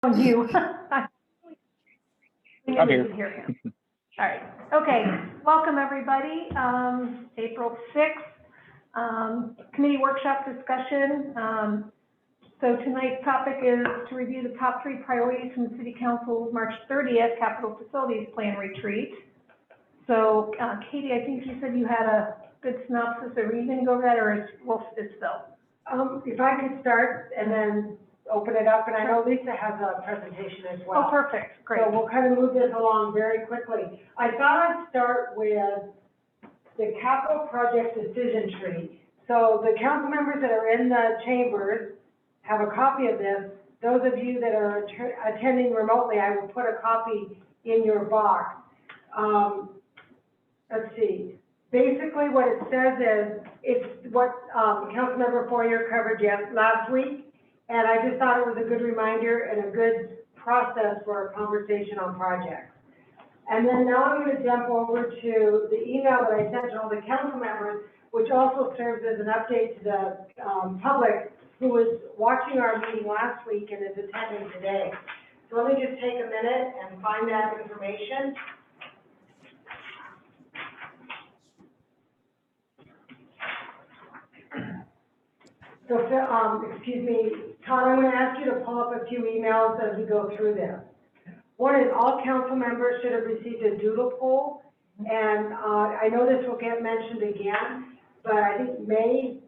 on you. We I'm knew we here. could hear him. All right, okay, welcome everybody, April 6th, committee workshop discussion. So tonight's topic is to review the top 3 priorities from the City Council's March 30th Capital Facilities Plan retreat. So Katie, I think you said you had a good synopsis. Are you going to go over that, or is Phil? If I could start and then open it up, and I know Lisa has a presentation as well. Oh, perfect, great. So we'll kind of move this along very quickly. I thought I'd start with the capital project decision tree. So the council members that are in the chambers have a copy of this. Those of you that are attending remotely, I will put a copy in your box. Let's see. Basically, what it says is, it's what Councilmember Foyer covered last week, and I just thought it was a good reminder and a good process for a conversation on projects. And then now I'm going to jump over to the email that I sent to all the council members, which also serves as an update to the public who was watching our meeting last week and is attending today. So let me just take a minute and find that information. So, excuse me, Todd, I'm going to ask you to pull up a few emails as we go through this. One is all council members should have received a doodle poll, and I know this will get mentioned again, but I think May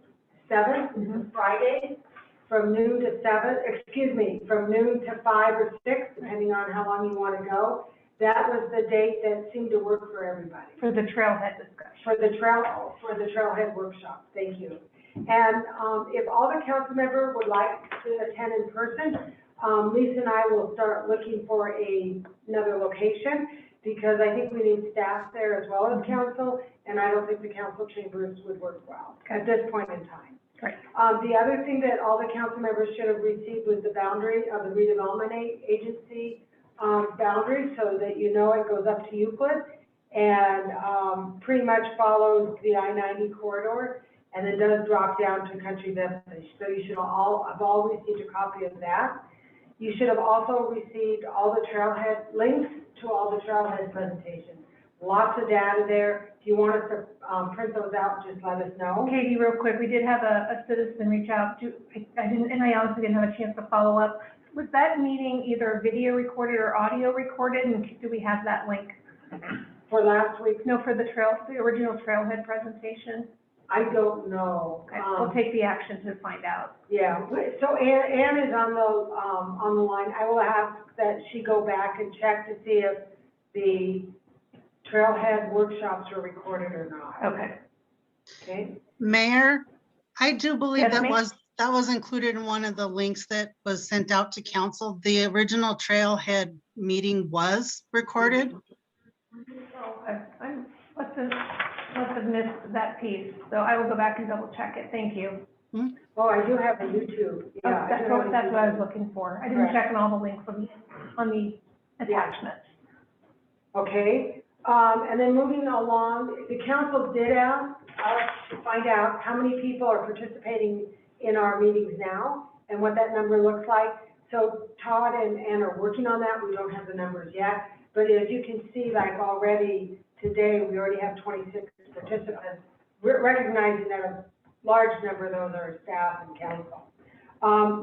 7th, Friday, from noon to 5 or 6, depending on how long you want to go. That was the date that seemed to work for everybody. For the trailhead discussion. For the trailhead workshop, thank you. And if all the council members would like to attend in person, Lisa and I will start looking for another location, because I think we need staff there as well as council, and I don't think the council chambers would work well at this point in time. Right. The other thing that all the council members should have received was the boundary of the redevelopment agency boundary, so that you know it goes up to Euclid and pretty much follows the I-90 corridor, and then does drop down to Country Vista. So you should all have received a copy of that. You should have also received all the trailhead links to all the trailhead presentations. Lots of data there. If you want us to print those out, just let us know. Katie, real quick, we did have a citizen reach out to, I honestly didn't have a chance to follow up. Was that meeting either video recorded or audio recorded, and do we have that link? For last week? No, for the original trailhead presentation? I don't know. Okay, we'll take the action to find out. Yeah, so Ann is on the line. I will ask that she go back and check to see if the trailhead workshops were recorded or not. Okay. Okay. Mayor, I do believe Yes, that was included in one of the links that was sent out to council. The original trailhead meeting was recorded. I must have missed that piece, so I will go back and double check it. Thank you. Oh, I do have a YouTube. Yeah, That's what I was looking for. I didn't Correct. check on all the links on the attachments. Okay, and then moving along, the council did ask us to find out how many people are participating in our meetings now and what that number looks like. So Todd and Ann are working on that. We don't have the numbers yet, but as you can see, like already today, we already have 26 participants. We're recognizing that a large number of those are staff and council.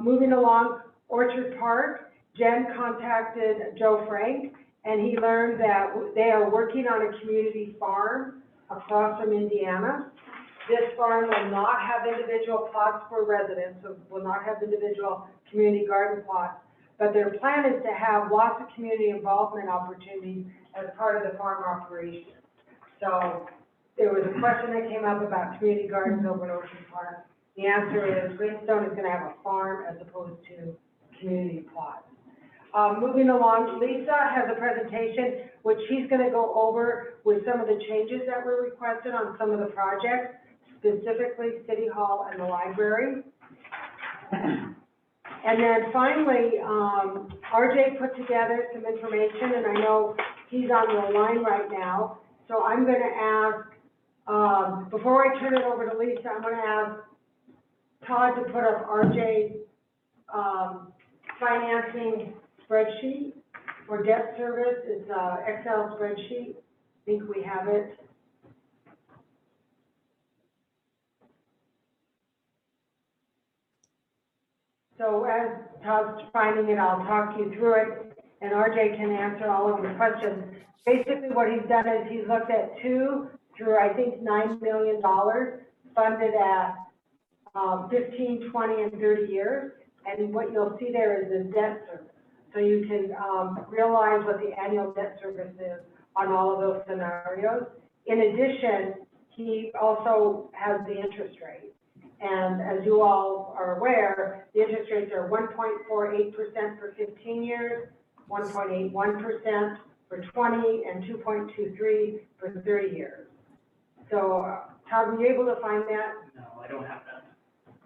Moving along, Orchard Park, Jen contacted Joe Frank, and he learned that they are working on a community farm across from Indiana. This farm will not have individual plots for residents, so will not have individual community garden plots, but their plan is to have lots of community involvement opportunities as part of the farm operation. So there was a question that came up about community gardens over in Orchard Park. The answer is Greenstone is going to have a farm as opposed to community plots. Moving along, Lisa has a presentation which she's going to go over with some of the changes that were requested on some of the projects, specifically City Hall and the library. And then finally, RJ put together some information, and I know he's on the line right now. So I'm going to ask, before I turn it over to Lisa, I'm going to ask Todd to put up RJ's financing spreadsheet for debt service. It's a Excel spreadsheet. I think we have it. So as Todd's finding it, I'll talk you through it, and RJ can answer all of your questions. Basically, what he's done is he's looked at 2 through, I think, $9 million funded at 15, 20, and 30 years. And what you'll see there is the debt service. So you can realize what the annual debt service is on all of those scenarios. In addition, he also has the interest rate. And as you all are aware, the interest rates are 1.48% for 15 years, 1.81% for 20, and 2.23 for 30 years. So, Todd, were you able to find that? No, I don't have that.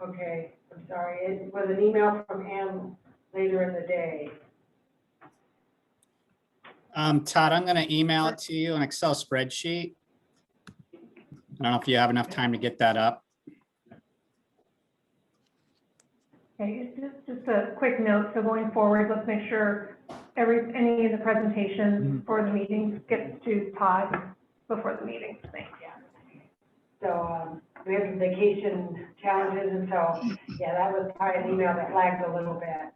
Okay, I'm sorry. It was an email from Ann later in the day. Todd, I'm gonna email it to you, an Excel spreadsheet. I don't know if you have enough time to get that up. Okay, just a quick note, so going forward, let's make sure any of the presentations for the meeting gets to Todd before the meeting. Thanks. So, we have some vacation challenges, and so, yeah, that was probably an email that lagged a little bit.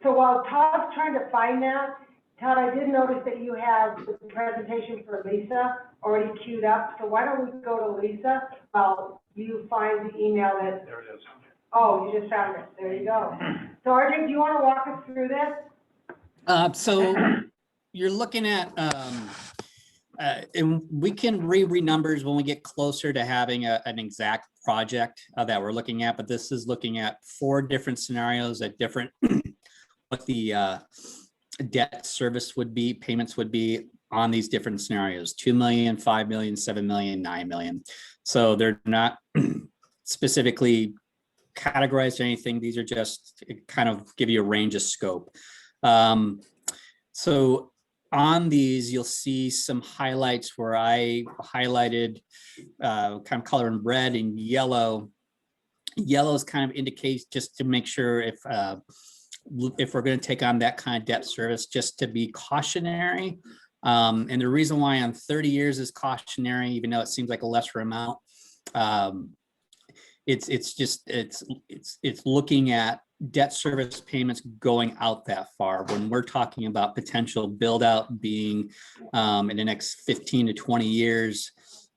So while Todd's trying to find that, Todd, I did notice that you have the presentation for Lisa already queued up, so why don't we go to Lisa while you find the email that, There it is. oh, you just found it, there you go. So RJ, do you want to walk us through this? So you're looking at, and we can read numbers when we get closer to having an exact project that we're looking at, but this is looking at 4 different scenarios at different, what the debt service would be, payments would be on these different scenarios, 2 million, 5 million, 7 million, 9 million. So they're not specifically categorized or anything. These are just kind of give you a range of scope. So on these, you'll see some highlights where I highlighted kind of color in red and yellow. Yellow is kind of indicates just to make sure if we're going to take on that kind of debt service, just to be cautionary. And the reason why on 30 years is cautionary, even though it seems like a lesser amount, it's looking at debt service payments going out that far. When we're talking about potential build out being in the next 15 to 20 years,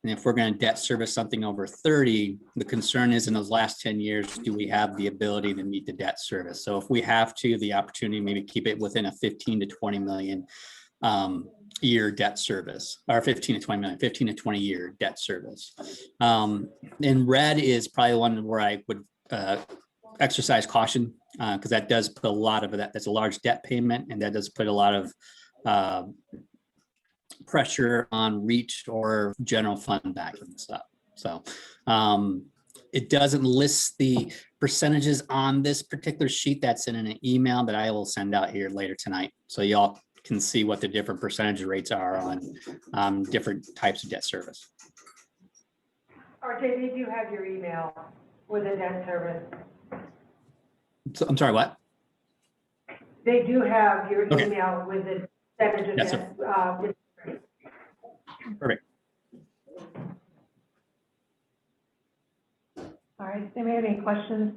and if we're going to debt service something over 30, the concern is in those last 10 years, do we have the ability to meet the debt service? So if we have to, the opportunity maybe keep it within a 15 to 20 million year debt service, or 15 to 20 million, 15 to 20 year debt service. And red is probably one where I would exercise caution, because that does put a lot of that. That's a large debt payment, and that does put a lot of pressure on REACH or general fund backing stuff. So it doesn't list the percentages on this particular sheet. That's in an email that I will send out here later tonight, so y'all can see what the different percentage rates are on different types of debt service. RJ, did you have your email with the debt service? So, I'm sorry, what? They do have your Okay. email with the percentage of Yes, debt. Perfect. All right, anybody have any questions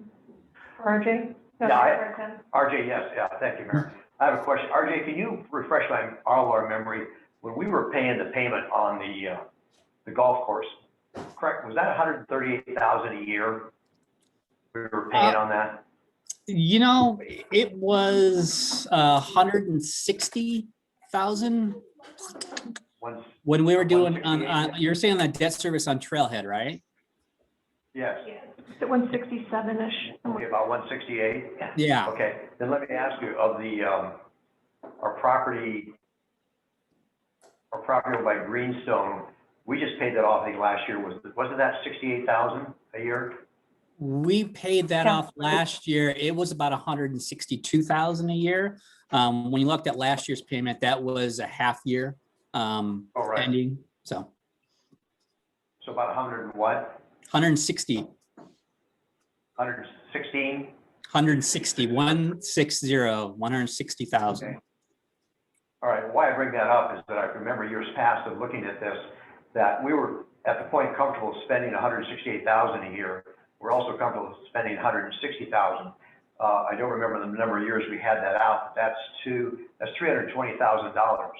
for RJ? Go Yeah, ahead, Ken. RJ, yes, yeah, thank you, Mayor. I have a question. RJ, can you refresh all our memory? When we were paying the payment on the golf course, correct, was that 138,000 a year? We were paying on that? You know, it was 160,000 Once, when we were doing 168? you're saying that debt service on Trailhead, right? yes, Yeah, it's at 167-ish. okay, about 168? Yeah. Okay, then let me ask you, of the, our property owned by Greenstone, we just paid that off, I think, last year. Wasn't that 68,000 a year? We paid that Yeah. off last year. It was about 162,000 a year. When you looked at last year's payment, that was a half year Oh, right. ending. So So about 100 and what? 160, 116? 160,000. All right, why I bring that up is that I remember years past of looking at this, that we were at the point comfortable spending 168,000 a year. We're also comfortable spending 160,000. I don't remember the number of years we had that out, but that's $320,000.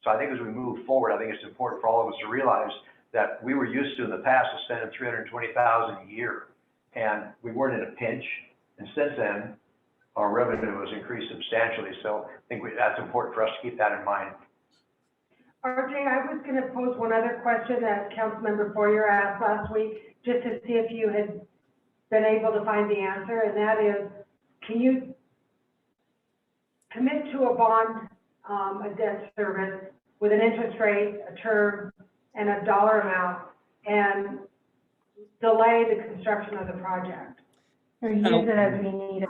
So I think as we move forward, I think it's important for all of us to realize that we were used to in the past of spending $320,000 a year, and we weren't in a pinch. And since then, our revenue has increased substantially. So I think that's important for us to keep that in mind. RJ, I was going to pose one other question that Councilmember Foyer asked last week, just to see if you had been able to find the answer, and that is, can you commit to a bond, a debt service with an interest rate, a term, and a dollar amount, and delay the construction of the project? Or use it as we need it.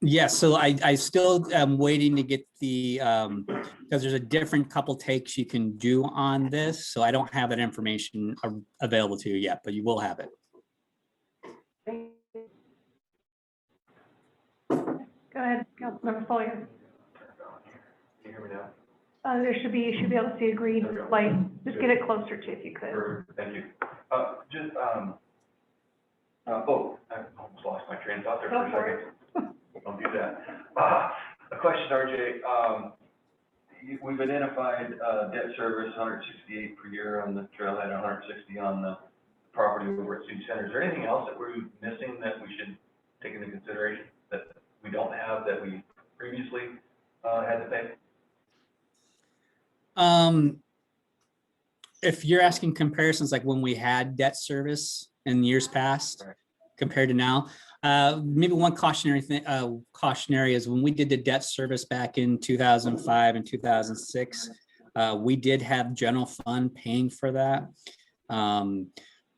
Yes, so I still am waiting to get the, because there's a different couple takes you can do on this, so I don't have that information available to you yet, but you will have it. Go ahead, Councilmember Foyer. Can you hear me now? You should be able to see a green light. Just get it closer to if you could. Perfect, thank you. I almost lost my train of thought there Go for for a second. Don't do that. A question, RJ. We've identified debt service 168 per year on the trailhead, 160 on the property over at Sioux Center. Is there anything else that we're missing that we should take into consideration that we don't have that we previously had to pay? If you're asking comparisons like when we had debt service in years past compared to now, maybe one cautionary thing, cautionary is when we did the debt service back in 2005 and 2006, we did have general fund paying for that.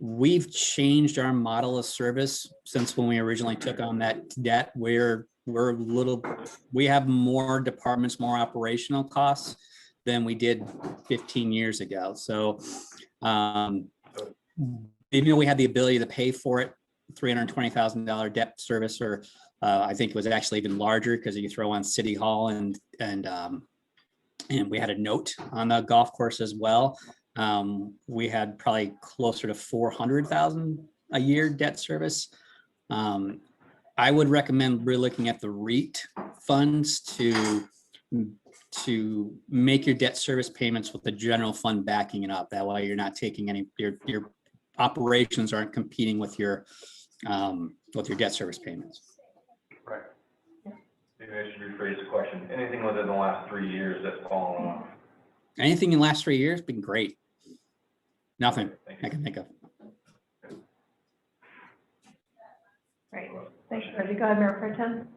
We've changed our model of service since when we originally took on that debt. We have more departments, more operational costs than we did 15 years ago. So even though we had the ability to pay for it, $320,000 debt service, or I think it was actually even larger because you throw on City Hall and we had a note on the golf course as well. We had probably closer to $400,000 a year debt service. I would recommend really looking at the REIT funds to make your debt service payments with the general fund backing it up. That way you're not taking any, your operations aren't competing with your debt service payments. Right. Maybe I should rephrase the question. Anything within the last 3 years that's fallen off? Anything in the last 3 years been great. Nothing I can think of. Right. Thanks, Reggie. Go ahead, Mayor Pro Tem.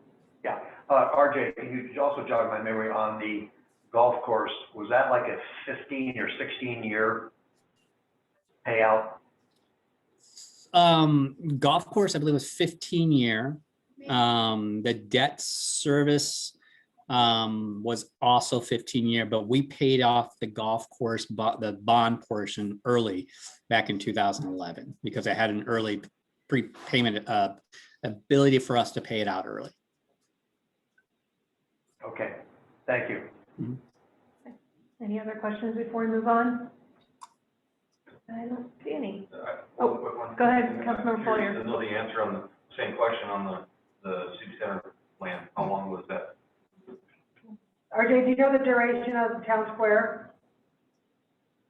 Yeah, RJ, you also jogged my memory on the golf course. Was that like a 15 or 16 year payout? Golf course, I believe was 15 year. The debt service was also 15 year, but we paid off the golf course, the bond portion early back in 2011 because I had an early prepayment ability for us to pay it out early. Okay, thank you. Mm-hmm. Any other questions before we move on? I don't see any. One quick one. Go ahead, I'm Councilmember curious Foyer. to know the answer on the same question on the Sioux Center land. How long was that? RJ, do you know the duration of Town Square?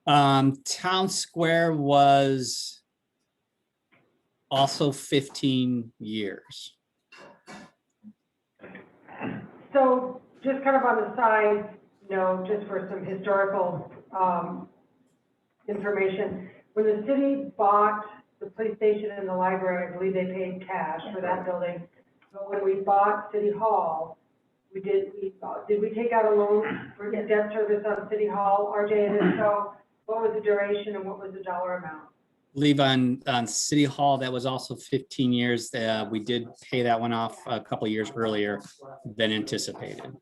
Town Square was also 15 years. So just kind of on the side, just for some historical information, when the city bought the police station and the library, I believe they paid cash for that building. But when we bought City Hall, did we take out a loan for the debt service on City Hall, RJ? And if so, what was the duration and what was the dollar amount? I believe on City Hall, that was also 15 years. We did pay that one off a couple of years earlier than anticipated.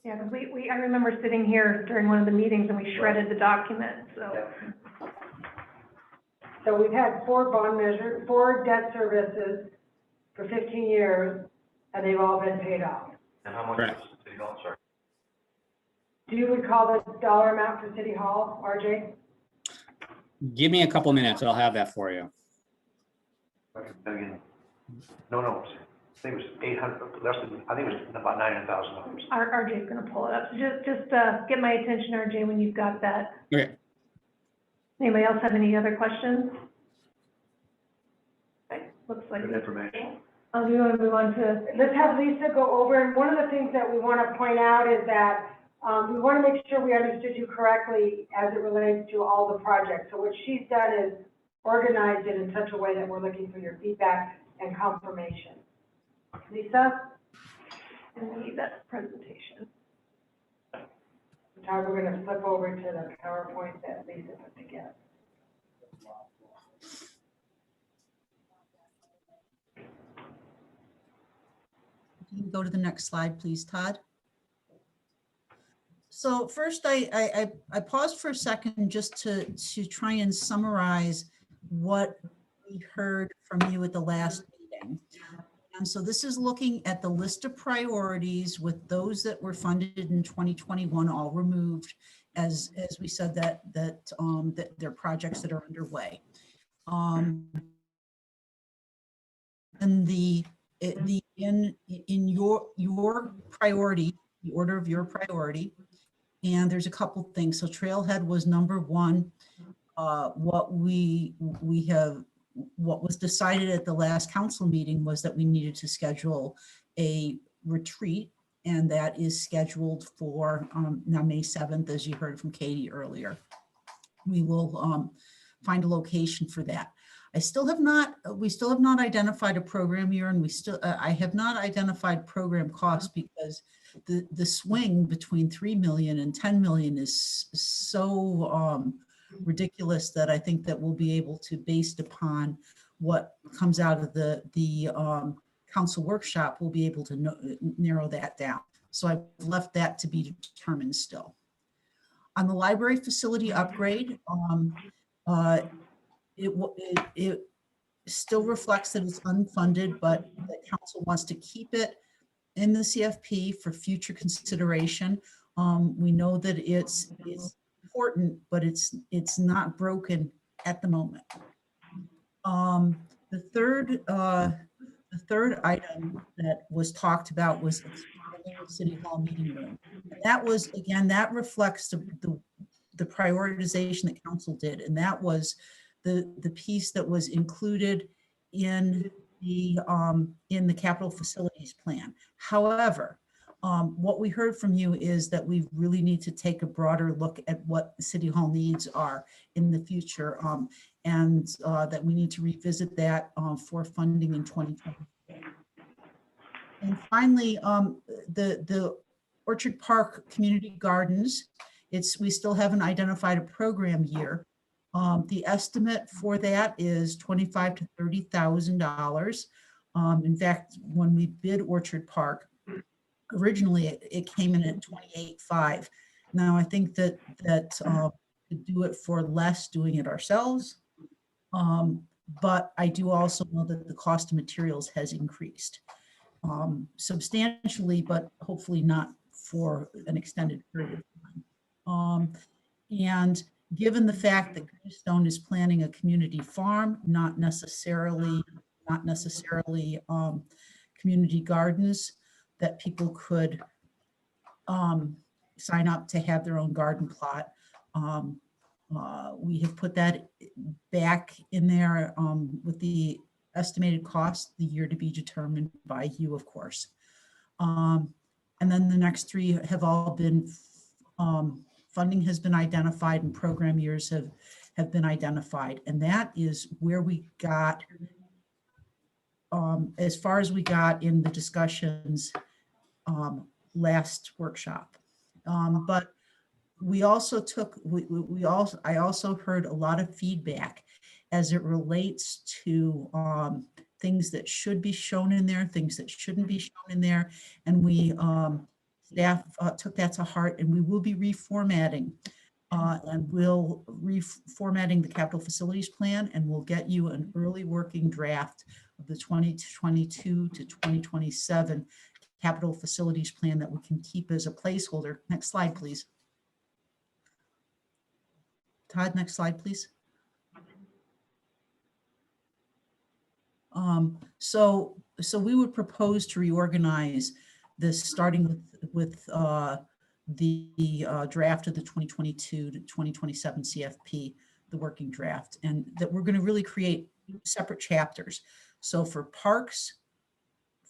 Yeah, because I remember sitting here during one of the meetings and we shredded the document, so. So we've had four debt services for 15 years, and they've all been paid off. And how much Correct. is City Hall, sorry? Do you recall the dollar amount for City Hall, RJ? Give me a couple minutes, I'll have that for you. Again, no, I think it was 800, less than, I think it was about $900,000. RJ's gonna pull it up. So just get my attention, RJ, when you've got that. Okay. Anybody else have any other questions? Okay, looks like. Good information. Do you want to move on to? Let's have Lisa go over, and one of the things that we want to point out is that we want to make sure we understood you correctly as it relates to all the projects. So what she's done is organized it in such a way that we're looking for your feedback and confirmation. Lisa? And we need that presentation. Todd, we're going to flip over to the PowerPoint that Lisa put together. You can go to the next slide, please, Todd. So first, I paused for a second just to try and summarize what we heard from you at the last meeting. And so this is looking at the list of priorities with those that were funded in 2021 all removed, as we said that they're projects that are underway. And in your priority, the order of your priority, and there's a couple things. So Trailhead was number one. What was decided at the last council meeting was that we needed to schedule a retreat, and that is scheduled for now May 7th, as you heard from Katie earlier. We will find a location for that. We still have not identified a program year, and I have not identified program costs because the swing between 3 million and 10 million is so ridiculous that I think that we'll be able to, based upon what comes out of the council workshop, we'll be able to narrow that down. So I've left that to be determined still. On the library facility upgrade, it still reflects that it's unfunded, but the council wants to keep it in the CFP for future consideration. We know that it's important, but it's not broken at the moment. The third item that was talked about was expanding the City Hall meeting room. That was, again, that reflects the prioritization that council did, and that was the piece that was included in the capital facilities plan. However, what we heard from you is that we really need to take a broader look at what the City Hall needs are in the future, and that we need to revisit that for funding in 2020. And finally, the Orchard Park Community Gardens, we still haven't identified a program year. The estimate for that is $25,000 to $30,000. In fact, when we bid Orchard Park, originally it came in at 28.5. Now I think that to do it for less doing it ourselves, but I do also know that the cost of materials has increased substantially, but hopefully not for an extended period of time. And given the fact that Greystone is planning a community farm, not necessarily community gardens, that people could sign up to have their own garden plot. We have put that back in there with the estimated cost, the year to be determined by you, of course. And then the next three have all been, funding has been identified and program years have been identified. And that is where we got, as far as we got in the discussions last workshop. But we also took, I also heard a lot of feedback as it relates to things that should be shown in there, things that shouldn't be shown in there. And we, staff took that to heart, and we will be reformatting reformatting the capital facilities plan, and we'll get you an early working draft of the 2022 to 2027 capital facilities plan that we can keep as a placeholder. Next slide, please. Todd, next slide, please. So we would propose to reorganize this, starting with the draft of the 2022 to 2027 CFP, the working draft, and that we're going to really create separate chapters. So for parks,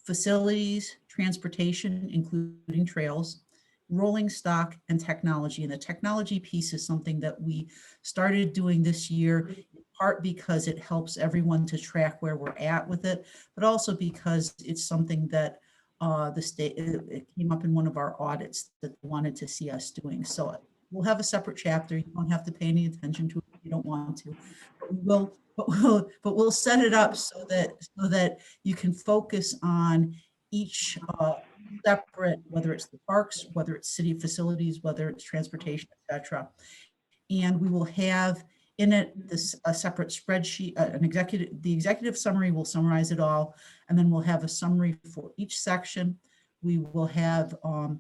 facilities, transportation, including trails, rolling stock, and technology. And the technology piece is something that we started doing this year, in part because it helps everyone to track where we're at with it, but also because it's something that the state, it came up in one of our audits that they wanted to see us doing. So we'll have a separate chapter. You don't have to pay any attention to it if you don't want to. But we'll set it up so that you can focus on each separate, whether it's the parks, whether it's city facilities, whether it's transportation, etc. And we will have in it a separate spreadsheet, the executive summary will summarize it all, and then we'll have a summary for each section. We will have a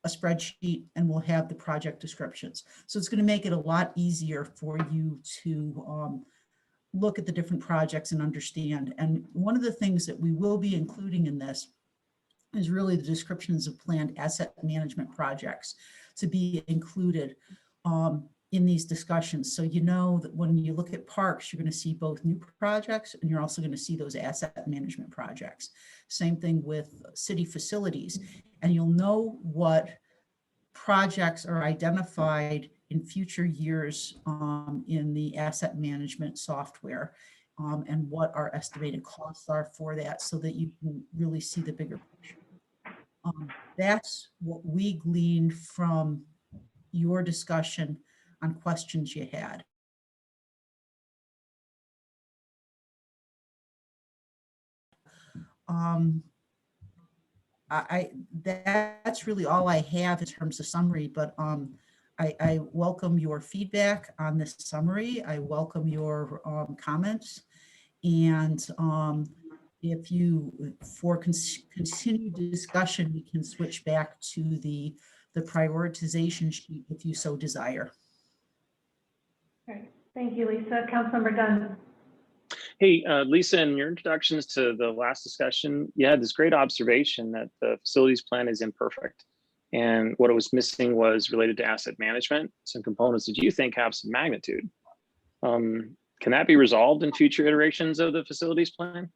spreadsheet, and we'll have the project descriptions. So it's going to make it a lot easier for you to look at the different projects and understand. And one of the things that we will be including in this is really the descriptions of planned asset management projects to be included in these discussions. So you know that when you look at parks, you're going to see both new projects, and you're also going to see those asset management projects. Same thing with city facilities. And you'll know what projects are identified in future years in the asset management software, and what our estimated costs are for that, so that you can really see the bigger picture. That's what we gleaned from your discussion on questions you had. That's really all I have in terms of summary, but I welcome your feedback on this summary. I welcome your comments, and if you, for continued discussion, we can switch back to the prioritization sheet if you so desire. All right, thank you, Lisa. Councilmember Dunn. Hey, Lisa, in your introductions to the last discussion, you had this great observation that the facilities plan is imperfect. And what it was missing was related to asset management, some components that you think have some magnitude. Can that be resolved in future iterations of the facilities plan?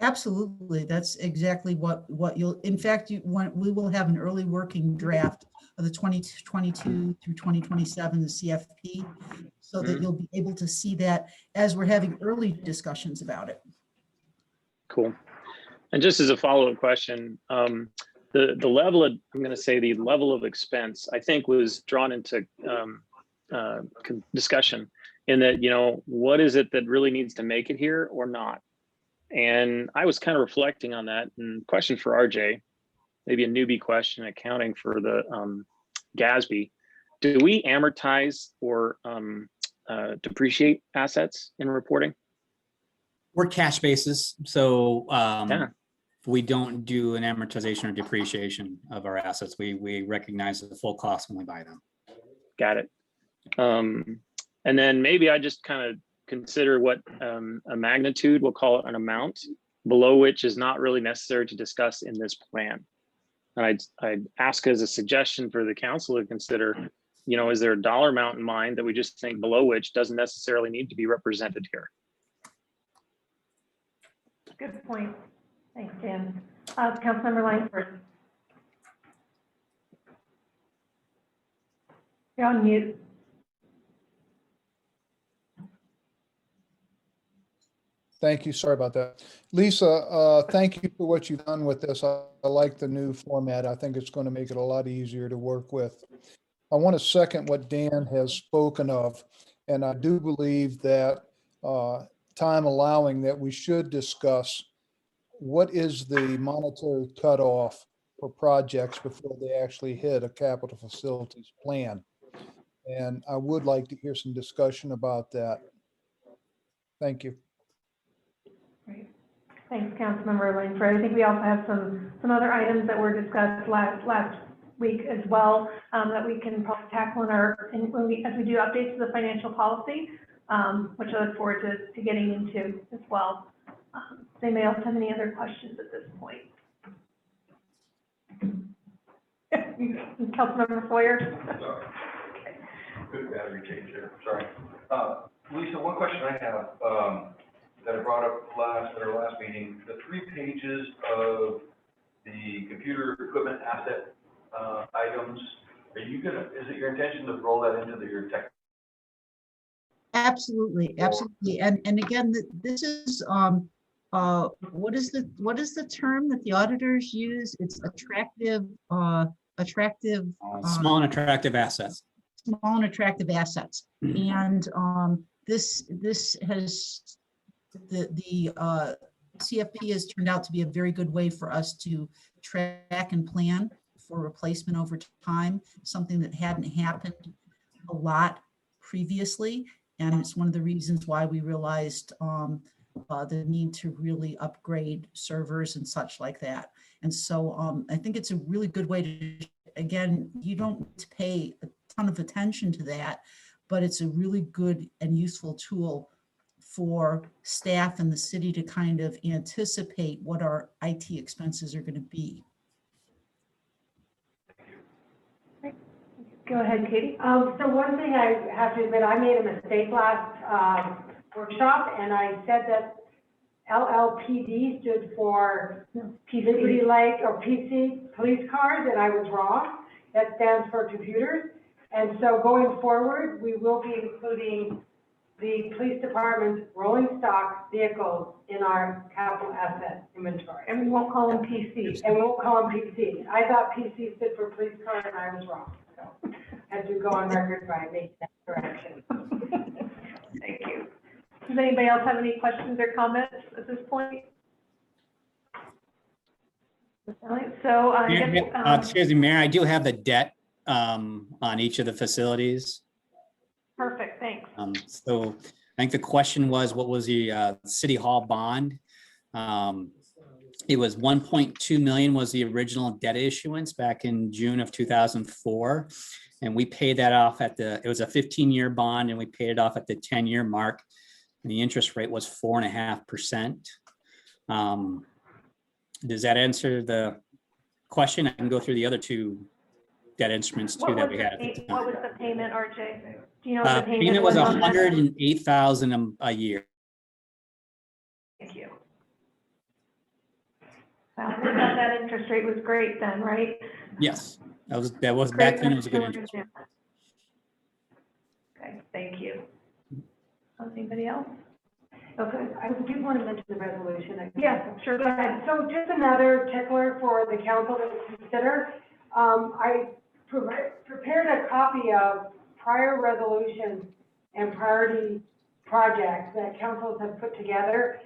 Absolutely. That's exactly what you'll, in fact, we will have an early working draft of the 2022 through 2027 CFP, so that you'll be able to see that as we're having early discussions about it. Cool. And just as a follow-up question, the level of, I'm going to say the level of expense, I think was drawn into discussion in that, you know, what is it that really needs to make it here or not? And I was kind of reflecting on that, and question for RJ, maybe a newbie question, accounting for the GASB. Do we amortize or depreciate assets in reporting? We're cash basis, so Yeah. we don't do an amortization or depreciation of our assets. We recognize the full cost when we buy them. Got it. And then maybe I just kind of consider what a magnitude, we'll call it an amount, below which is not really necessary to discuss in this plan. And I'd ask as a suggestion for the council to consider, you know, is there a dollar amount in mind that we just think below which doesn't necessarily need to be represented here? Good point. Thanks, Dan. Councilmember Langford. You're on mute. Thank you. Sorry about that. Lisa, thank you for what you've done with this. I like the new format. I think it's going to make it a lot easier to work with. I want to second what Dan has spoken of, and I do believe that time allowing that we should discuss what is the monetary cutoff for projects before they actually hit a capital facilities plan. And I would like to hear some discussion about that. Thank you. Right. Thanks, Councilmember Langford. I think we also have some other items that were discussed last week as well, that we can probably tackle as we do updates to the financial policy, which I look forward to getting into as well. Does anybody else have any other questions at this point? Councilmember Foyer? Sorry. Good battery change there, sorry. Lisa, one question I have, that I brought up at our last meeting, the 3 pages of the computer equipment asset, items, is it your intention to roll that into your tech? Absolutely, absolutely. And again, this is, what is the term that the auditors use? It's attractive, Small and attractive assets. small and attractive assets. And this has, the CFP has turned out to be a very good way for us to track and plan for replacement over time, something that hadn't happened a lot previously. And it's one of the reasons why we realized the need to really upgrade servers and such like that. And so I think it's a really good way to, again, you don't need to pay a ton of attention to that, but it's a really good and useful tool for staff in the city to kind of anticipate what our IT expenses are going to be. Go ahead, Katie. So one thing I have to admit, I made a mistake last workshop, and I said that LLPD stood for Liberty Lake or PC police cars, and I was wrong. That stands for computers. And so going forward, we will be including the police department's rolling stock vehicles in our capital asset inventory. And we won't call them PCs. And we won't call them PCs. I thought PC stood for police car, and I was wrong. So I have to go on record by making that correction. Thank you. Does anybody else have any questions or comments at this point? All right, so I guess, Excuse me, Mayor, I do have the debt on each of the facilities. perfect, thanks. So I think the question was, what was the City Hall bond? It was 1.2 million was the original debt issuance back in June of 2004. And we paid that off it was a 15-year bond, and we paid it off at the 10-year mark. And the interest rate was 4.5%. Does that answer the question? I can go through the other 2 debt instruments too that we had at the time. What was the payment, RJ? Do you know what the payment Payment was on that? $108,000 a year. Thank you. Well, I thought that interest rate was great then, right? Yes, that was back Great then. It was a good for interest. students. Okay, thank you. Anybody else? Okay, I do want to mention the resolution. yes, sure, go ahead. So just another tickler for the council to consider. I prepared a copy of prior resolutions and priority projects that councils have put together,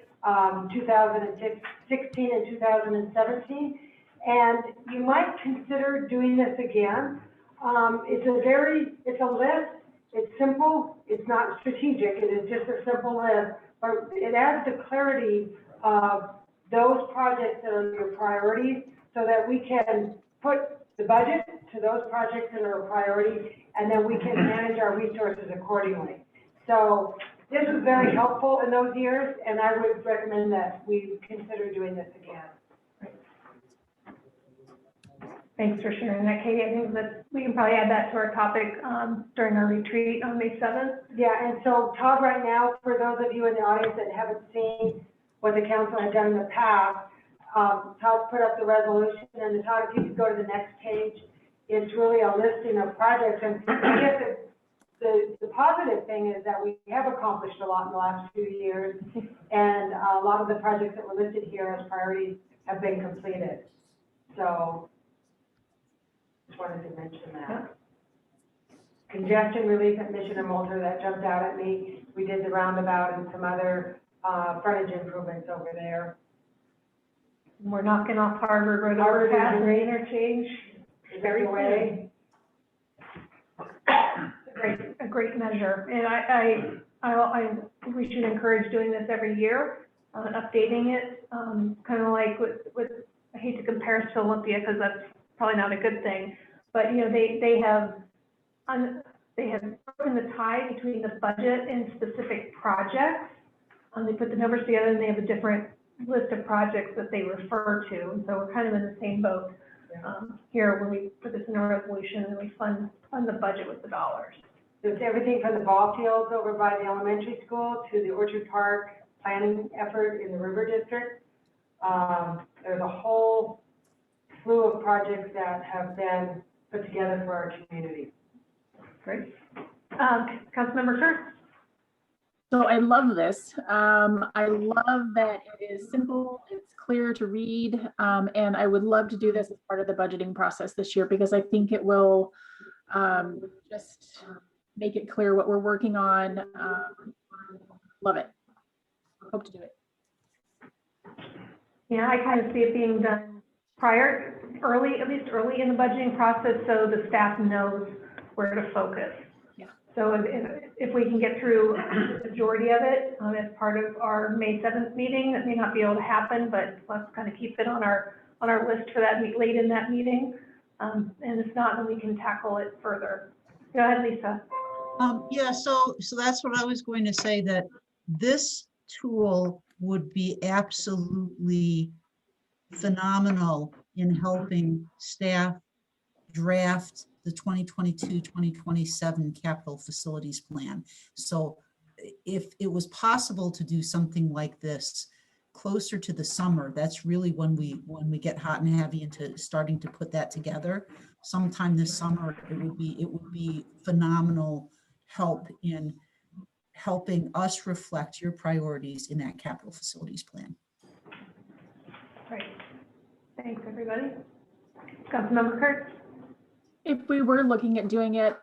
2016 and 2017. And you might consider doing this again. It's a list, it's simple, it's not strategic, it is just a simple list, but it adds the clarity of those projects that are your priorities so that we can put the budget to those projects that are a priority, and then we can manage our resources accordingly. So this was very helpful in those years, and I would recommend that we consider doing this again. Thanks for sharing that, Katie. I think that we can probably add that to our topic during our retreat on May 7th. Yeah, and so Todd, right now, for those of you in the audience that haven't seen what the council had done in the past, Todd put up the resolution, and Todd, if you could go to the next page, it's really a listing of projects. And I guess the positive thing is that we have accomplished a lot in the last few years, and a lot of the projects that were listed here as priorities have been completed. So just wanted to mention that. Yeah. Congestion relief at Mission and Moulter, that jumped out at me. We did the roundabout and some other frontage improvements over there. We're knocking off Harvard Road Harvard overpass and the Road. interchange. Very way. A great measure. And I think we should encourage doing this every year. updating it, kind of like with, I hate to compare us to Olympia because that's probably not a good thing, but, you know, they have broken the tie between the budget and specific projects. They put the numbers together and they have a different list of projects that they refer to. And so we're kind of in the same boat here when we put this in a resolution and we fund the budget with the dollars. So it's everything from the ball fields over by the elementary school to the Orchard Park planning effort in the River District. There's a whole slew of projects that have been put together for our community. Great. Councilmember Kurtz? So I love this. I love that it is simple, it's clear to read, and I would love to do this as part of the budgeting process this year because I think it will just make it clear what we're working on. Love it. Hope to do it. Yeah, I kind of see it being done at least early in the budgeting process, so the staff knows where to focus. Yeah. So if we can get through the majority of it as part of our May 7th meeting, that may not be able to happen, but let's kind of keep it on our list for that late in that meeting. And if not, then we can tackle it further. Go ahead, Lisa. Yeah, so that's what I was going to say, that this tool would be absolutely phenomenal in helping staff draft the 2022-2027 capital facilities plan. So if it was possible to do something like this closer to the summer, that's really when we get hot and heavy into starting to put that together. Sometime this summer, it would be phenomenal help in helping us reflect your priorities in that capital facilities plan. Great. Thanks, everybody. Councilmember Kurtz? If we were looking at doing it,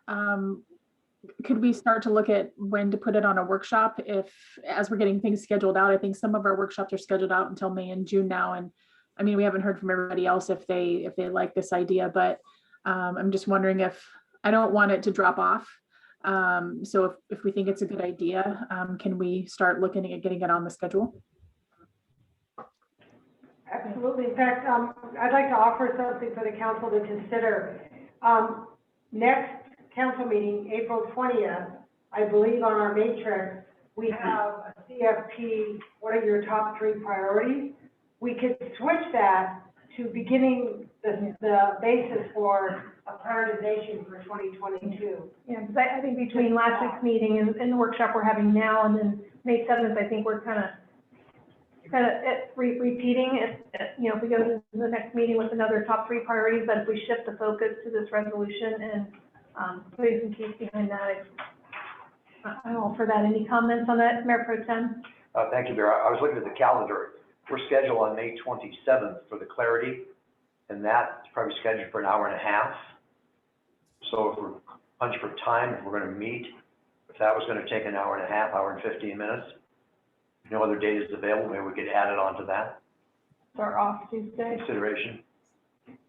could we start to look at when to put it on a workshop? As we're getting things scheduled out, I think some of our workshops are scheduled out until May and June now. And I mean, we haven't heard from everybody else if they like this idea, but I'm just wondering if, I don't want it to drop off. So if we think it's a good idea, can we start looking at getting it on the schedule? Absolutely. In fact, I'd like to offer something for the council to consider. Next council meeting, April 20th, I believe on our matrix, we have a CFP, what are your top 3 priorities? We could switch that to beginning the basis for a prioritization for 2022. Yeah, because I think between last week's meeting and the workshop we're having now and then May 7th, I think we're kind of repeating it, you know, if we go to the next meeting with another top 3 priorities, but if we shift the focus to this resolution and putting some keys behind that, I'm all for that. Any comments on that, Mayor Pro Tem? Thank you, Mayor. I was looking at the calendar. We're scheduled on May 27th for the clarity, and that's probably scheduled for an hour and a half. So if we're punched for time, if we're going to meet, if that was going to take an hour and a half, hour and 15 minutes, no other date is available, maybe we could add it on to that It's our off Tuesday. consideration.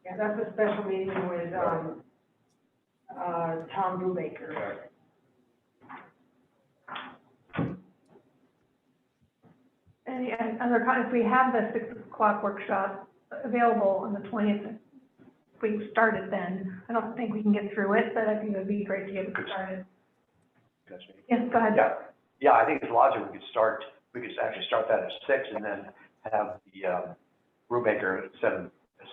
Yeah, that's a special meeting with Tom Brubaker. Any other comments? We have the 6 o'clock workshop available on the 20th. If we started then, I don't think we can get through it, but I think it would be great to get it started. Yes, go ahead. Yeah, I think it's logical. We could actually start that at 6 and then have the Brubaker at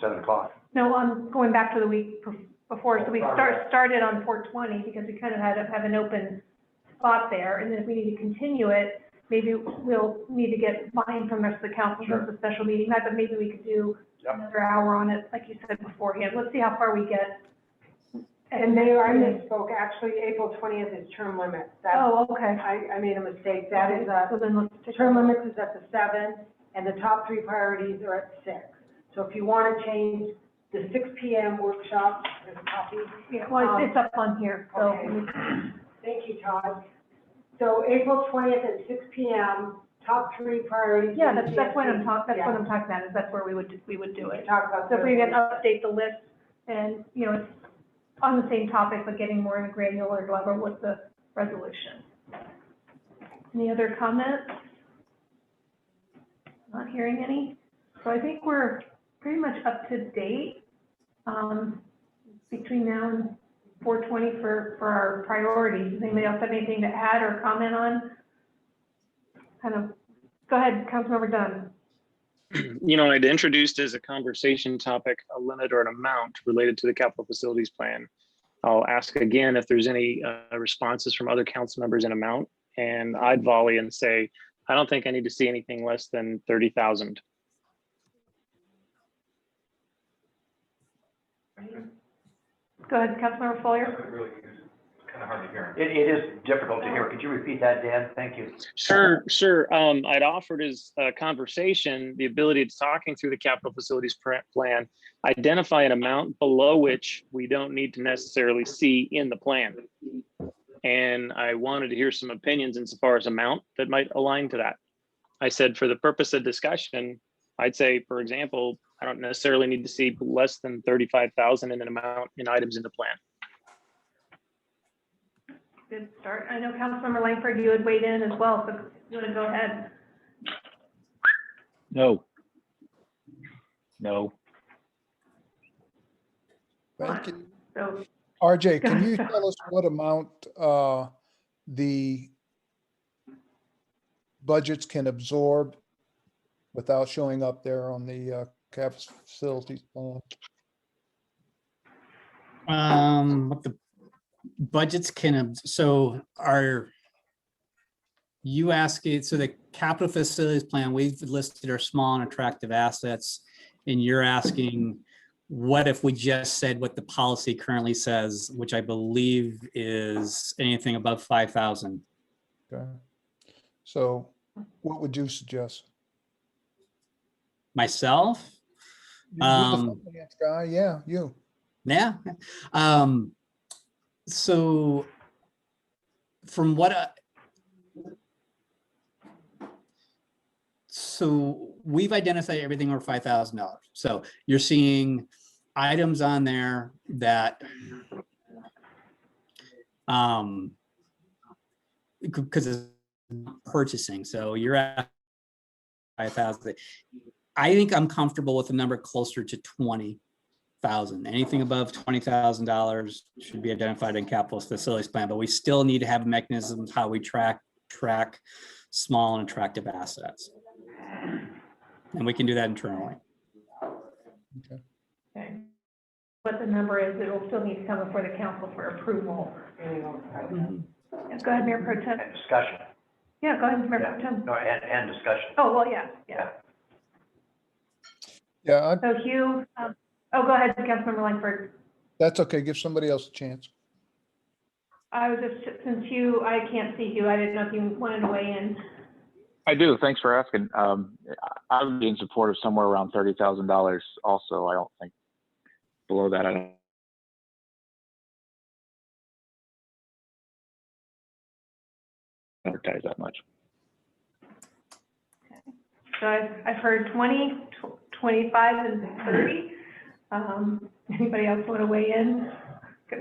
7 o'clock. No, I'm going back to the week before, so we started on 4/20 because we kind of had to have an open spot there, and then if we need to continue it, maybe we'll need to get buy-in from the rest of the council for the special meeting night, but maybe we could do another hour on it, like you said beforehand. Let's see how far we get. And Mayor, I misspoke. Actually, April 20th is term limits. Oh, okay. I made a mistake. That is So then let's take term limits is at the 7, and the top 3 priorities are at 6. So if you want to change the 6 p.m. workshop, there's a copy. Yeah, well, it's up on here, so. Okay. Thank you, Todd. So April 20th at 6 p.m., top 3 priorities. Yeah, that's what I'm talking, Yeah. about, is that's where we would do We it. can talk about. So if we can update the list and, you know, it's on the same topic, but getting more in a granular level with the resolution. Any other comments? Not hearing any. So I think we're pretty much up to date, between now and 4:20 for our priorities. Does anybody else have anything to add or comment on? Kind of, go ahead, Councilmember Dunn. You know, I'd introduced as a conversation topic, a limit or an amount related to the capital facilities plan. I'll ask again if there's any responses from other council members in amount, and I'd volley and say, I don't think I need to see anything less than 30,000. Go ahead, Councilmember Follier. Really, it's kind of hard to hear. It is difficult to hear. Could you repeat that, Dan? Thank you. Sure. I'd offered as a conversation, the ability to talking through the capital facilities plan, identify an amount below which we don't need to necessarily see in the plan. And I wanted to hear some opinions insofar as amount that might align to that. I said, for the purpose of discussion, I'd say, for example, I don't necessarily need to see less than 35,000 in an amount in items in the plan. Good start. I know Councilmember Langford, you had weighed in as well, so you want to go ahead? No. No. Thank you. So, RJ, can you tell us what amount the budgets can absorb without showing up there on the capital facilities plan? What the budgets can, so are you asking, so the capital facilities plan, we've listed our small and attractive assets, and you're asking, what if we just said what the policy currently says, which I believe is anything above 5,000? Okay. So what would you suggest? Myself? You're the finance guy, yeah, you. Yeah. So from what so we've identified everything over $5,000. So you're seeing items on there that because it's purchasing. So you're at 5,000. I think I'm comfortable with a number closer to 20,000. Anything above $20,000 should be identified in capital facilities plan, but we still need to have mechanisms how we track small and attractive assets. And we can do that internally. okay. What the number is, it will still need to come before the council for approval. Mhm. Yeah, go ahead, Mayor Pro Tem. And discussion. Yeah, go ahead, Mayor Yeah. Pro Tem. No, and discussion. Oh, well, yeah. Yeah, So Hugh, oh, go ahead, Councilmember Langford. that's okay. Give somebody else a chance. I was just, since Hugh, I can't see Hugh, I didn't know if you wanted to weigh in. I do. Thanks for asking. I would be in support of somewhere around $30,000 also. I don't think below that, I don't advertise that much. So I've heard 20, 25, and 30. Anybody else want to weigh in?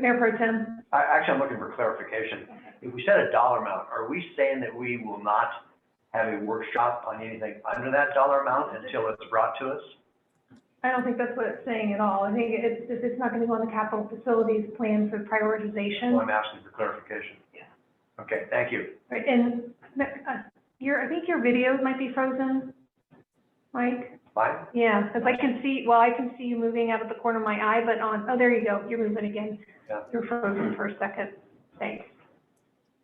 Mayor Pro Tem? Actually, I'm looking for clarification. If we set a dollar amount, are we saying that we will not have a workshop on anything under that dollar amount until it's brought to us? I don't think that's what it's saying at all. I think it's not going to go on the capital facilities plan for prioritization. Well, I'm asking for clarification. Yeah. Okay, thank you. Right, and I think your video might be frozen, Mike. Fine? Yeah, because I can see you moving out of the corner of my eye, but oh, there you go. You're moving again. Yeah. You're frozen for a second. Thanks.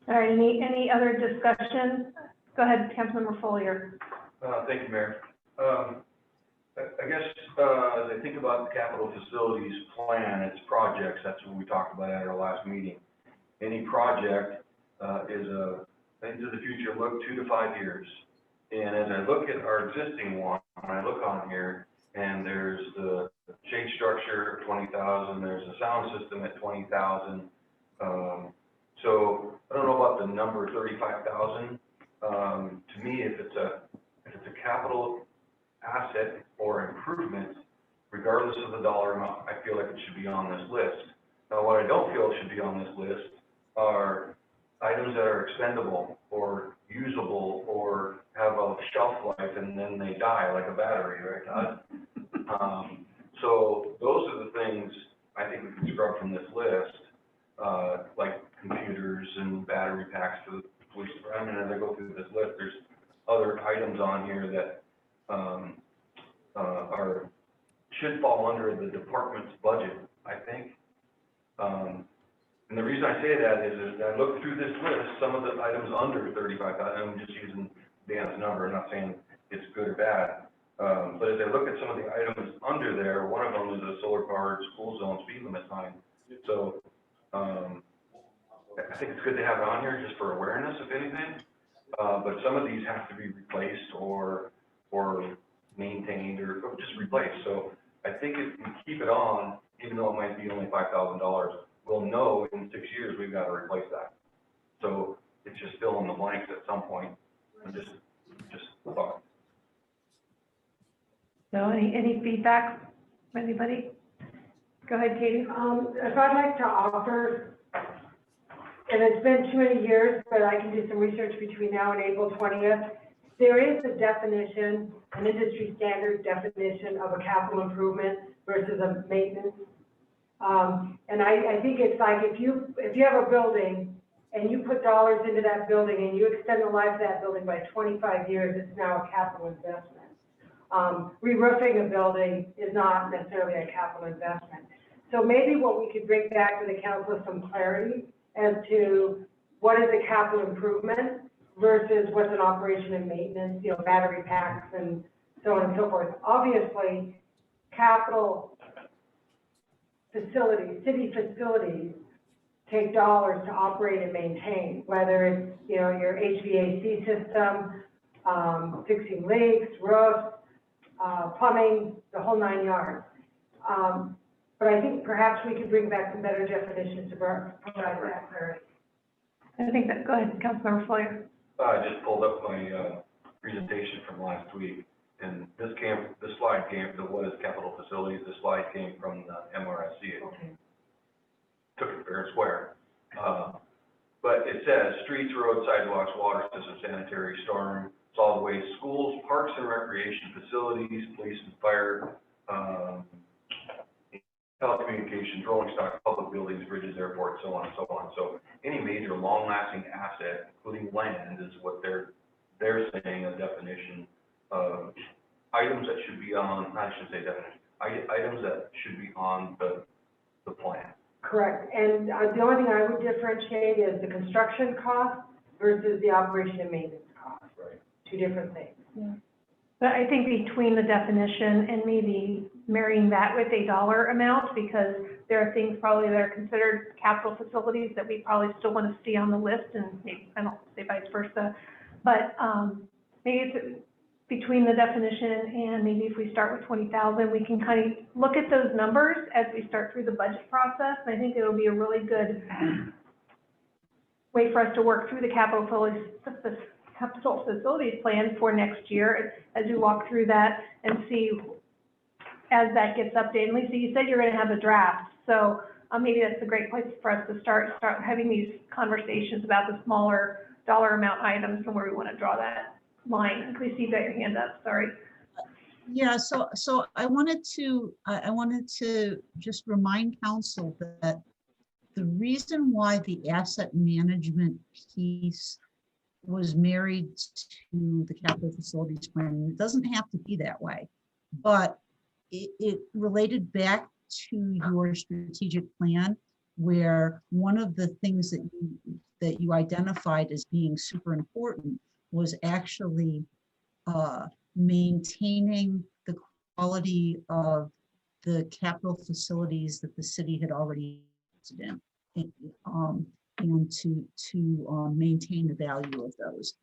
All right, any other discussion? Go ahead, Councilmember Follier. Thank you, Mayor. I guess, as I think about the capital facilities plan, it's projects, that's what we talked about at our last meeting. Any project is a into the future look 2 to 5 years. And as I look at our existing one, when I look on here, and there's the shade structure at 20,000, there's a sound system at 20,000. So I don't know about the number 35,000. To me, if it's a capital asset or improvement, regardless of the dollar amount, I feel like it should be on this list. Now, what I don't feel should be on this list are items that are expendable or usable or have a shelf life and then they die like a battery, right? So those are the things I think we can scrub from this list, like computers and battery packs for the police department. And as I go through this list, there's other items on here that should fall under the department's budget, I think. And the reason I say that is I look through this list, some of the items under 35,000, I'm just using Dan's number, I'm not saying it's good or bad. But as I look at some of the items under there, one of them is a solar powered school zone speed limit sign. So, I think it's good to have it on here just for awareness, if anything. But some of these have to be replaced or maintained or just replaced. So I think if we keep it on, even though it might be only $5,000, we'll know in 6 years we've got to replace that. So it's just fill in the blanks at some point. And just thought. So any feedback from anybody? Go ahead, Katie. If I'd like to offer, and it's been too many years, but I can do some research between now and April 20th. There is a definition, an industry standard definition of a capital improvement versus a maintenance. And I think it's like if you have a building and you put dollars into that building and you extend the life of that building by 25 years, it's now a capital investment. Re-roofing a building is not necessarily a capital investment. So maybe what we could bring back to the council is some clarity as to what is a capital improvement versus what's an operation and maintenance, you know, battery packs and so on and so forth. Obviously, capital facilities, city facilities, take dollars to operate and maintain, whether it's, you know, your HVAC system, fixing leaks, roofs, plumbing, the whole 9 yards. But I think perhaps we could bring back some better definitions to provide that clarity. I think that, go ahead, Councilmember Floyer. I just pulled up my presentation from last week, and this slide came to what is capital facilities. This slide came from the MRSC. Okay. Took it fair and square. But it says streets, roads, sidewalks, water system, sanitary, storm, solid waste, schools, parks and recreation facilities, police and fire, telecommunications, rolling stock, public buildings, bridges, airports, so on and so on. So any major long-lasting asset, including land, is what they're saying a definition of items that should be on, I shouldn't say definition, items that should be on the plan. Correct. And the only thing I would differentiate is the construction cost versus the operation and maintenance cost. Right. Two different things. Yeah. But I think between the definition and maybe marrying that with a dollar amount, because there are things probably that are considered capital facilities that we probably still want to see on the list, and maybe, I don't say vice versa, but maybe it's between the definition and maybe if we start with 20,000, we can kind of look at those numbers as we start through the budget process. And I think it'll be a really good way for us to work through the capital facilities plan for next year as we walk through that and see as that gets updated. Lisa, you said you're going to have a draft, so maybe that's a great place for us to start having these conversations about the smaller dollar amount items and where we want to draw that line. Please, you've got your hand up. Sorry. Yeah, so I wanted to just remind council that the reason why the asset management piece was married to the capital facilities plan, it doesn't have to be that way, but it related back to your strategic plan, where one of the things that you identified as being super important was actually maintaining the quality of the capital facilities that the city had already invested in, and to maintain the value of those.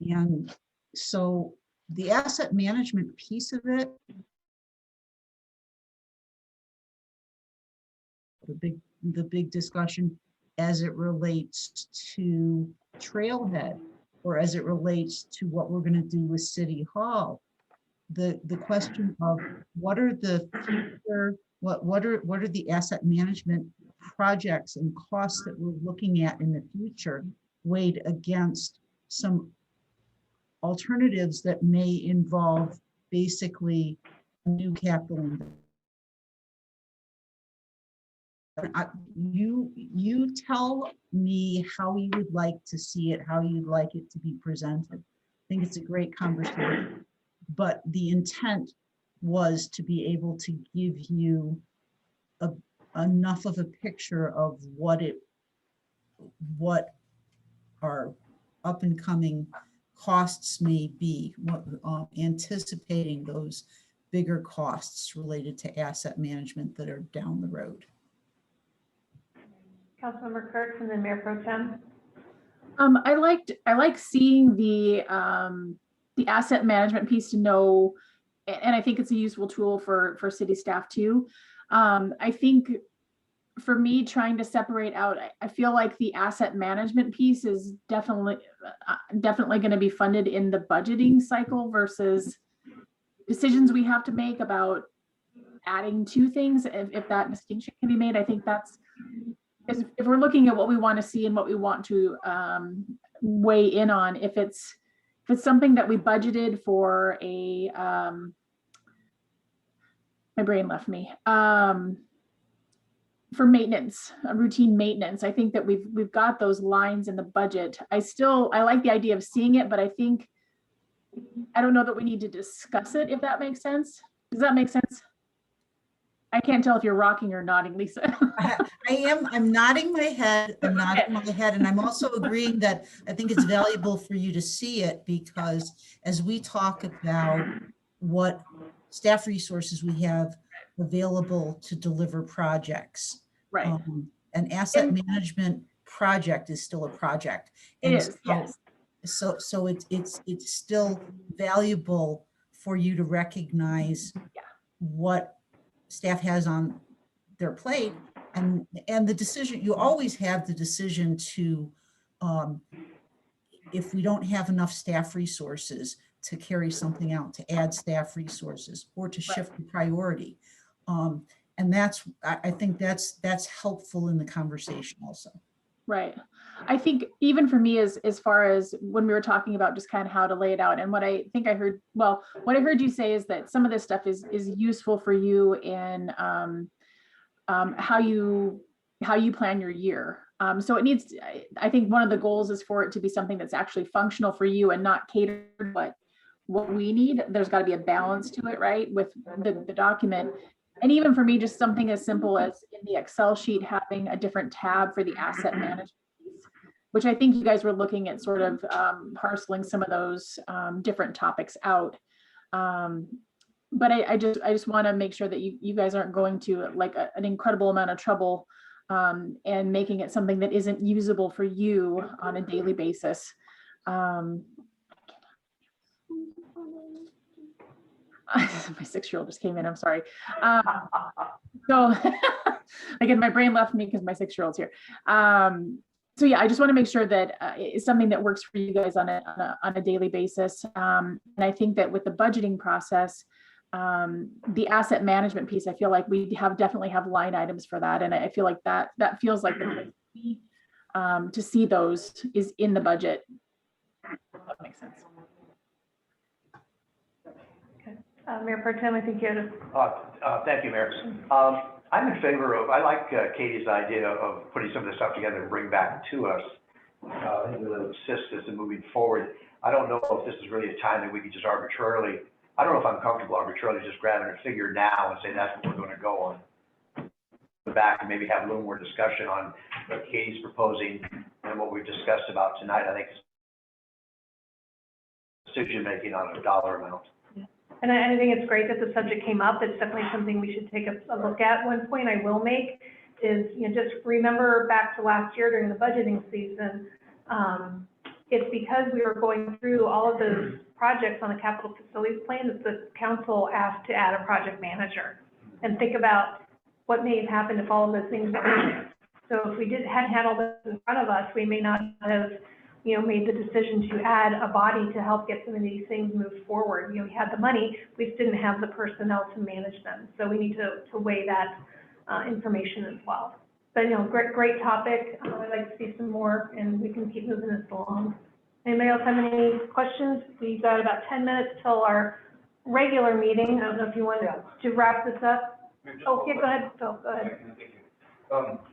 And so the asset management piece of it, the big discussion as it relates to Trailhead, or as it relates to what we're going to do with City Hall, the question of what are the future, what are the asset management projects and costs that we're looking at in the future weighed against some alternatives that may involve basically new capital investment. You tell me how you would like to see it, how you'd like it to be presented. I think it's a great conversation, but the intent was to be able to give you enough of a picture of what our up and coming costs may be, what, anticipating those bigger costs related to asset management that are down the road. Councilmember Kurtz and then Mayor Pro Tem. I like seeing the asset management piece to know, and I think it's a useful tool for city staff too. I think for me, trying to separate out, I feel like the asset management piece is definitely going to be funded in the budgeting cycle versus decisions we have to make about adding to things. If that distinction can be made, I think that's, if we're looking at what we want to see and what we want to weigh in on, if it's something that we budgeted for a, my brain left me, for maintenance, routine maintenance, I think that we've got those lines in the budget. I like the idea of seeing it, but I don't know that we need to discuss it, if that makes sense. Does that make sense? I can't tell if you're rocking or nodding, Lisa. I'm nodding my head. I'm nodding my head. And I'm also agreeing that I think it's valuable for you to see it, because as we talk about what staff resources we have available to deliver projects, Right. An asset management project is still a project. It And is, yes. So it's still valuable for you to recognize what staff has on their plate, and the decision, you always have the decision to, if we don't have enough staff resources, to carry something out, to add staff resources, or to shift the priority. And I think that's helpful in the conversation also. Right. I think even for me, as far as when we were talking about just kind of how to lay it out, and what I think I heard, well, what I heard you say is that some of this stuff is useful for you in how you plan your year. So it needs, I think one of the goals is for it to be something that's actually functional for you and not catered what we need. There's got to be a balance to it, right, with the document. And even for me, just something as simple as in the Excel sheet, having a different tab for the asset management piece, which I think you guys were looking at sort of parceling some of those different topics out. But I just want to make sure that you guys aren't going to like an incredible amount of trouble and making it something that isn't usable for you on a daily basis. My 6-year-old just came in, I'm sorry. So again, my brain left me because my 6-year-old's here. So yeah, I just want to make sure that it's something that works for you guys on a daily basis. And I think that with the budgeting process, the asset management piece, I feel like we definitely have line items for that. And I feel like that feels like the place to see those is in the budget. That makes sense. Mayor Pro Tem, I think you had a. Thank you, Mayor. I'm in favor of, I like Katie's idea of putting some of this stuff together and bring back to us. I think it'll assist us in moving forward. I don't know if this is really a time that we can just arbitrarily, I don't know if I'm comfortable arbitrarily just grabbing a figure now and say that's what we're going to go on. The back and maybe have a little more discussion on what Katie's proposing and what we've discussed about tonight. I think decision making on a dollar amount. And I think it's great that the subject came up. It's definitely something we should take a look at. One point I will make is, just remember back to last year during the budgeting season, it's because we were going through all of those projects on the capital facilities plan that the council asked to add a project manager and think about what may have happened if all of those things were. So if we hadn't had all this in front of us, we may not have made the decision to add a body to help get some of these things moved forward. We had the money, we just didn't have the personnel to manage them. So we need to weigh that information as well. But, great topic. I'd like to see some more, and we can keep moving this along. Anybody else have any questions? We've got about 10 minutes till our regular meeting. I don't know if you want to wrap this up. Oh, yeah, go ahead, Phil, go ahead. Thank you.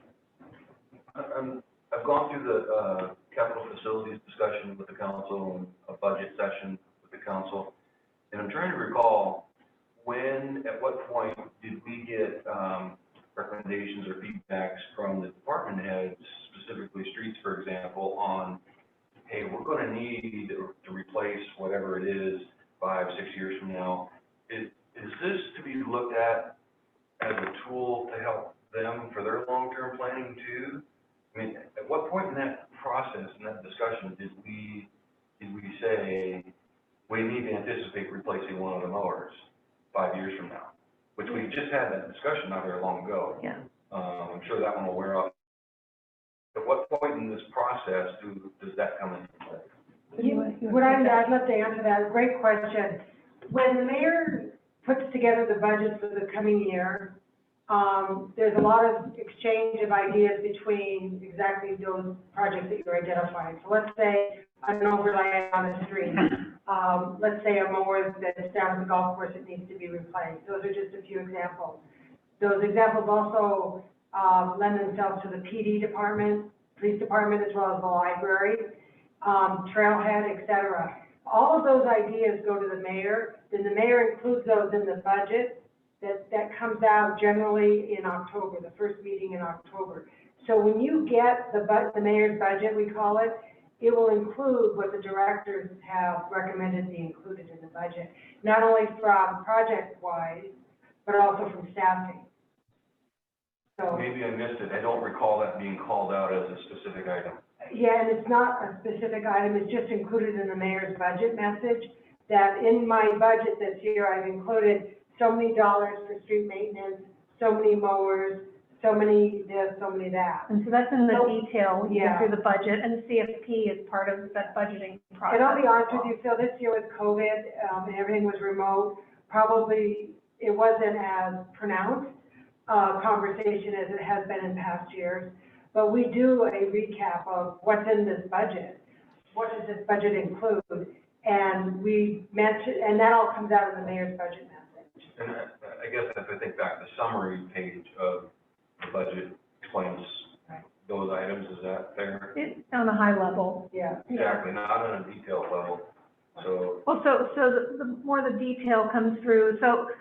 I've gone through the capital facilities discussion with the council and a budget session with the council. And I'm trying to recall at what point did we get recommendations or feedbacks from the department heads, specifically streets, for example, on, hey, we're going to need to replace whatever it is 5, 6 years from now. Is this to be looked at as a tool to help them for their long-term planning too? I mean, at what point in that process, in that discussion, did we say we need to anticipate replacing one of the mowers 5 years from now? Which we just had that discussion not very long ago. Yeah. I'm sure that one will wear off. At what point in this process does that come into play? I'd love to answer that. Great question. When the mayor puts together the budget for the coming year, there's a lot of exchange of ideas between exactly those projects that you're identifying. So let's say an overlay on the street. Let's say a mower that's down at the golf course that needs to be replaced. Those are just a few examples. Those examples also lend themselves to the PD department, police department, as well as the library, trailhead, et cetera. All of those ideas go to the mayor. Then the mayor includes those in the budget. That comes out generally in October, the first meeting in October. So when you get the mayor's budget, we call it, it will include what the directors have recommended be included in the budget, not only from project-wise, but also from staffing. So Maybe I missed it. I don't recall that being called out as a specific item. yeah, and it's not a specific item. It's just included in the mayor's budget message that in my budget this year, I've included so many dollars for street maintenance, so many mowers, so many this, so many that. And so that's in the detail, when you Yeah. go through the budget, and the CFP is part of that budgeting process. And I'll be honest with you, Phil, this year with COVID, and everything was remote, probably it wasn't as pronounced conversation as it has been in past years. But we do a recap of what's in this budget. What does this budget include? And we mentioned, and that all comes out of the mayor's budget message. And I guess if I think back, the summary page of the budget explains those items. Is that fair? It's on a high level. Yeah. Exactly, not on a detailed level. So, Well, so the more the detail comes through, so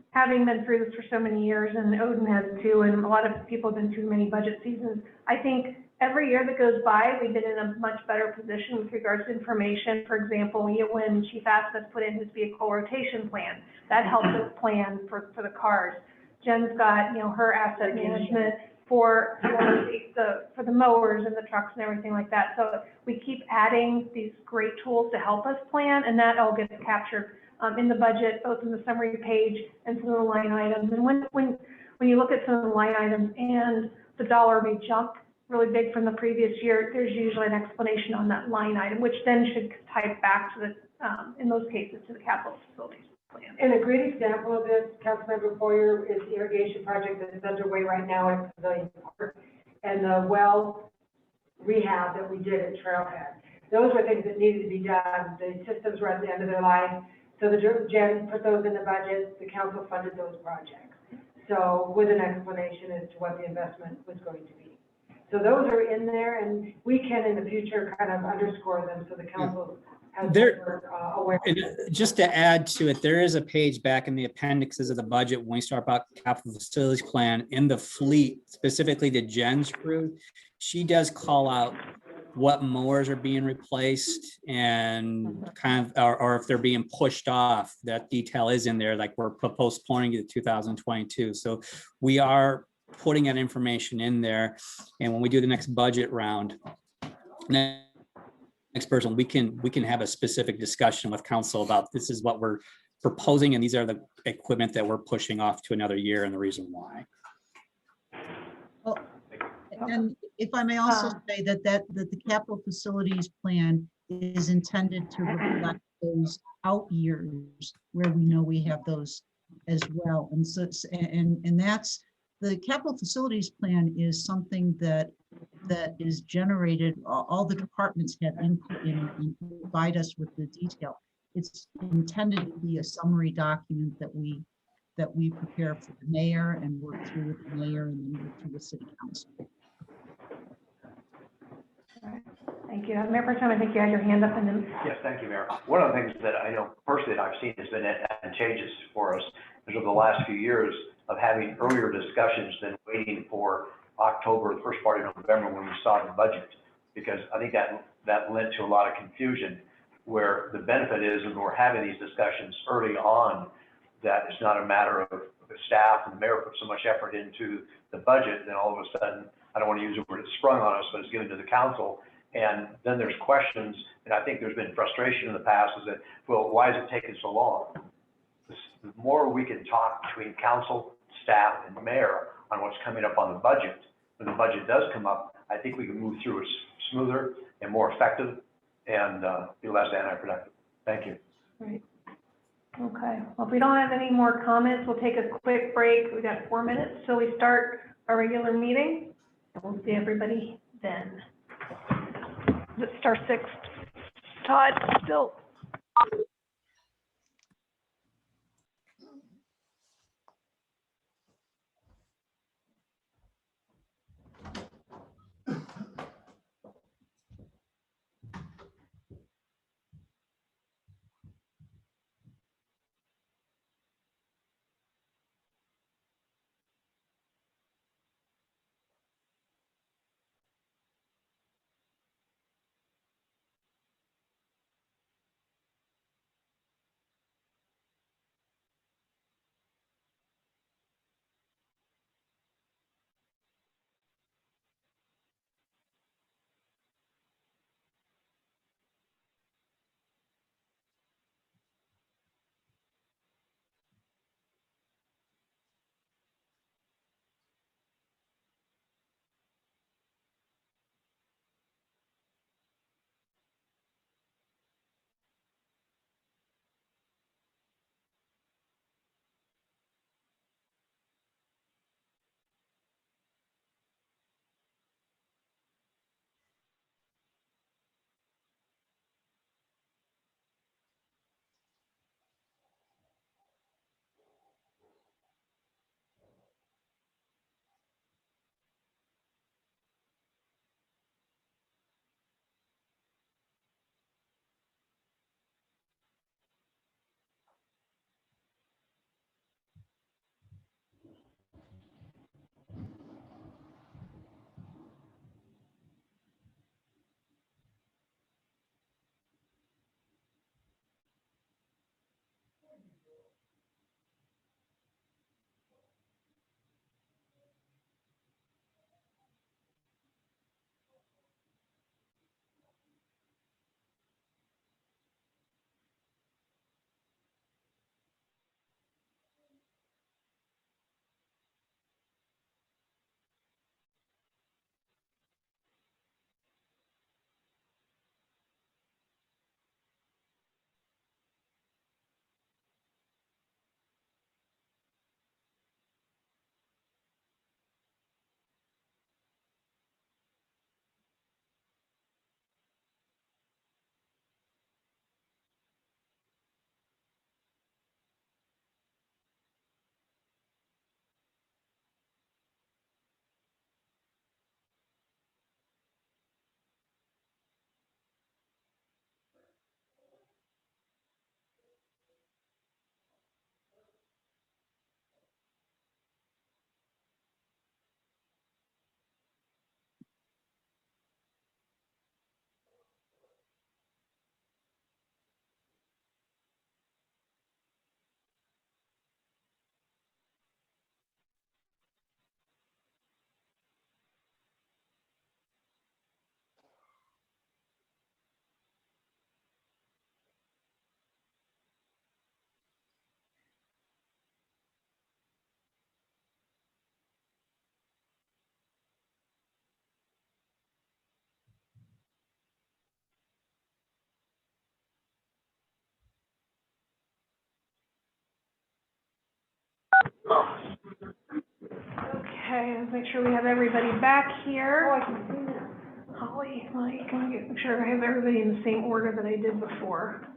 having been through this for so many years, and Odin has too, and a lot of people have been through many budget seasons, I think every year that goes by, we've been in a much better position with regards to information. For example, when Chief Asmus put in his vehicle rotation plan, that helped us plan for the cars. Jen's got, her asset management for the mowers and the trucks and everything like that. So we keep adding these great tools to help us plan, and that all gets captured in the budget, both in the summary page and some of the line items. And when you look at some of the line items and the dollar may jump really big from the previous year, there's usually an explanation on that line item, which then should tie back to in those cases, to the capital facilities plan. And a great example of this, Councilmember Boyer, is the irrigation project that's underway right now at Pavilion Park and the well rehab that we did at Trailhead. Those were things that needed to be done. The systems were at the end of their life. So Jen put those in the budget, the council funded those projects. So with an explanation as to what the investment was going to be. So those are in there, and we can in the future kind of underscore them so the council has aware. Just to add to it, there is a page back in the appendixes of the budget when we start about capital facilities plan in the fleet, specifically to Jen's crew. She does call out what mowers are being replaced and kind of, or if they're being pushed off. That detail is in there, like we're postponing it to 2022. So we are putting that information in there. And when we do the next budget round, next person, we can have a specific discussion with council about this is what we're proposing and these are the equipment that we're pushing off to another year and the reason why. Well, and if I may also say that the capital facilities plan is intended to reflect those out years where we know we have those as well. And so, and that's the capital facilities plan is something that is generated, all the departments have input in it and provide us with the detail. It's intended to be a summary document that we prepare for the mayor and work through with the mayor and then work through the city council. Thank you. Mayor Pro Tem, I think you had your hand up and then, Yes, thank you, Mayor. One of the things that I know personally that I've seen has been advantageous for us is over the last few years of having earlier discussions than waiting for October, the first part of November when we saw the budget. Because I think that led to a lot of confusion where the benefit is when we're having these discussions early on, that it's not a matter of the staff and the mayor put so much effort into the budget, then all of a sudden, I don't want to use the word it's sprung on us, but it's given to the council. And then there's questions, and I think there's been frustration in the past is that, well, why is it taking so long? The more we can talk between council, staff, and mayor on what's coming up on the budget, when the budget does come up, I think we can move through it smoother and more effective and be less anti-productive. Thank you. right. Okay, well, if we don't have any more comments, we'll take a quick break. We got 4 minutes till we start our regular meeting. And we'll see everybody then. Is it star 6? Todd, still. Okay, let's make sure we have everybody back Oh, here. I can see that. Holly, Mike, can we make sure I have everybody in the same order that I did before?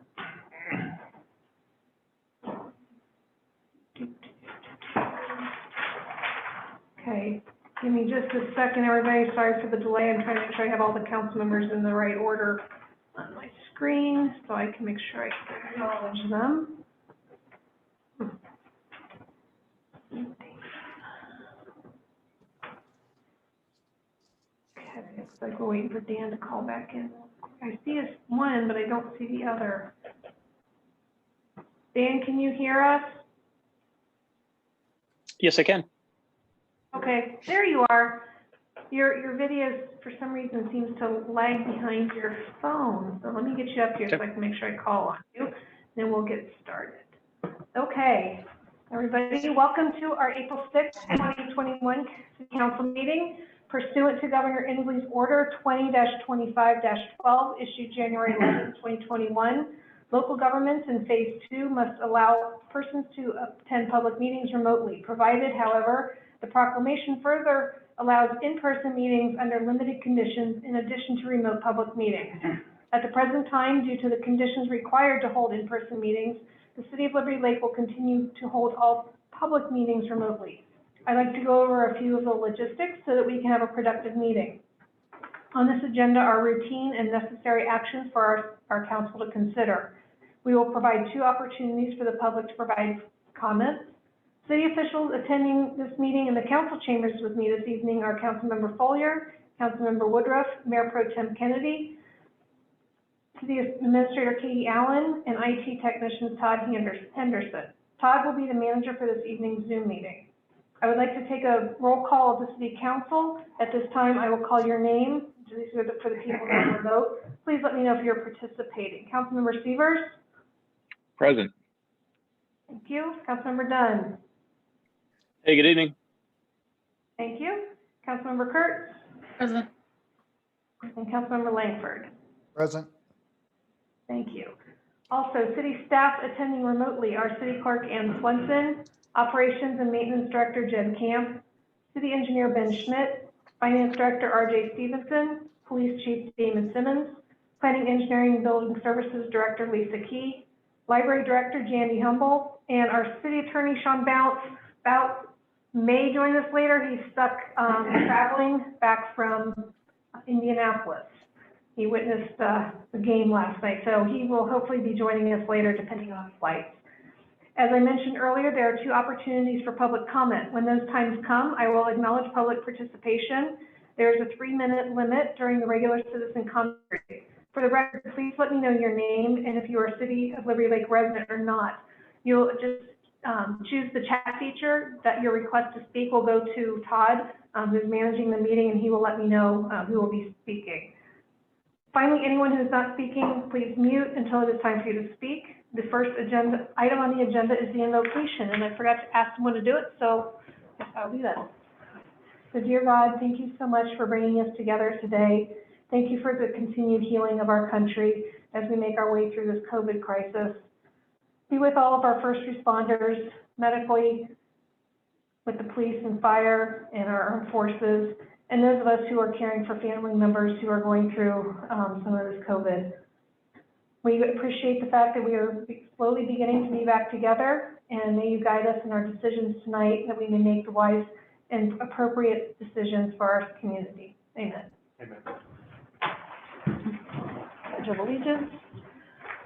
Okay, give me just a second, everybody. Sorry for the delay. I'm trying to make sure I have all the council members in the right order on my screen, so I can make sure I can acknowledge them. Okay, looks like we're waiting for Dan to call back in. I see his one, but I don't see the other. Dan, can you hear us? Yes, I can. Okay, there you are. Your video, for some reason, seems to lag behind your phone. So let me get you up here so I can make sure I call on you, then we'll get started. Okay, everybody, welcome to our April 6th, 2021 City Council meeting pursuant to Governor Inslee's Order 20-25-12 issued January 11, 2021. Local governments in Phase 2 must allow persons to attend public meetings remotely, provided, however, the proclamation further allows in-person meetings under limited conditions in addition to remote public meetings. At the present time, due to the conditions required to hold in-person meetings, the City of Liberty Lake will continue to hold all public meetings remotely. I'd like to go over a few of the logistics so that we can have a productive meeting. On this agenda are routine and necessary actions for our council to consider. We will provide 2 opportunities for the public to provide comments. City officials attending this meeting in the council chambers with me this evening are Councilmember Follier, Councilmember Woodruff, Mayor Pro Tem Kennedy, City Administrator Katie Allen, and IT technician Todd Henderson. Todd will be the manager for this evening's Zoom meeting. I would like to take a roll call of the City Council. At this time, I will call your name. These are for the people that will vote. Please let me know if you're participating. Councilmember Severs? Present. Thank you. Councilmember Dunn? Hey, good evening. Thank you. Councilmember Kurtz? Present. And Councilmember Langford? Present. Thank you. Also, city staff attending remotely are City Clerk Ann Swenson, Operations and Maintenance Director Jen Camp, City Engineer Ben Schmidt, Finance Director RJ Stevenson, Police Chief Damon Simmons, Planning, Engineering, and Building Services Director Lisa Key, Library Director Jandy Humble, and our City Attorney Sean Bounce may join us later. He's stuck traveling back from Indianapolis. He witnessed the game last night, so he will hopefully be joining us later depending on flights. As I mentioned earlier, there are 2 opportunities for public comment. When those times come, I will acknowledge public participation. There's a 3-minute limit during the regular citizen comment period. For the record, please let me know your name and if you are a City of Liberty Lake resident or not. You'll just choose the chat feature that your request to speak will go to Todd, who's managing the meeting, and he will let me know who will be speaking. Finally, anyone who is not speaking, please mute until it is time for you to speak. The first agenda item on the agenda is the invocation, and I forgot to ask someone to do it, so I'll do that. So dear God, thank you so much for bringing us together today. Thank you for the continued healing of our country as we make our way through this COVID crisis. Be with all of our first responders, medically, with the police and fire and our armed forces, and those of us who are caring for family members who are going through some of this COVID. We appreciate the fact that we are slowly beginning to be back together, and may you guide us in our decisions tonight that we may make the wise and appropriate decisions for our community. Amen. Amen. Pledge of Allegiance.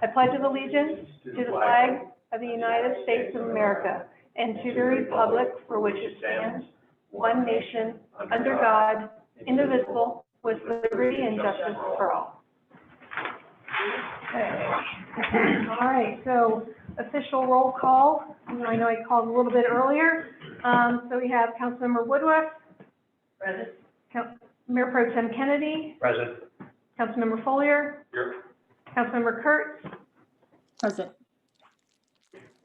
I pledge allegiance to the flag of the United States of America and to the republic for which it stands, one nation, under God, indivisible, with liberty and justice for all. Okay. All right, so official roll call. I know I called a little bit earlier. So we have Councilmember Woodruff. Present. Mayor Pro Tem Kennedy. Present. Councilmember Follier. Here. Councilmember Kurtz. Present.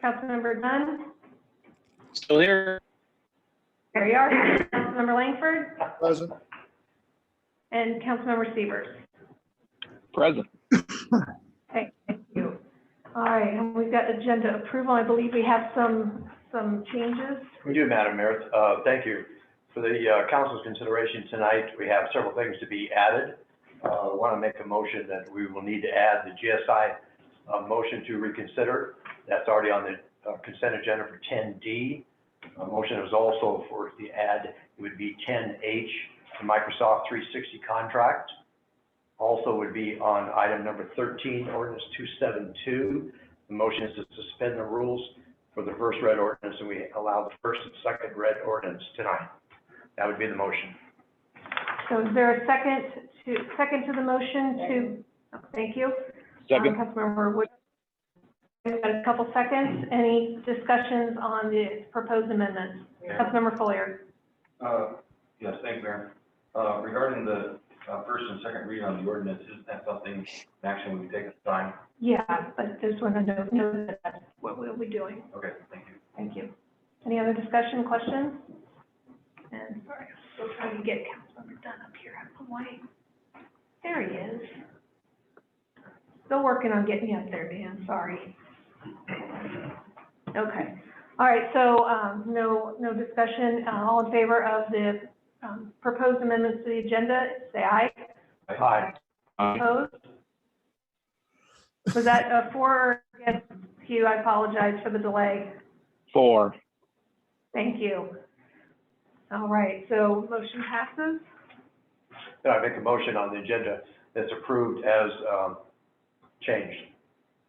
Councilmember Dunn. Still here. There you are. Councilmember Langford. Present. And Councilmember Severs. Present. Okay, thank you. All right, and we've got agenda approval. I believe we have some changes. We do, Madam Mayor. Thank you. For the council's consideration tonight, we have several things to be added. I want to make a motion that we will need to add the GSI motion to reconsider. That's already on the consent agenda for 10D. A motion is also for the add, it would be 10H, the Microsoft 360 contract. Also would be on item number 13, ordinance 272. The motion is to suspend the rules for the first read ordinance, and we allow the first and second read ordinance tonight. That would be the motion. So is there a second to the motion to, thank you. Second. Councilmember Wood. We've got a couple seconds. Any discussions on the proposed amendments? Councilmember Follier. Yes, thank you, Mayor. Regarding the first and second reading on the ordinance, isn't that something, action we take at the time? Yeah, but just want to know that that's what we'll be doing. Okay, thank you. Thank you. Any other discussion, questions? And sorry, I'm still trying to get Councilmember Dunn up here. I don't know why. There he is. Still working on getting you up there, Dan, sorry. Okay, all right, so, no discussion, all in favor of the, proposed amendments to the agenda, say aye. Aye. Opposed? Was that a for or against you? I apologize for the delay. 4. Thank you. All right, so motion passes. I make a motion on the agenda that's approved as changed.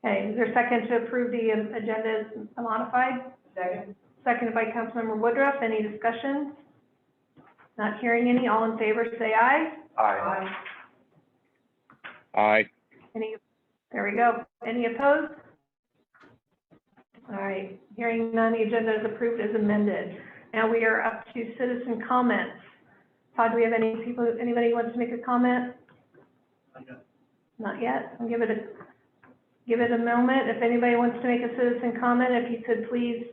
Okay, is there a second to approve the agenda as modified? Second. Seconded by Councilmember Woodruff. Any discussion? Not hearing any. All in favor, say aye. Aye. Aye. Any, there we go. Any opposed? All right, hearing none, the agenda is approved as amended. Now we are up to citizen comments. Todd, do we have anybody who wants to make a comment? Not yet. I'll give it a moment. If anybody wants to make a citizen comment, if you could please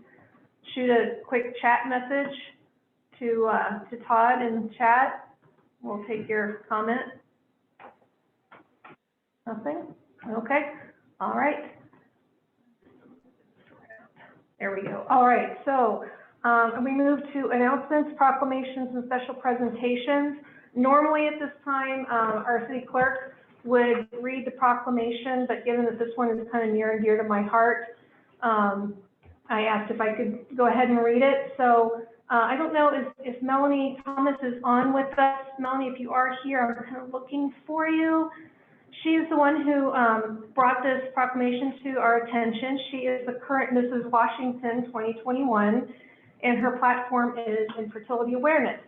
shoot a quick chat message to Todd in chat. We'll take your comment. Nothing? Okay. All right. There we go. All right. So we move to announcements, proclamations, and special presentations. Normally at this time, our city clerk would read the proclamation, but given that this one is kind of near and dear to my heart, I asked if I could go ahead and read it. So I don't know if Melanie Thomas is on with us. Melanie, if you are here, I'm kind of looking for you. She is the one who brought this proclamation to our attention. She is the current Mrs. Washington 2021, and her platform is infertility awareness.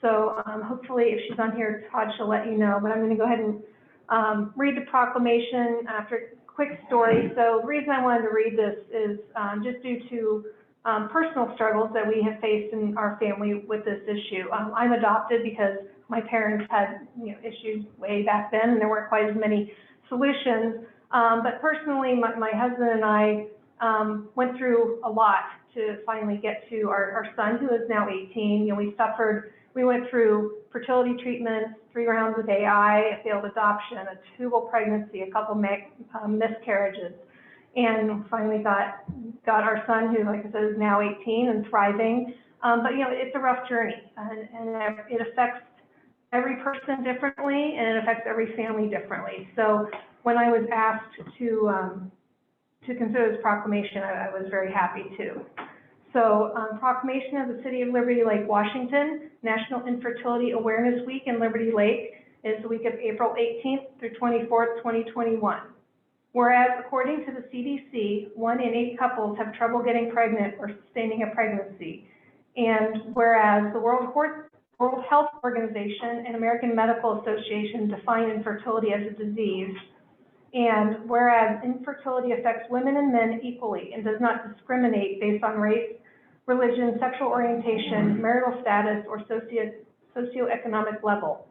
So hopefully if she's on here, Todd, she'll let you know, but I'm going to go ahead and read the proclamation after a quick story. So the reason I wanted to read this is just due to personal struggles that we have faced in our family with this issue. I'm adopted because my parents had issues way back then, and there weren't quite as many solutions. But personally, my husband and I went through a lot to finally get to our son, who is now 18. We went through fertility treatments, 3 rounds of AI, a failed adoption, a tubal pregnancy, a couple miscarriages, and finally got our son, who, like I said, is now 18 and thriving. But it's a rough journey, and it affects every person differently, and it affects every family differently. So when I was asked to consider this proclamation, I was very happy to. So proclamation of the City of Liberty Lake, Washington, National Infertility Awareness Week in Liberty Lake is the week of April 18th through 24th, 2021. Whereas according to the CDC, 1 in 8 couples have trouble getting pregnant or sustaining a pregnancy. And whereas the World Health Organization and American Medical Association define infertility as a disease, and whereas infertility affects women and men equally and does not discriminate based on race, religion, sexual orientation, marital status, or socioeconomic level.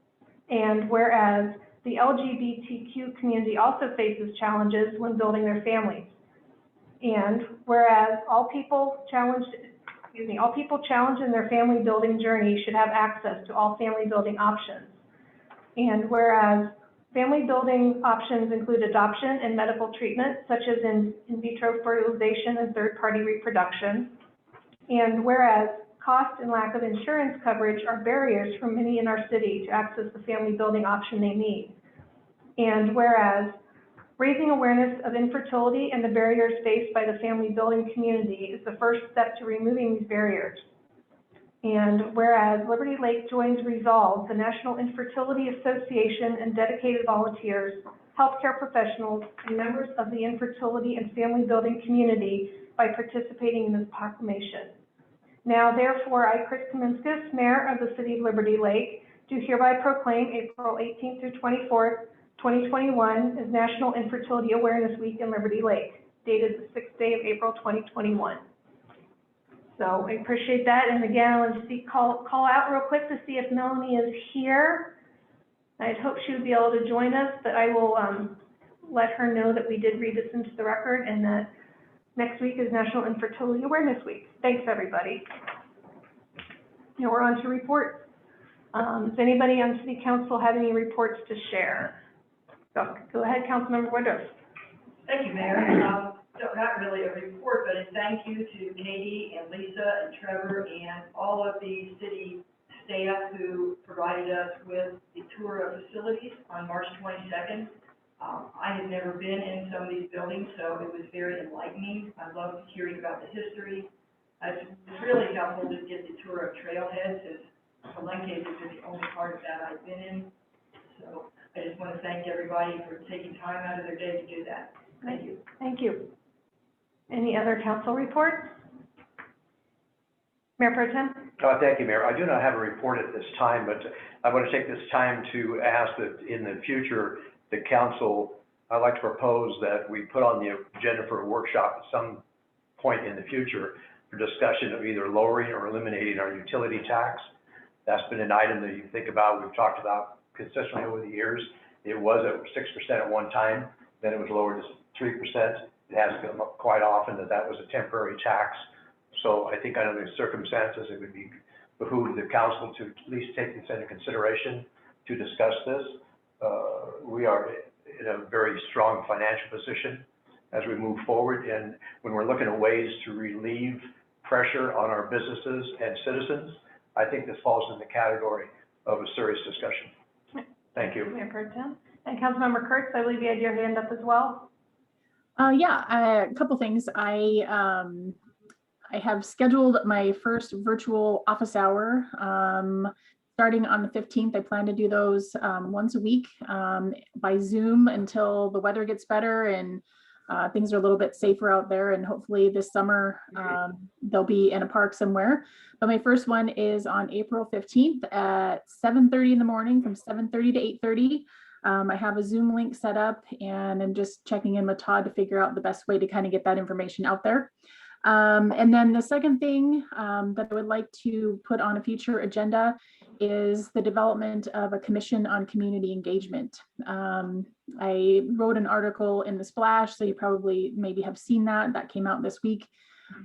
And whereas the LGBTQ community also faces challenges when building their families. And whereas all people challenged in their family building journey should have access to all family building options. And whereas family building options include adoption and medical treatment, such as in vitro fertilization and third-party reproduction. And whereas cost and lack of insurance coverage are barriers for many in our city to access the family building option they need. And whereas raising awareness of infertility and the barriers faced by the family building community is the first step to removing these barriers. And whereas Liberty Lake joins Resolve, the National Infertility Association, and dedicated volunteers, healthcare professionals, and members of the infertility and family building community by participating in this proclamation. Now, therefore, I, Chris Kaminskas, Mayor of the City of Liberty Lake, do hereby proclaim April 18th through 24th, 2021 as National Infertility Awareness Week in Liberty Lake, dated the 6th day of April 2021. So I appreciate that. And again, I want to call out real quick to see if Melanie is here. I'd hope she would be able to join us, but I will let her know that we did read this into the record and that next week is National Infertility Awareness Week. Thanks, everybody. Now we're on to reports. Does anybody on City Council have any reports to share? Go ahead, Councilmember Woodruff. Thank you, Mayor. So not really a report, but a thank you to Katie and Lisa and Trevor and all of the city staff who provided us with the tour of facilities on March 22nd. I had never been in some of these buildings, so it was very enlightening. I loved hearing about the history. It's really helpful to get the tour of Trailhead, since Palenque is the only part of that I've been in. So I just want to thank everybody for taking time out of their day to do that. Thank you. Thank you. Any other council reports? Mayor Pro Tem? Thank you, Mayor. I do not have a report at this time, but I want to take this time to ask that in the future, the council, I'd like to propose that we put on the agenda for a workshop at some point in the future for discussion of either lowering or eliminating our utility tax. That's been an item that you think about, we've talked about consistently over the years. It was at 6% at one time, then it was lowered to 3%. It has come up quite often that was a temporary tax. So I think under the circumstances, it would be behoove the council to at least take this into consideration to discuss this. We are in a very strong financial position as we move forward. And when we're looking at ways to relieve pressure on our businesses and citizens, I think this falls in the category of a serious discussion. Thank you. Mayor Pro Tem. And Councilmember Kurtz, I believe you had your hand up as well. Yeah, a couple things. I have scheduled my first virtual office hour starting on the 15th. I plan to do those once a week by Zoom until the weather gets better and things are a little bit safer out there. And hopefully this summer they'll be in a park somewhere. But my first one is on April 15th at 7:30 in the morning, from 7:30 to 8:30. I have a Zoom link set up and I'm just checking in with Todd to figure out the best way to kind of get that information out there. And then the second thing that I would like to put on a future agenda is the development of a commission on community engagement. I wrote an article in the Splash, so you probably maybe have seen that. That came out this week.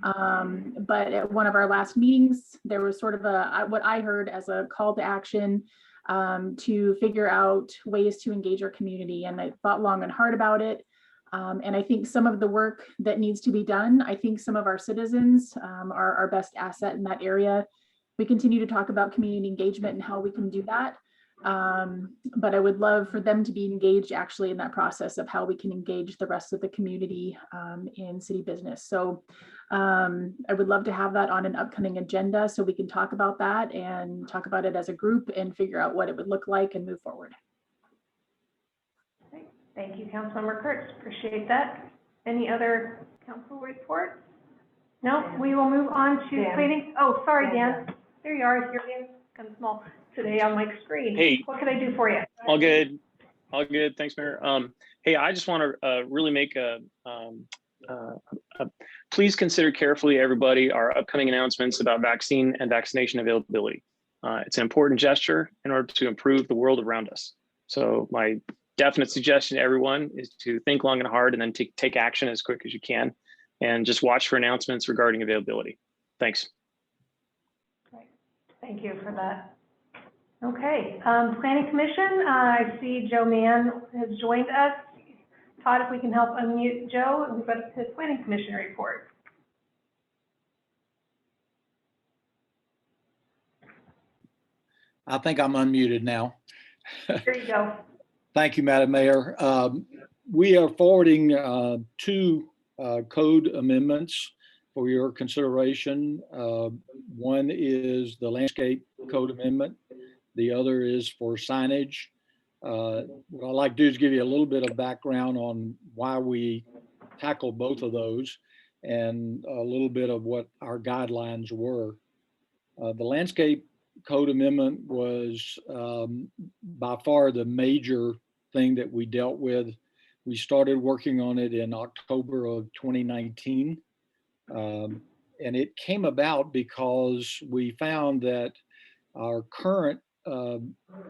But at one of our last meetings, there was sort of what I heard as a call to action to figure out ways to engage our community. And I thought long and hard about it. And I think some of the work that needs to be done, I think some of our citizens are our best asset in that area. We continue to talk about community engagement and how we can do that. But I would love for them to be engaged actually in that process of how we can engage the rest of the community in city business. So I would love to have that on an upcoming agenda so we can talk about that and talk about it as a group and figure out what it would look like and move forward. Great. Thank you, Councilmember Kurtz. Appreciate that. Any other council reports? No, we will move on to planning. Oh, sorry, Dan. There you are. Your name's kind of small today on my screen. Hey. What can I do for you? All good. All good. Thanks, Mayor. Hey, I just want to really make please consider carefully, everybody, our upcoming announcements about vaccine and vaccination availability. It's an important gesture in order to improve the world around us. So my definite suggestion to everyone is to think long and hard and then take action as quick as you can, and just watch for announcements regarding availability. Thanks. Great. Thank you for that. Okay, Planning Commission, I see Joe Mann has joined us. Todd, if we can help unmute Joe, we've got his Planning Commission report. I think I'm unmuted now. There you go. Thank you, Madam Mayor. We are forwarding two code amendments for your consideration. One is the landscape code amendment. The other is for signage. What I'd like to do is give you a little bit of background on why we tackled both of those and a little bit of what our guidelines were. The landscape code amendment was by far the major thing that we dealt with. We started working on it in October of 2019. And it came about because we found that our current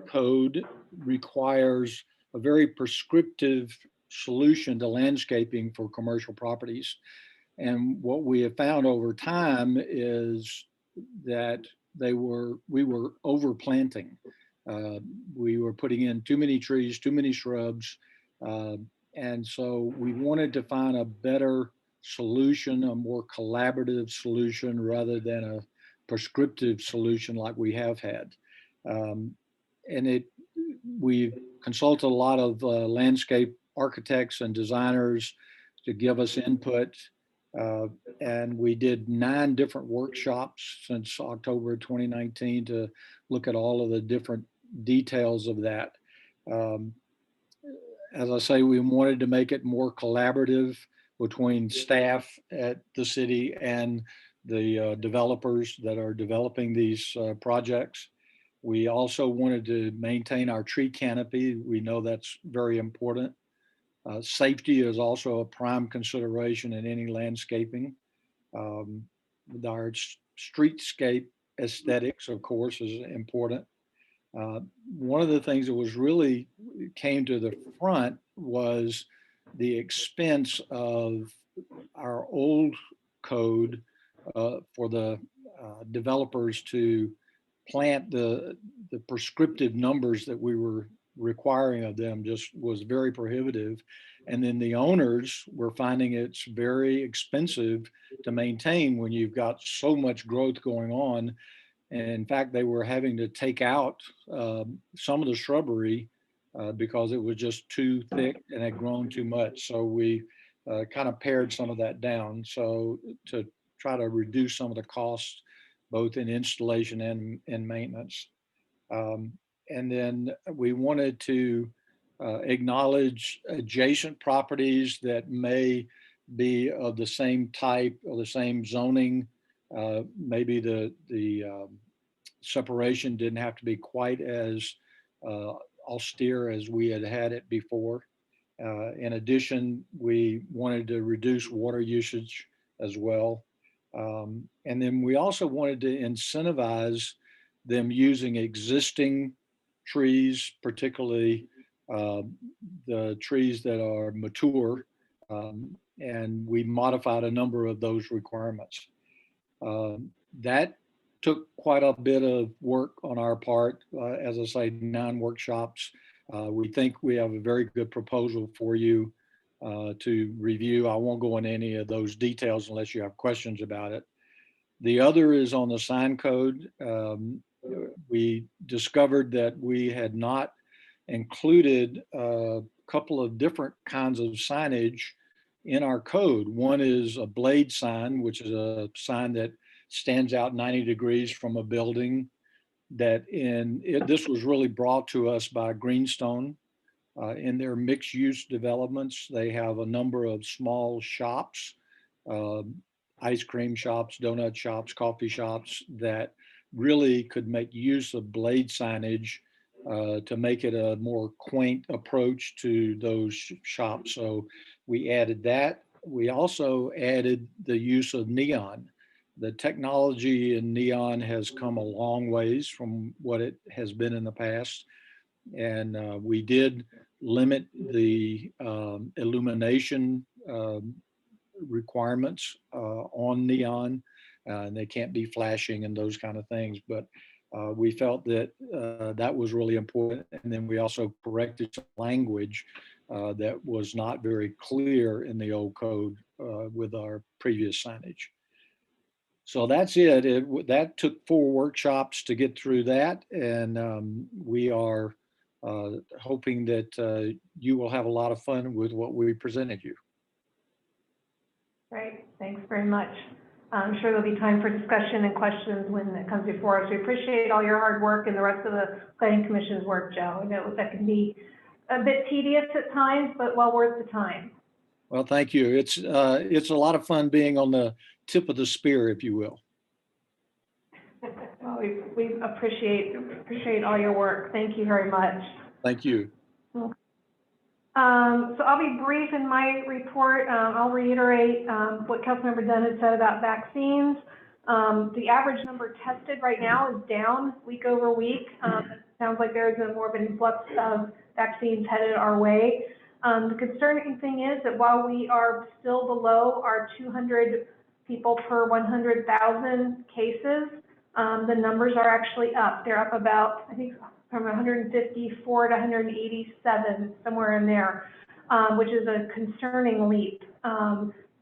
code requires a very prescriptive solution to landscaping for commercial properties. And what we have found over time is that we were overplanting. We were putting in too many trees, too many shrubs. And so we wanted to find a better solution, a more collaborative solution rather than a prescriptive solution like we have had. We've consulted a lot of landscape architects and designers to give us input. And we did 9 different workshops since October 2019 to look at all of the different details of that. As I say, we wanted to make it more collaborative between staff at the city and the developers that are developing these projects. We also wanted to maintain our tree canopy. We know that's very important. Safety is also a prime consideration in any landscaping. Our streetscape aesthetics, of course, is important. One of the things that was really came to the front was the expense of our old code for the developers to plant the prescriptive numbers that we were requiring of them just was very prohibitive. And then the owners were finding it's very expensive to maintain when you've got so much growth going on. And in fact, they were having to take out some of the shrubbery because it was just too thick and had grown too much. So we kind of pared some of that down. So to try to reduce some of the costs, both in installation and maintenance. And then we wanted to acknowledge adjacent properties that may be of the same type or the same zoning. Maybe the separation didn't have to be quite as austere as we had it before. In addition, we wanted to reduce water usage as well. And then we also wanted to incentivize them using existing trees, particularly the trees that are mature. And we modified a number of those requirements. That took quite a bit of work on our part. As I say, 9 workshops. We think we have a very good proposal for you to review. I won't go into any of those details unless you have questions about it. The other is on the sign code. We discovered that we had not included a couple of different kinds of signage in our code. One is a blade sign, which is a sign that stands out 90 degrees from a building. This was really brought to us by Greenstone. In their mixed use developments, they have a number of small shops, ice cream shops, donut shops, coffee shops that really could make use of blade signage to make it a more quaint approach to those shops. So we added that. We also added the use of neon. The technology in neon has come a long ways from what it has been in the past. And we did limit the illumination requirements on neon. And they can't be flashing and those kind of things. But we felt that that was really important. And then we also corrected some language that was not very clear in the old code with our previous signage. So that's it. That took 4 workshops to get through that. And we are hoping that you will have a lot of fun with what we presented you. Great, thanks very much. I'm sure there'll be time for discussion and questions when it comes before us. We appreciate all your hard work and the rest of the planning commission's work, Joe. I know that can be a bit tedious at times, but well worth the time. Well, thank you. It's a lot of fun being on the tip of the spear, if you will. Well, we appreciate all your work. Thank you very much. Thank you. So I'll be brief in my report. I'll reiterate what Councilmember Dunn had said about vaccines. The average number tested right now is down week over week. It sounds like there's more of an influx of vaccines headed our way. The concerning thing is that while we are still below our 200 people per 100,000 cases, the numbers are actually up. They're up about, I think, from 154 to 187, somewhere in there, which is a concerning leap.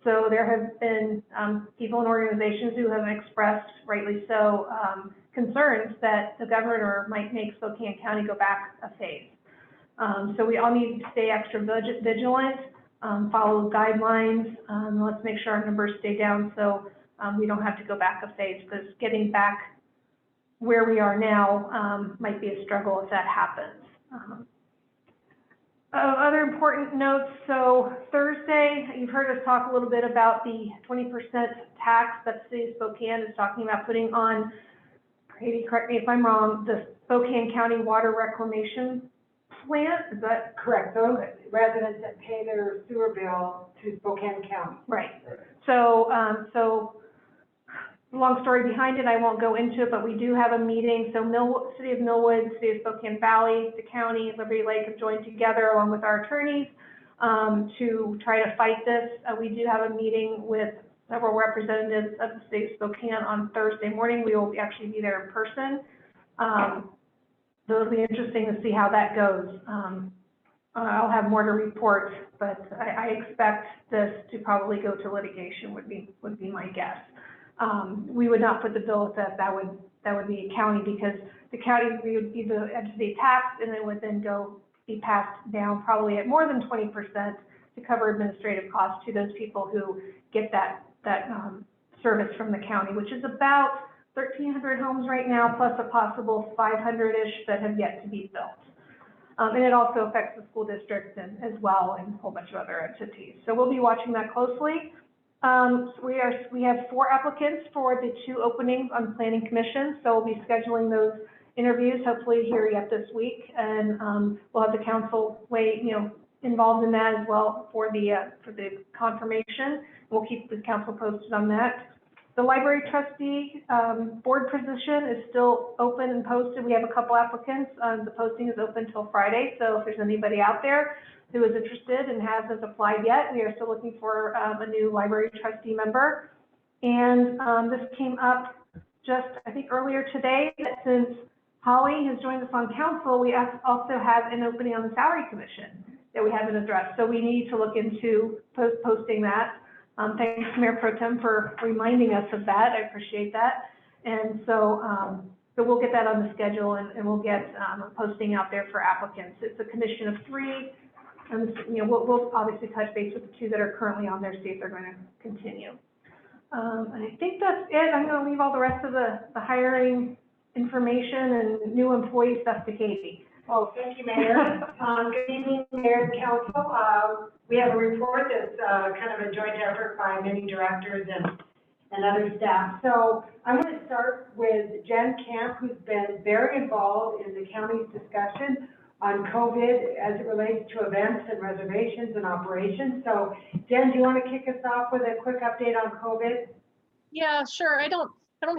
So there have been people and organizations who have expressed, rightly so, concerns that the governor might make Spokane County go back a phase. So we all need to stay extra vigilant, follow guidelines. Let's make sure our numbers stay down so we don't have to go back a phase, because getting back where we are now might be a struggle if that happens. Other important notes, so Thursday, you've heard us talk a little bit about the 20% tax that the city of Spokane is talking about putting on, Katie, correct me if I'm wrong, the Spokane County Water Reclamation Plant, is that? Correct, those residents that pay their sewer bill to Spokane County. Right. So, long story behind it, I won't go into it, but we do have a meeting. So City of Millwood, City of Spokane Valley, the county, Liberty Lake have joined together along with our attorneys to try to fight this. We do have a meeting with several representatives of the City of Spokane on Thursday morning. We will actually be there in person. So it'll be interesting to see how that goes. I'll have more to report, but I expect this to probably go to litigation would be my guess. We would not put the bill with that would be a county, because the county would be the entity taxed, and it would then be passed down probably at more than 20% to cover administrative costs to those people who get that service from the county, which is about 1,300 homes right now, plus a possible 500-ish that have yet to be built. And it also affects the school district as well, and a whole bunch of other entities. So we'll be watching that closely. We have 4 applicants for the 2 openings on Planning Commission, so we'll be scheduling those interviews hopefully here yet this week, and we'll have the council involved in that as well for the confirmation. We'll keep the council posted on that. The library trustee board position is still open and posted. We have a couple applicants. The posting is open till Friday, so if there's anybody out there who is interested and hasn't applied yet, we are still looking for a new library trustee member. And this came up just, I think, earlier today, that since Holly has joined us on council, we also have an opening on the salary commission that we haven't addressed. So we need to look into posting that. Thanks, Mayor Pro Tem, for reminding us of that. I appreciate that. And so, we'll get that on the schedule, and we'll get a posting out there for applicants. It's a commission of 3. And, we'll obviously touch base with the 2 that are currently on there, see if they're going to continue. And I think that's it. I'm going to leave all the rest of the hiring information and new employee stuff to Katie. Oh, thank you, Mayor. Good evening, Mayor and Council. We have a report that's kind of a joint effort by many directors and other staff. So I'm going to start with Jen Camp, who's been very involved in the county's discussion on COVID as it relates to events and reservations and operations. So Jen, do you want to kick us off with a quick update on COVID? Yeah, sure. I don't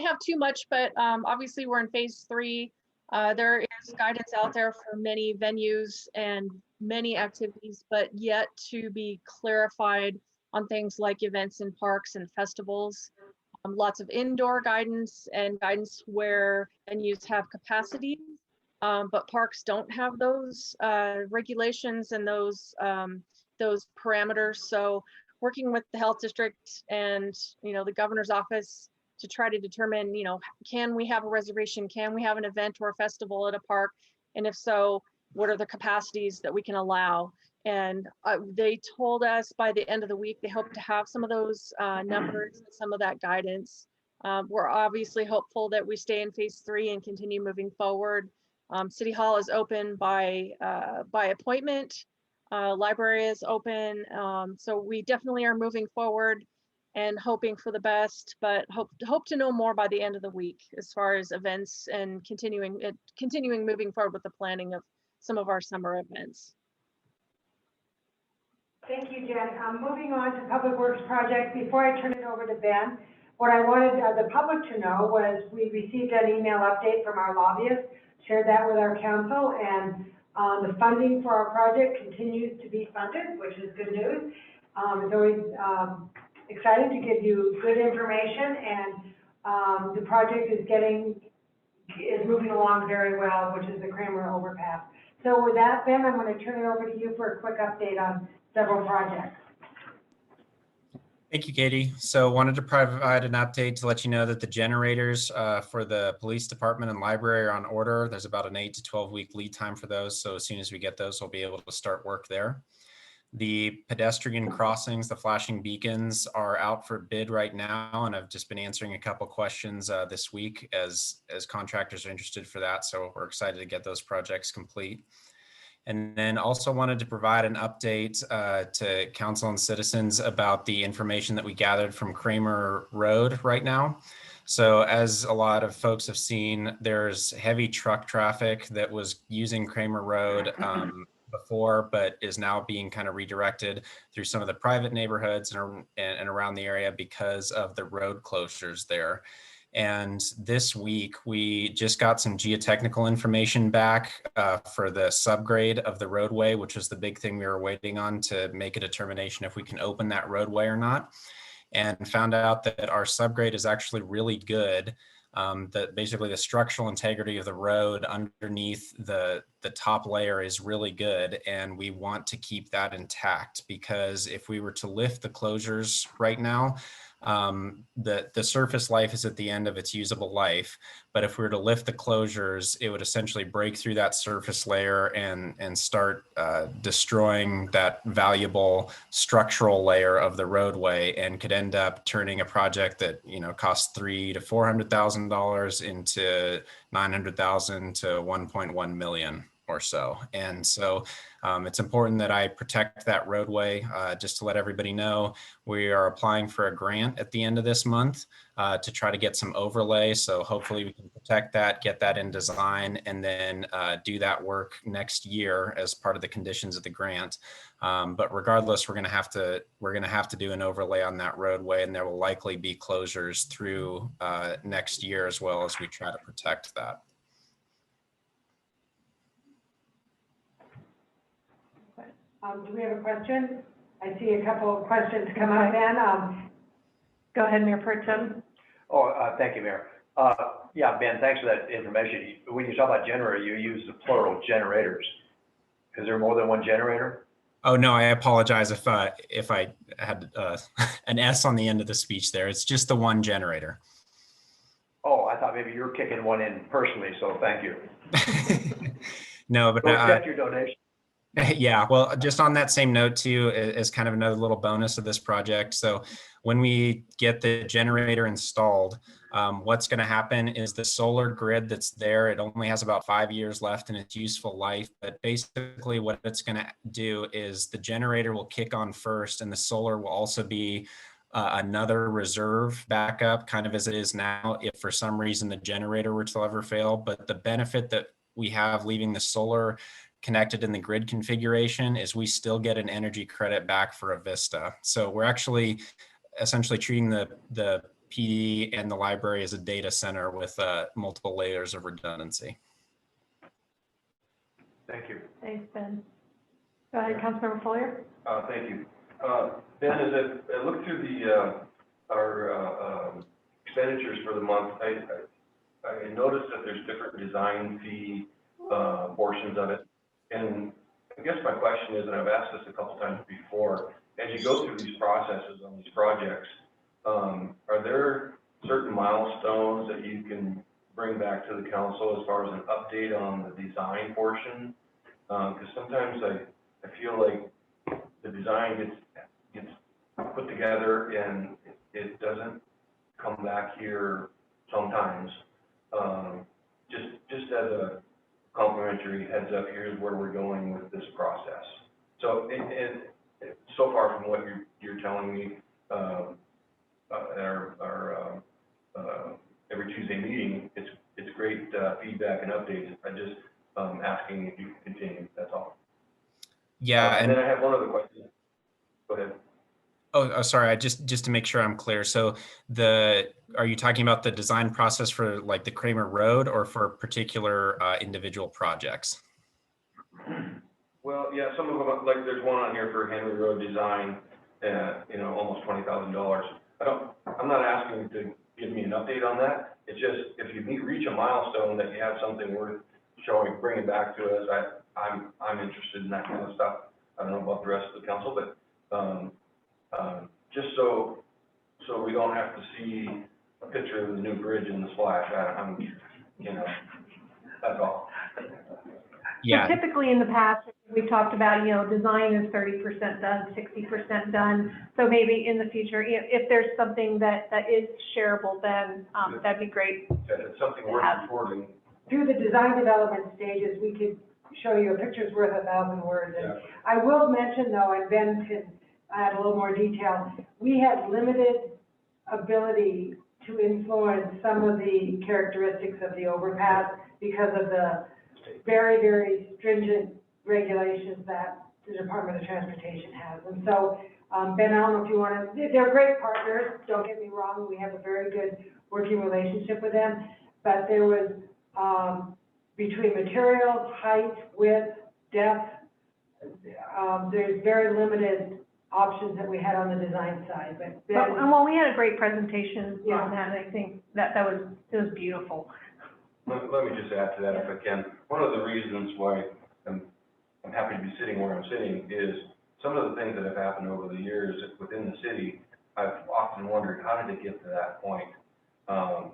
have too much, but obviously we're in phase 3. There is guidance out there for many venues and many activities, but yet to be clarified on things like events in parks and festivals. Lots of indoor guidance and guidance where venues have capacity, but parks don't have those regulations and those parameters. So working with the health district and the governor's office to try to determine, can we have a reservation? Can we have an event or a festival at a park? And if so, what are the capacities that we can allow? And they told us by the end of the week, they hope to have some of those numbers and some of that guidance. We're obviously hopeful that we stay in phase 3 and continue moving forward. City Hall is open by appointment. Library is open. So we definitely are moving forward and hoping for the best, but hope to know more by the end of the week as far as events and continuing moving forward with the planning of some of our summer events. Thank you, Jen. Moving on to Public Works project, before I turn it over to Ben, what I wanted the public to know was we received an email update from our lobbyist, shared that with our council, and the funding for our project continues to be funded, which is good news. It's always exciting to give you good information, and the project is moving along very well, which is the Kramer overpass. So with that, Ben, I'm going to turn it over to you for a quick update on several projects. Thank you, Katie. So wanted to provide an update to let you know that the generators for the police department and library are on order. There's about an 8 to 12 week lead time for those. So as soon as we get those, we'll be able to start work there. The pedestrian crossings, the flashing beacons, are out for bid right now. And I've just been answering a couple questions this week as contractors are interested for that. So we're excited to get those projects complete. And then also wanted to provide an update to council and citizens about the information that we gathered from Kramer Road right now. So as a lot of folks have seen, there's heavy truck traffic that was using Kramer Road before, but is now being kind of redirected through some of the private neighborhoods and around the area because of the road closures there. And this week, we just got some geotechnical information back for the subgrade of the roadway, which was the big thing we were waiting on to make a determination if we can open that roadway or not. And found out that our subgrade is actually really good. That basically the structural integrity of the road underneath the top layer is really good. And we want to keep that intact, because if we were to lift the closures right now, the surface life is at the end of its usable life. But if we were to lift the closures, it would essentially break through that surface layer and start destroying that valuable structural layer of the roadway, and could end up turning a project that, costs $300,000 to $400,000 into $900,000 to $1.1 million or so. And so it's important that I protect that roadway. Just to let everybody know, we are applying for a grant at the end of this month to try to get some overlay. So hopefully we can protect that, get that in design, and then do that work next year as part of the conditions of the grant. But regardless, we're going to have to do an overlay on that roadway, and there will likely be closures through next year as well as we try to protect that. Do we have a question? I see a couple of questions come up, Ben. Go ahead, Mayor Pro Tem. Thank you, Mayor. Yeah, Ben, thanks for that information. When you talk about generator, you use the plural generators. Is there more than one generator? Oh, no, I apologize if I had an S on the end of the speech there. It's just the one generator. Oh, I thought maybe you were kicking one in personally, so thank you. No, but accept your donation. Yeah, well, just on that same note too, is kind of another little bonus of this project. So when we get the generator installed, what's going to happen is the solar grid that's there, it only has about 5 years left in its useful life. But basically what it's going to do is the generator will kick on first, and the solar will also be another reserve backup, kind of as it is now, if for some reason the generator were to ever fail. But the benefit that we have leaving the solar connected in the grid configuration is we still get an energy credit back for a Vista. So we're actually essentially treating the PD and the library as a data center with multiple layers of redundancy. Thank you. Thanks, Ben. Go ahead, Councilmember Follier. Thank you. Ben, as I look through our expenditures for the month, I noticed that there's different design fee portions of it. And I guess my question is, and I've asked this a couple times before, as you go through these processes on these projects, are there certain milestones that you can bring back to the council as far as an update on the design portion? Because sometimes I feel like the design gets put together and it doesn't come back here sometimes. Just as a complimentary heads up, here's where we're going with this process. So, so far from what you're telling me, our every Tuesday meeting, it's great feedback and updates. I just asking if you can continue. That's all. Yeah, And then I have one other question. Go ahead. Oh, sorry. Just to make sure I'm clear. So are you talking about the design process for like the Kramer Road or for particular individual projects? Well, yeah, some of them, like there's one on here for Henry Road design, almost $20,000. I'm not asking to give me an update on that. It's just, if you reach a milestone that you have something worth showing, bringing back to us, I'm interested in that kind of stuff. I don't know about the rest of the council, but, just so we don't have to see a picture of the new bridge in the splash, that's all. So typically in the past, we've talked about, design is 30% done, 60% done. So maybe in the future, if there's something that is shareable, then that'd be great. That it's something worth reporting. Through the design development stages, we could show you a picture's worth 1,000 words. And I will mention though, and Ben can add a little more detail, we had limited ability to influence some of the characteristics of the overpass because of the very, very stringent regulations that the Department of Transportation has. And so, Ben, I don't know if you want to, they're great partners, don't get me wrong, we have a very good working relationship with them, but there was, between materials, height, width, depth, there's very limited options that we had on the design side, but well, we had a great presentation on that, and I think it was beautiful. Let me just add to that if I can. One of the reasons why I'm happy to be sitting where I'm sitting is some of the things that have happened over the years within the city. I've often wondered, how did it get to that point? And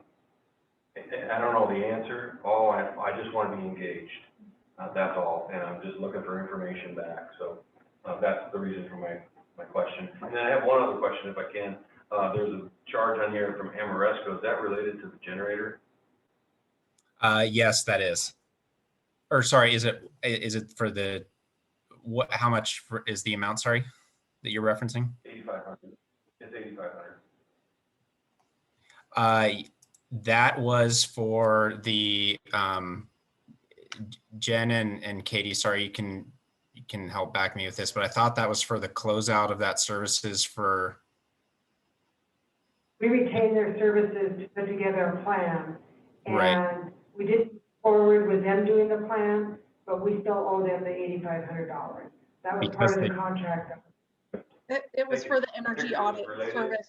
I don't know the answer. I just want to be engaged. That's all. And I'm just looking for information back. So that's the reason for my question. And then I have one other question, if I can. There's a charge on here from Amoresco. Is that related to the generator? Yes, that is. Or sorry, is it for the, how much is the amount, sorry, that you're referencing? 8,500. It's 8,500. That was for the, Jen and Katie, sorry, you can help back me with this, but I thought that was for the closeout of that services for. we retained their services to put together a plan. Right. And we didn't move forward with them doing the plan, but we still owe them the $8,500. That was part of the contract. It was for the energy audit service.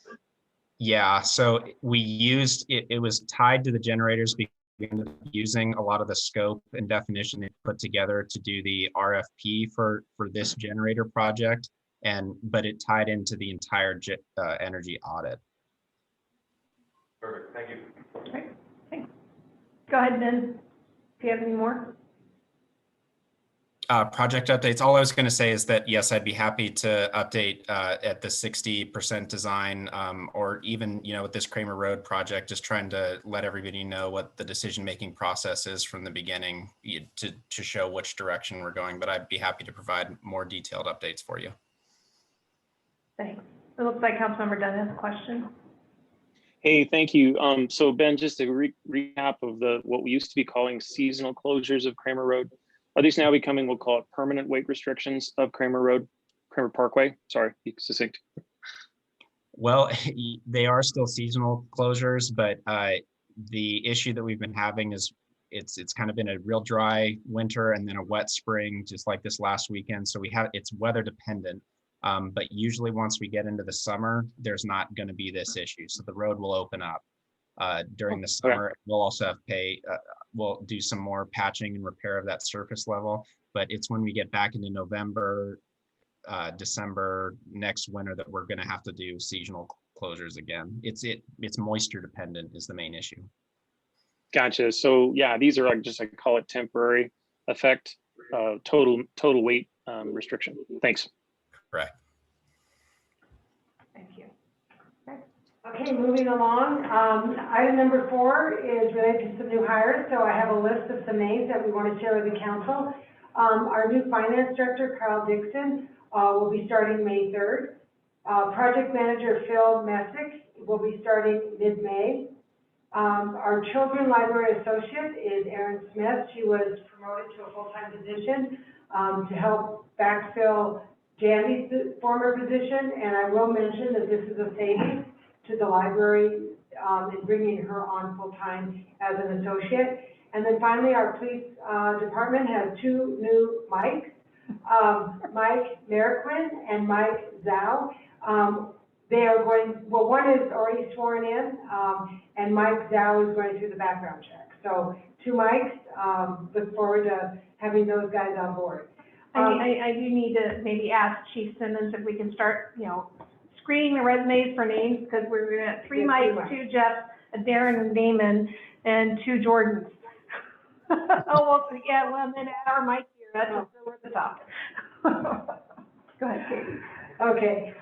Yeah, so we used, it was tied to the generators because we ended up using a lot of the scope and definition they put together to do the RFP for this generator project, but it tied into the entire energy audit. Perfect. Thank you. Okay. Thanks. Go ahead, Ben, if you have any more. Project updates. All I was going to say is that, yes, I'd be happy to update at the 60% design or even, with this Kramer Road project, just trying to let everybody know what the decision-making process is from the beginning to show which direction we're going. But I'd be happy to provide more detailed updates for you. Thanks. It looks like Councilmember Dunn has a question. Hey, thank you. So Ben, just a recap of what we used to be calling seasonal closures of Kramer Road. Are these now becoming, we'll call it permanent weight restrictions of Kramer Road, Kramer Parkway? Sorry, be succinct. Well, they are still seasonal closures, but the issue that we've been having is it's kind of been a real dry winter and then a wet spring, just like this last weekend. So it's weather dependent. But usually once we get into the summer, there's not going to be this issue. So the road will open up during the summer. We'll also have we'll do some more patching and repair of that surface level, but it's when we get back into November, December, next winter that we're going to have to do seasonal closures again. It's moisture dependent is the main issue. Gotcha. So yeah, these are like just, I call it temporary effect, total weight restriction. Thanks. Correct. Thank you. Okay, moving along. Item number 4 is related to some new hires. So I have a list of some names that we want to share with the council. Our new finance director, Carl Dixon, will be starting May 3rd. Project manager, Phil Messick, will be starting mid-May. Our children library associate is Erin Smith. She was promoted to a full-time position to help backfill Jandy's former position. And I will mention that this is a savings to the library in bringing her on full-time as an associate. And then finally, our police department has 2 new Mikes, Mike Merquin and Mike Zhao. They are going, well, one is already sworn in, and Mike Zhao is going through the background check. So 2 Mikes, look forward to having those guys on board. I do need to maybe ask Chief Simmons if we can start, screening the resumes for names, because we're gonna have 3 Mikes, 2 Jeffs, a Darren and Damon, and 2 Jordans. Oh, well, yeah, well, then add our Mike here, that's just over the top. Go ahead, Katie. Okay,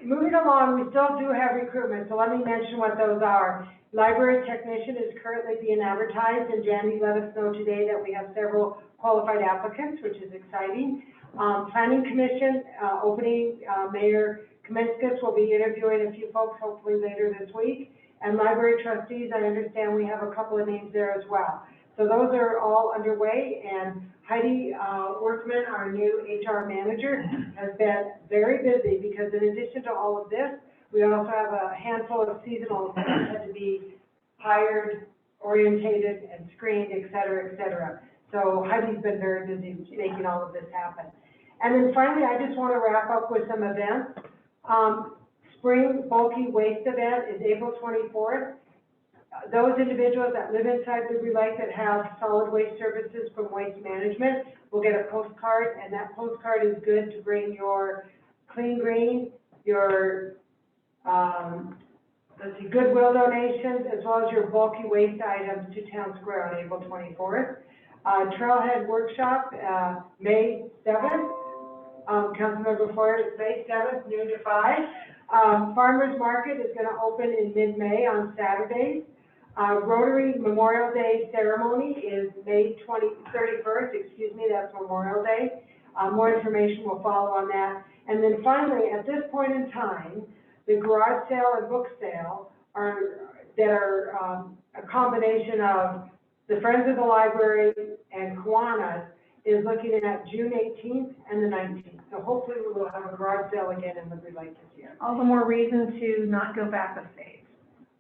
moving along, we still do have recruitment, so let me mention what those are. Library technician is currently being advertised, and Jandy let us know today that we have several qualified applicants, which is exciting. Planning commission, opening, Mayor Kaminskas will be interviewing a few folks hopefully later this week. And library trustees, I understand we have a couple of names there as well. So those are all underway, and Heidi Workman, our new HR manager, has been very busy because in addition to all of this, we also have a handful of seasonals that had to be hired, orientated, and screened, et cetera, et cetera. So Heidi's been very busy making all of this happen. And then finally, I just want to wrap up with some events. Spring bulky waste event is April 24th. Those individuals that live inside Liberty Lake that have solid waste services from Waste Management will get a postcard, and that postcard is good to bring your Clean Green, your Goodwill donations, as well as your bulky waste items to Town Square on April 24th. Trailhead Workshop, May 7th. Councilmember Foyer, May 7th, noon to 5. Farmers Market is going to open in mid-May on Saturdays. Rotary Memorial Day ceremony is May 31st, that's Memorial Day. More information will follow on that. And then finally, at this point in time, the garage sale and book sale are a combination of the Friends of the Library and Kiwanis is looking at June 18th and the 19th. So hopefully we will have a garage sale again in Liberty Lake this year. All the more reason to not go back a phase.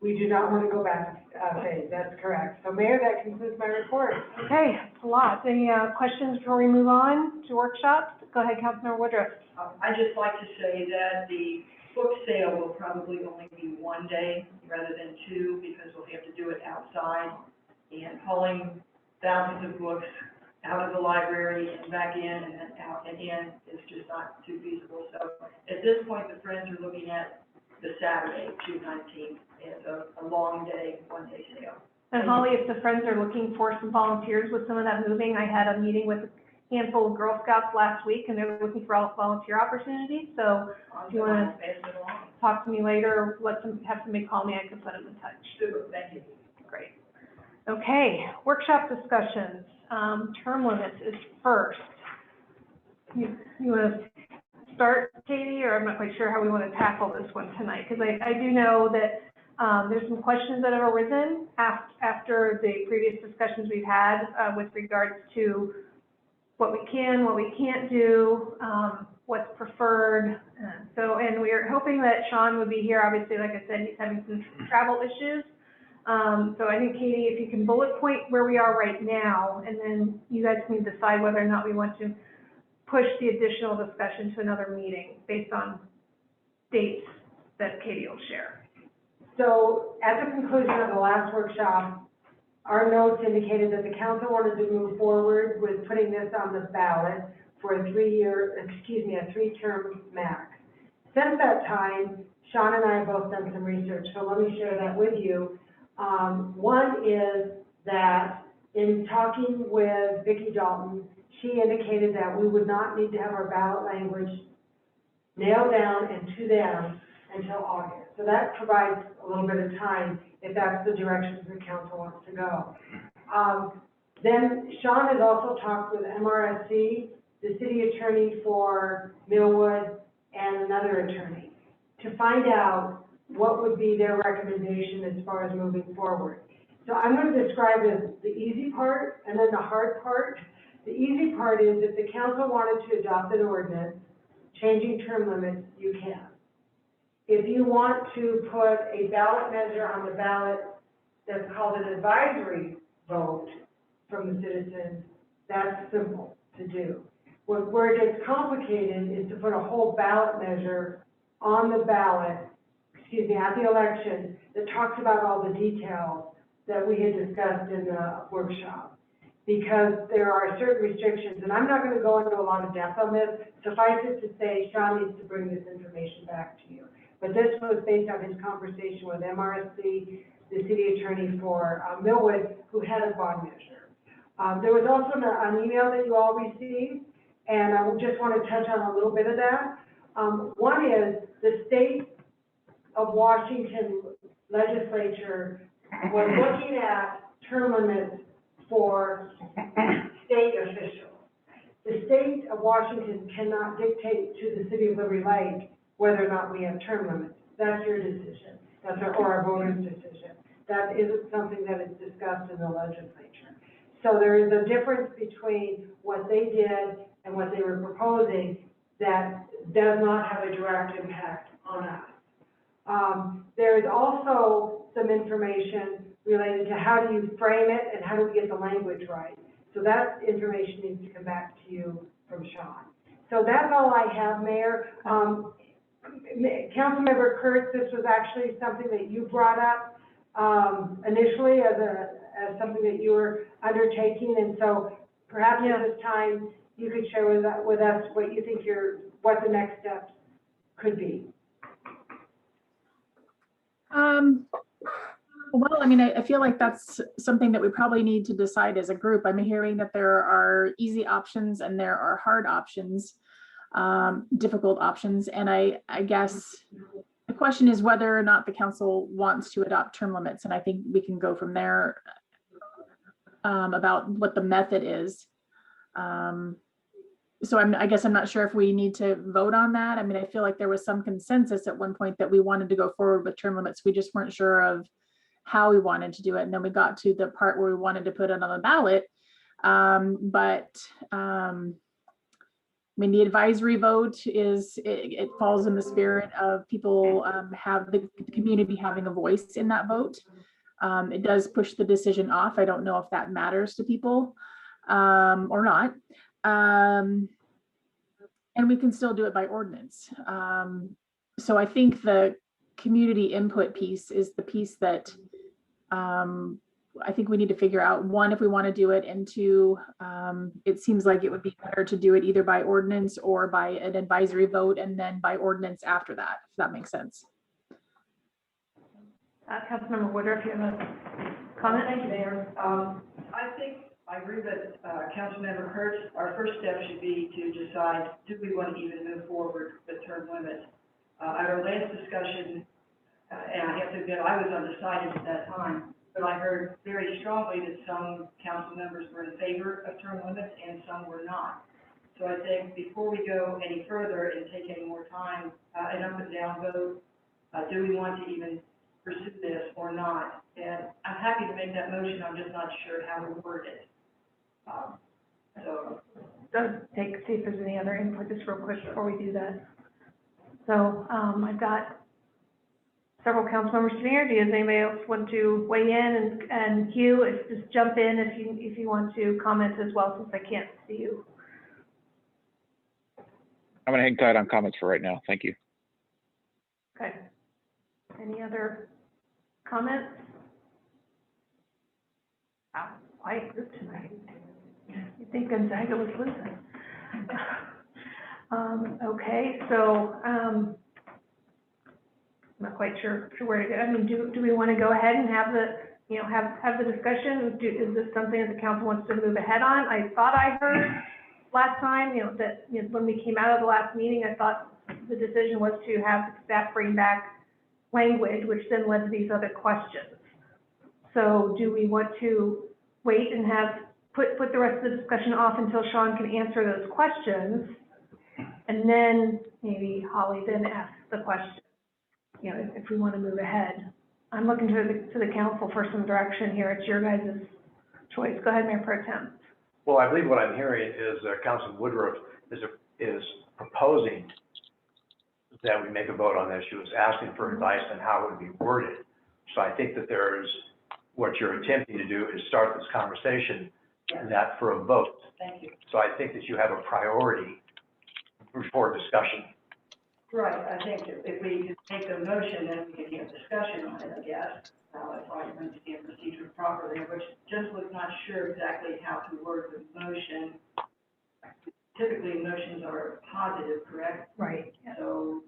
We do not want to go back a phase, that's correct. So Mayor, that concludes my report. Okay, it's a lot. Any questions before we move on to workshops? Go ahead, Councilmember Woodruff. I'd just like to say that the book sale will probably only be 1 day rather than 2, because we'll have to do it outside, and pulling thousands of books out of the library and back in and then out and in is just not too feasible. So at this point, the Friends are looking at the Saturday, June 19th, as a long day, 1 day sale. And Holly, if the Friends are looking for some volunteers with some of that moving, I had a meeting with a handful of Girl Scouts last week, and they're looking for all volunteer opportunities. So if you want to talk to me later, or have somebody call me, I can put them in touch. Super, thank you. Great. Okay, workshop discussions. Term limits is first. You want to start, Katie, or I'm not quite sure how we want to tackle this one tonight, because I do know that there's some questions that have arisen after the previous discussions we've had with regards to what we can, what we can't do, what's preferred. And we are hoping that Sean would be here. Obviously, like I said, he's having some travel issues. So I think, Katie, if you can bullet point where we are right now, and then you guys can decide whether or not we want to push the additional discussion to another meeting based on dates that Katie will share. So at the conclusion of the last workshop, our notes indicated that the council wanted to move forward with putting this on the ballot for a 3-term max. since that time, Sean and I have both done some research, so let me share that with you. One is that in talking with Vicki Dalton, she indicated that we would not need to have our ballot language nailed down and to them until August. So that provides a little bit of time if that's the direction the council wants to go. Then Sean has also talked with MRSC, the city attorney for Millwood, and another attorney to find out what would be their recommendation as far as moving forward. So I'm going to describe as the easy part and then the hard part. The easy part is if the council wanted to adopt an ordinance changing term limits, you can. If you want to put a ballot measure on the ballot that's called an advisory vote from the citizens, that's simple to do. Where it gets complicated is to put a whole ballot measure on the ballot, at the election, that talks about all the details that we had discussed in the workshop. Because there are certain restrictions, and I'm not going to go into a lot of depth on this. Suffice it to say, Sean needs to bring this information back to you. But this was based on his conversation with MRSC, the city attorney for Millwood, who had a bond measure. There was also an email that you all received, and I just want to touch on a little bit of that. One is the state of Washington legislature was looking at term limits for state officials. The state of Washington cannot dictate to the city of Liberty Lake whether or not we have term limits. That's your decision. That's our voters' decision. That isn't something that is discussed in the legislature. So there is a difference between what they did and what they were proposing that does not have a direct impact on us. There is also some information related to how do you frame it and how do we get the language right. So that information needs to come back to you from Sean. So that's all I have, Mayor. Councilmember Kurtz, this was actually something that you brought up initially as something that you were undertaking, and so perhaps at this time you could share with us what you think what the next steps could be. Well, I mean, I feel like that's something that we probably need to decide as a group. I'm hearing that there are easy options and there are hard options, difficult options. And I guess the question is whether or not the council wants to adopt term limits. And I think we can go from there about what the method is. So I guess I'm not sure if we need to vote on that. I mean, I feel like there was some consensus at one point that we wanted to go forward with term limits. We just weren't sure of how we wanted to do it. And then we got to the part where we wanted to put it on the ballot. I mean, the advisory vote it falls in the spirit of people have the community having a voice in that vote. It does push the decision off. I don't know if that matters to people or not. And we can still do it by ordinance. So I think the community input piece is the piece that I think we need to figure out, one, if we want to do it, and two, it seems like it would be better to do it either by ordinance or by an advisory vote and then by ordinance after that, if that makes sense. Councilmember Woodruff, you have a comment? Thank you, Mayor. I agree with Councilmember Kurtz. Our first step should be to decide, do we want to even move forward with term limits? At our last discussion, and I have to admit, I was undecided at that time, but I heard very strongly that some council members were in favor of term limits and some were not. So I think before we go any further and take any more time, an up and down vote, do we want to even pursue this or not? And I'm happy to make that motion, I'm just not sure how to word it. See if there's any other input just real quick before we do that. So I've got several council members sitting here. Does anybody else want to weigh in? And Hugh, just jump in if you want to comment as well, since I can't see you. I'm going to hang tight on comments for right now. Thank you. Okay. Any other comments? Wow, quiet group tonight. You think Gonzaga was losing? Okay, so not quite sure where to go. I mean, do we want to go ahead and have the, you know, have the discussion? Is this something that the council wants to move ahead on? I thought I heard last time, you know, that, you know, when we came out of the last meeting, I thought the decision was to have staff bring back language, which then led to these other questions. So do we want to wait and have, put the rest of the discussion off until Sean can answer those questions? And then maybe Holly then asks the question, you know, if we want to move ahead. I'm looking to the council for some direction here. It's your guys' choice. Go ahead, Mayor Pro Tem. Well, I believe what I'm hearing is Councilman Woodruff is proposing that we make a vote on this. She was asking for advice on how it would be worded. So I think that what you're attempting to do is start this conversation, and that for a vote. Thank you. So I think that you have a priority for discussion. Right, I think if we could make a motion, then we could have discussion on it, I guess. If I understand procedure properly, which just was not sure exactly how to word the motion. Typically, motions are positive, correct? Right. So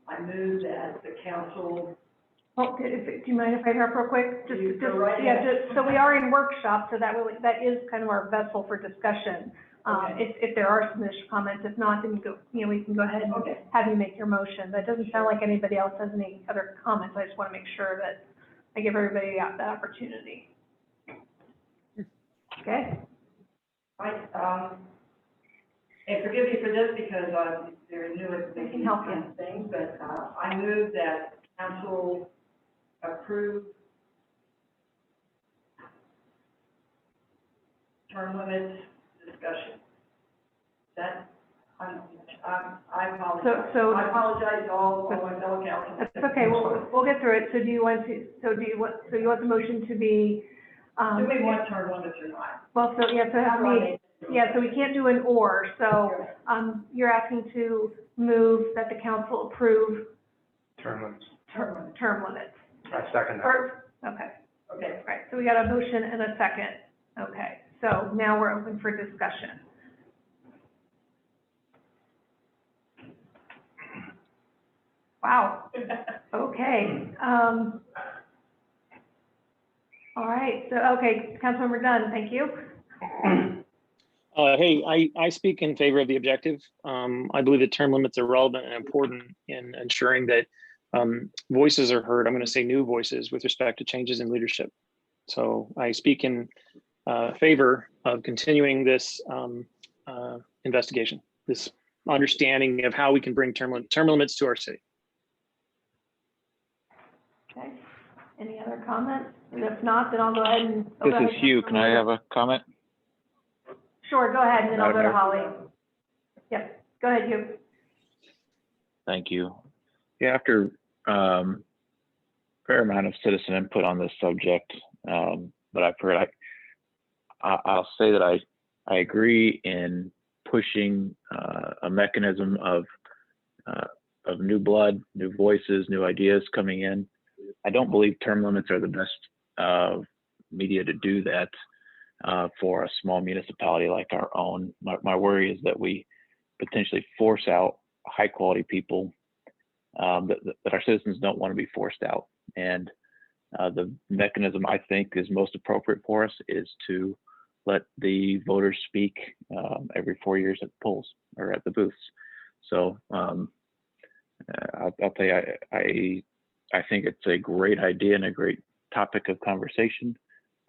I move that the council. Oh, do you mind if I interrupt real quick? Go right ahead. So we are in workshop, so that is kind of our vessel for discussion. If there are some initial comments, if not, then we can go ahead and have you make your motion. That doesn't sound like anybody else has any other comments. I just want to make sure that I give everybody that opportunity. Okay? Right, and forgive me for this because I'm very new at making help these things, but I move that council approve term limits discussion. That, I apologize. I apologize to all my fellow councilors. That's okay, we'll get through it. So you want the motion to be, Do we want term limits or not? well, so, yeah, so we can't do an or, so, you're asking to move that the council approve Term limits. term limits. I second that. Okay, Okay. right, so we got a motion and a second. Okay, so now we're open for discussion. Wow, okay, all right, so, okay, Councilmember Dunn, thank you. Hey, I speak in favor of the objective. I believe that term limits are relevant and important in ensuring that voices are heard. I'm going to say new voices with respect to changes in leadership. So I speak in favor of continuing this investigation, this understanding of how we can bring term limits to our city. Okay, any other comments? And if not, then I'll go ahead and. This is Hugh. Can I have a comment? Sure, go ahead, and then I'll go to Madam Holly. Yep, go ahead, Hugh. Thank you. Yeah, after fair amount of citizen input on this subject that I've heard, I'll say that I agree in pushing a mechanism of new blood, new voices, new ideas coming in. I don't believe term limits are the best media to do that for a small municipality like our own. My worry is that we potentially force out high quality people that our citizens don't want to be forced out. And the mechanism I think is most appropriate for us is to let the voters speak every 4 years at the polls or at the booths. So I'll tell you, I think it's a great idea and a great topic of conversation.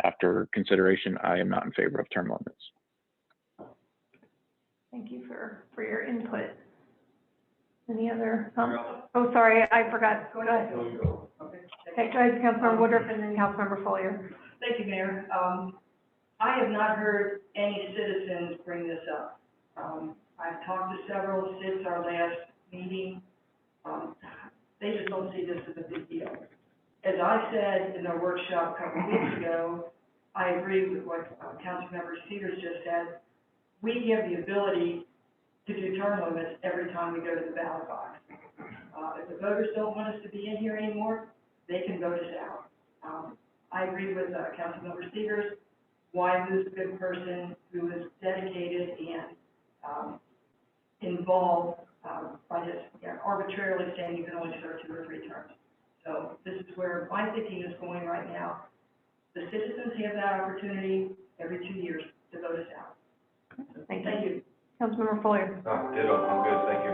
After consideration, I am not in favor of term limits. Thank you for your input. Any other, oh, sorry, I forgot. Go ahead. Okay, go ahead, Councilmember Woodruff and then Councilmember Follier. Thank you, Mayor. I have not heard any citizens bring this up. I've talked to several since our last meeting. They just don't see this as a big deal. As I said in our workshop a couple of weeks ago, I agree with what Councilmember Cedars just said. We give the ability to do term limits every time we go to the ballot box. If the voters don't want us to be in here anymore, they can vote us out. I agree with Councilmember Cedars. Wyman is a good person who is dedicated and involved by his arbitrarily saying you can only serve 2 or 3 terms. So this is where my thinking is going right now. The citizens have that opportunity every 2 years to vote us out. Thank Thank you. you. Councilmember Fuller. Ditto, I'm good, thank you.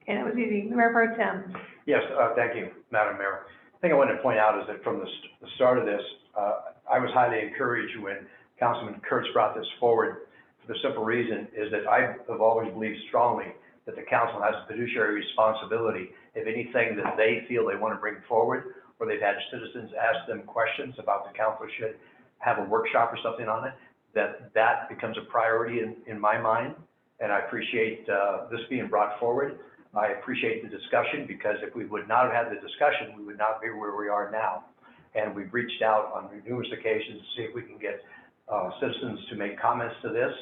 Okay, that was easy. Mayor Pro Tem. Yes, thank you, Madam Mayor. The thing I wanted to point out is that from the start of this, I was highly encouraged when Councilman Kurtz brought this forward, for the simple reason is that I have always believed strongly that the council has a fiduciary responsibility. If anything that they feel they want to bring forward, or they've had citizens ask them questions about the council should have a workshop or something on it, that becomes a priority in my mind. And I appreciate this being brought forward. I appreciate the discussion, because if we would not have had the discussion, we would not be where we are now. And we've reached out on numerous occasions to see if we can get citizens to make comments to this.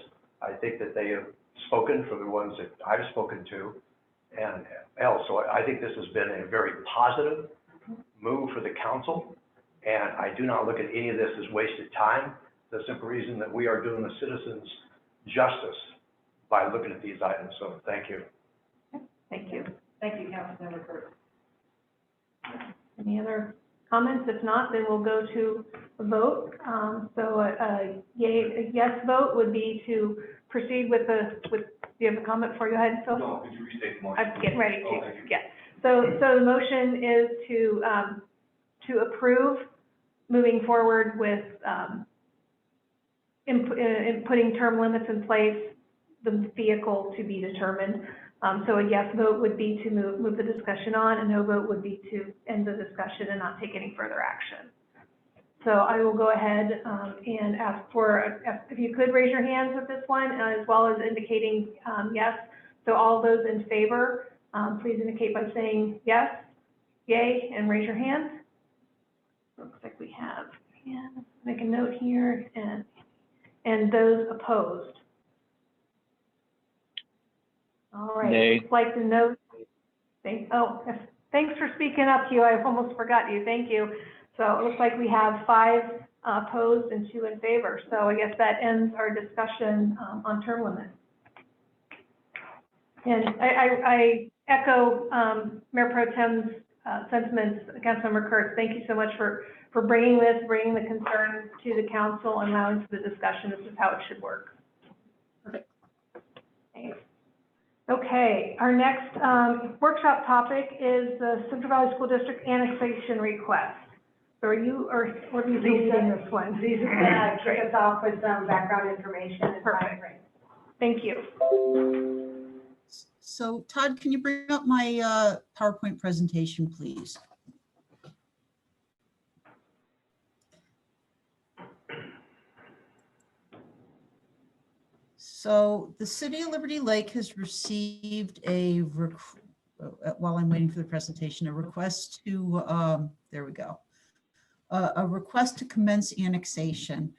I think that they have spoken for the ones that I've spoken to and else. So I think this has been a very positive move for the council. And I do not look at any of this as wasted time. The simple reason that we are doing the citizens justice by looking at these items. So thank you. Thank you. Thank you, Councilmember Kurtz. Any other comments? If not, then we'll go to a vote. So a yes vote would be to proceed with do you have a comment before you go ahead, Phil? No, could you restate the motion? I'm getting ready to, Oh, thank you. yeah. So the motion is to approve moving forward with in putting term limits in place, the vehicle to be determined. So a yes vote would be to move the discussion on, a no vote would be to end the discussion and not take any further action. So I will go ahead and ask for, if you could raise your hands with this one, as well as indicating yes. So all those in favor, please indicate by saying yes, yay, and raise your hand. Looks like we have, yeah, make a note here, and those opposed. All right, Nay. looks like the note, thanks for speaking up, Hugh, I almost forgot you, thank you. So it looks like we have 5 opposed and 2 in favor. So I guess that ends our discussion on term limits. And I echo Mayor Pro Tem's sentiments, Councilmember Kurtz. Thank you so much for bringing the concern to the council and allowing for the discussion. This is how it should work. Perfect. Thanks. Okay, our next workshop topic is the Central Valley School District annexation request. So are you leading this one? Lisa can kick us off with some background information. Perfect. Thank you. So Todd, can you bring up my PowerPoint presentation, please? So the City of Liberty Lake has received while I'm waiting for the presentation, a request to, there we go. A request to commence annexation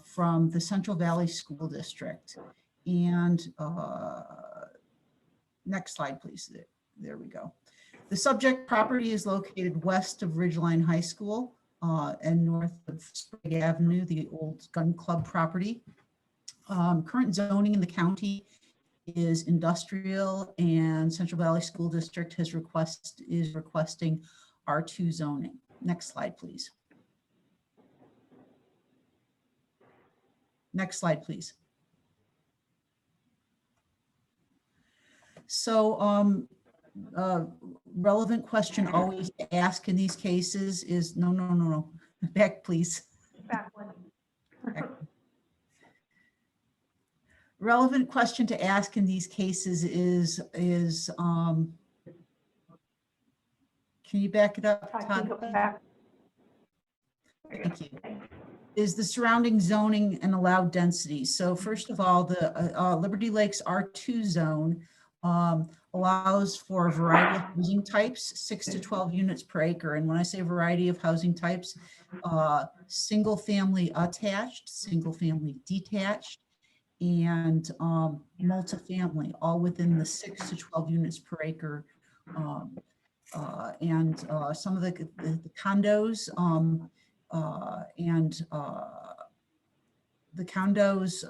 from the Central Valley School District. And next slide, please. There we go. The subject property is located west of Ridgeline High School and north of Sprague Avenue, the old gun club property. Current zoning in the county is industrial, and Central Valley School District is requesting R2 zoning. Next slide, please. Next slide, please. So relevant question always to ask in these cases is, no, back please. Back one. Back. Relevant question to ask in these cases is can you back it up, Todd? Thank you. Is the surrounding zoning and allowed density. So first of all, the Liberty Lakes R2 zone allows for a variety of housing types, 6 to 12 units per acre. And when I say variety of housing types, single family attached, single family detached, and multifamily, all within the 6 to 12 units per acre. And some of the condos the condos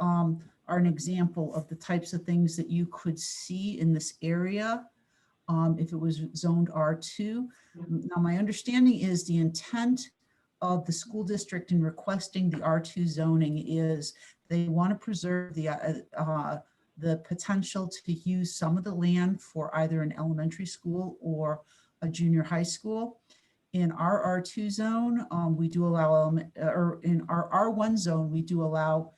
are an example of the types of things that you could see in this area. if it was zoned R2. Now, my understanding is the intent of the school district in requesting the R2 zoning is they want to preserve the potential to use some of the land for either an elementary school or a junior high school. In our R2 zone, we do allow, or in our R1 zone, we do allow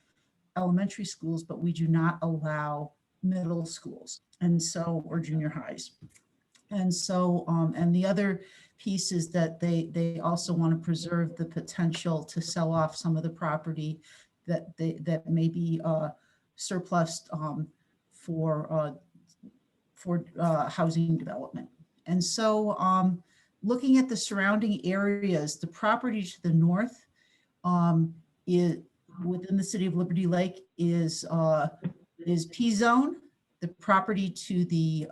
elementary schools, but we do not allow middle schools, and so, or junior highs. And so, and the other piece is that they also want to preserve the potential to sell off some of the property that may be surplus for housing development. And so, looking at the surrounding areas, the property to the north is within the city of Liberty Lake is P zone. The property to the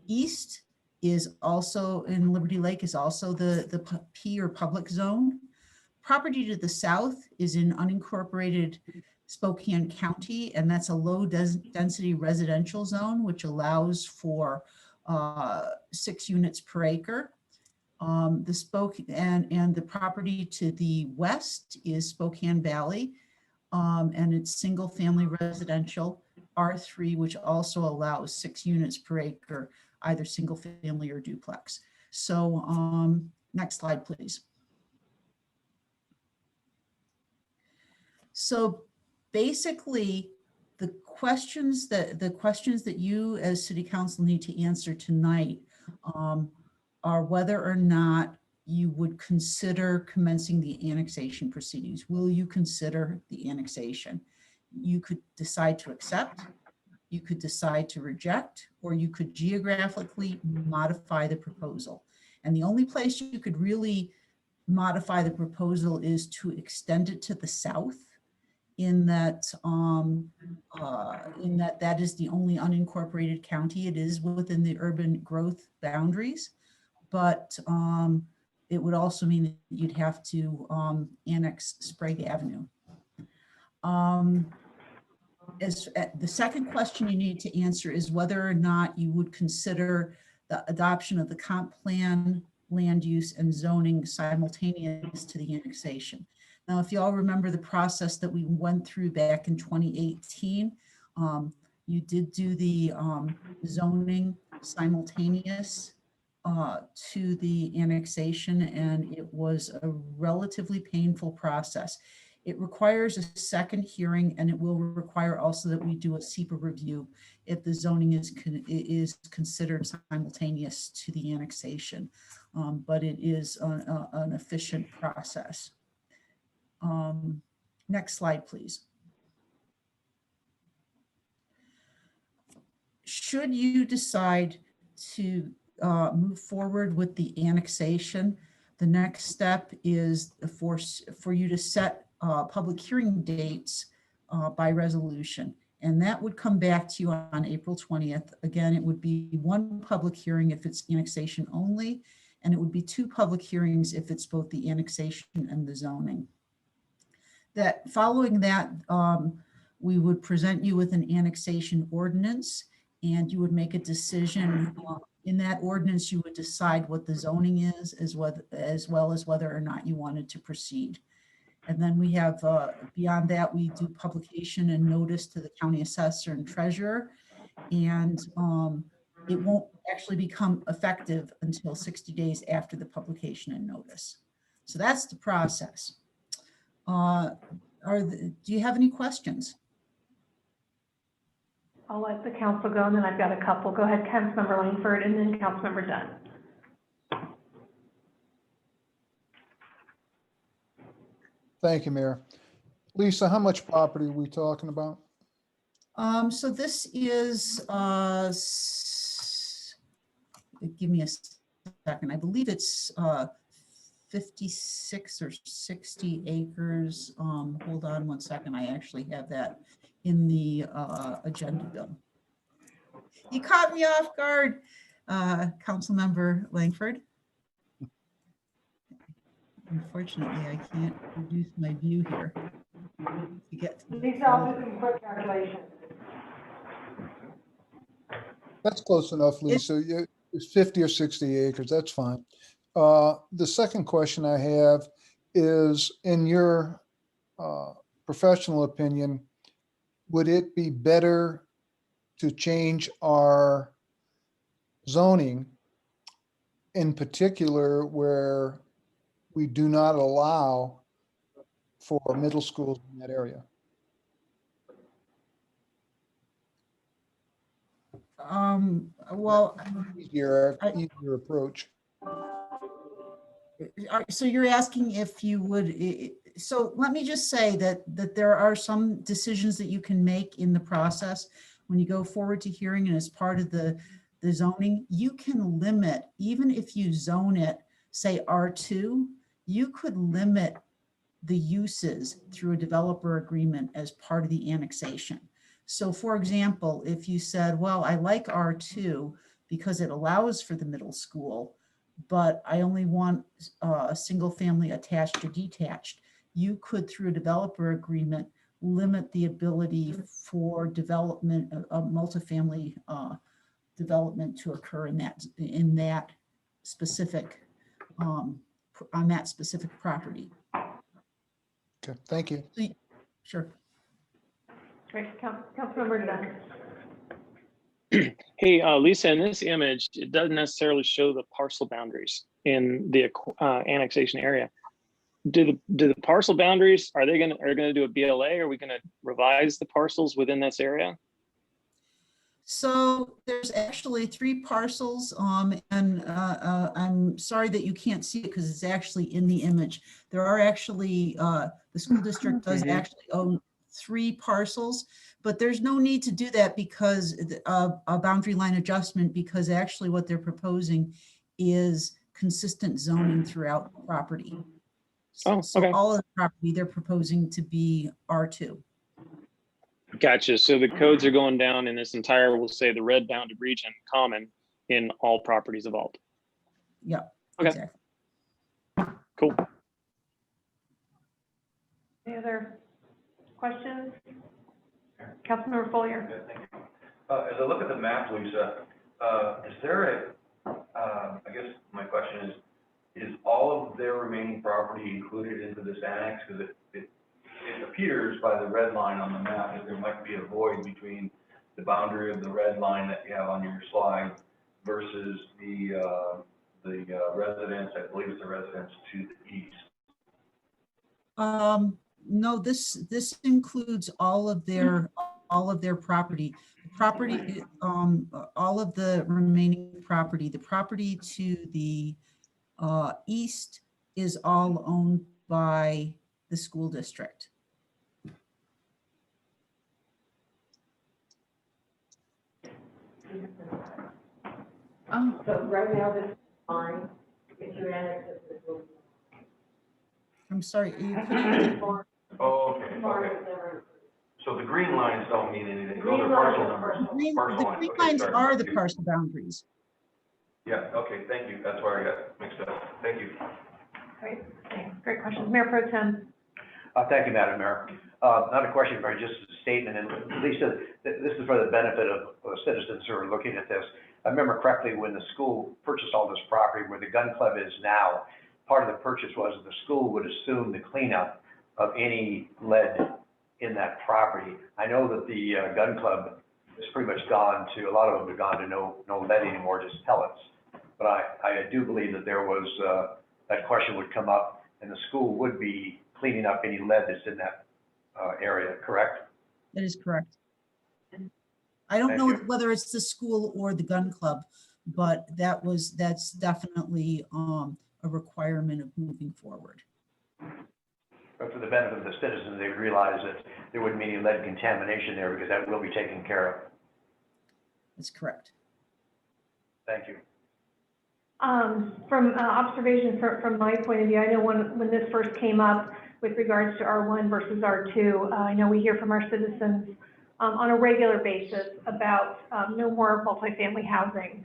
east is also in Liberty Lake is also the P or public zone. Property to the south is in unincorporated Spokane County, and that's a low density residential zone, which allows for 6 units per acre. And the property to the west is Spokane Valley, and it's single family residential R3, which also allows 6 units per acre, either single family or duplex. So next slide, please. So basically, the questions that you as City Council need to answer tonight are whether or not you would consider commencing the annexation proceedings. Will you consider the annexation? You could decide to accept, you could decide to reject, or you could geographically modify the proposal. And the only place you could really modify the proposal is to extend it to the south, in that that is the only unincorporated county. It is within the urban growth boundaries, but it would also mean that you'd have to annex Sprague Avenue. The second question you need to answer is whether or not you would consider the adoption of the comp plan, land use, and zoning simultaneous to the annexation. Now, if you all remember the process that we went through back in 2018, you did do the zoning simultaneous to the annexation, and it was a relatively painful process. It requires a second hearing, and it will require also that we do a SEPA review if the zoning is considered simultaneous to the annexation. But it is an efficient process. Next slide, please. Should you decide to move forward with the annexation, the next step is for you to set public hearing dates by resolution. And that would come back to you on April 20th. Again, it would be 1 public hearing if it's annexation only, and it would be 2 public hearings if it's both the annexation and the zoning. That following that, we would present you with an annexation ordinance, and you would make a decision. In that ordinance, you would decide what the zoning is, as well as whether or not you wanted to proceed. And then we have, beyond that, we do publication and notice to the county assessor and treasurer, and it won't actually become effective until 60 days after the publication and notice. So that's the process. Do you have any questions? I'll let the council go, and then I've got a couple. Go ahead, Councilmember Langford, and then Councilmember Dunn. Thank you, Mayor. Lisa, how much property are we talking about? So this is, give me a second. I believe it's 56 or 60 acres. Hold on 1 second. I actually have that in the agenda bill. You caught me off guard, Councilmember Langford. Unfortunately, I can't reduce my view here to get to Lisa, I'll do some quick calculations. That's close enough, Lisa. it's 50 or 60 acres, that's fine. The second question I have is, in your professional opinion, would it be better to change our zoning, in particular where we do not allow for middle schools in that area? Well, Easier approach. so you're asking if you would, so let me just say that there are some decisions that you can make in the process when you go forward to hearing, and as part of the zoning, you can limit, even if you zone it, say R2, you could limit the uses through a developer agreement as part of the annexation. So for example, if you said, well, I like R2 because it allows for the middle school, but I only want a single family attached or detached, you could, through a developer agreement, limit the ability for development of multifamily development to occur in that specific, on that specific property. Okay, thank you. Sure. Great, Councilmember Dunn. Hey, Lisa, in this image, it doesn't necessarily show the parcel boundaries in the annexation area. Do the parcel boundaries, are they gonna do a BLA? Are we gonna revise the parcels within this area? So there's actually 3 parcels, and I'm sorry that you can't see it because it's actually in the image. There are actually, the school district does actually own 3 parcels, but there's no need to do that because a boundary line adjustment, because actually what they're proposing is consistent zoning throughout the property. Oh, So okay. all of the property they're proposing to be R2. Gotcha. So the codes are going down in this entire, we'll say the red bounded region common in all properties of Alt. Yeah. Okay. Exactly. Cool. Any other questions? Councilmember Follier. Yeah, thank you. As I look at the map, Lisa, is there I guess my question is all of their remaining property included into this annex? Because it appears by the red line on the map that there might be a void between the boundary of the red line that you have on your slide versus the residence, I believe it's the residence to the east. No, this includes all of their property. All of the remaining property. The property to the east is all owned by the school district. Oh, So right now, this is fine, if you annex it to the school. I'm sorry. Oh, okay, okay. So the green lines don't mean anything, those are parcel numbers. The green Okay, lines sorry. are the parcel boundaries. Yeah, okay, thank you, that's where I got mixed up, thank you. Great, thanks. Great questions. Mayor Pro Tem. Thank you, Madam Mayor. Not a question, but just a statement. And Lisa, this is for the benefit of citizens who are looking at this. I remember correctly when the school purchased all this property where the gun club is now, part of the purchase was that the school would assume the cleanup of any lead in that property. I know that the gun club is pretty much gone to, a lot of them have gone to no lead anymore, just pellets. But I do believe that there was, that question would come up and the school would be cleaning up any lead that's in that area, correct? That is correct. I don't Thank know you. whether it's the school or the gun club, but that's definitely a requirement of moving forward. But for the benefit of the citizens, they would realize that there wouldn't be any lead contamination there because that will be taken care of. That's correct. Thank you. From observation from my point of view, I know when this first came up with regards to R1 versus R2, I know we hear from our citizens on a regular basis about no more multifamily housing.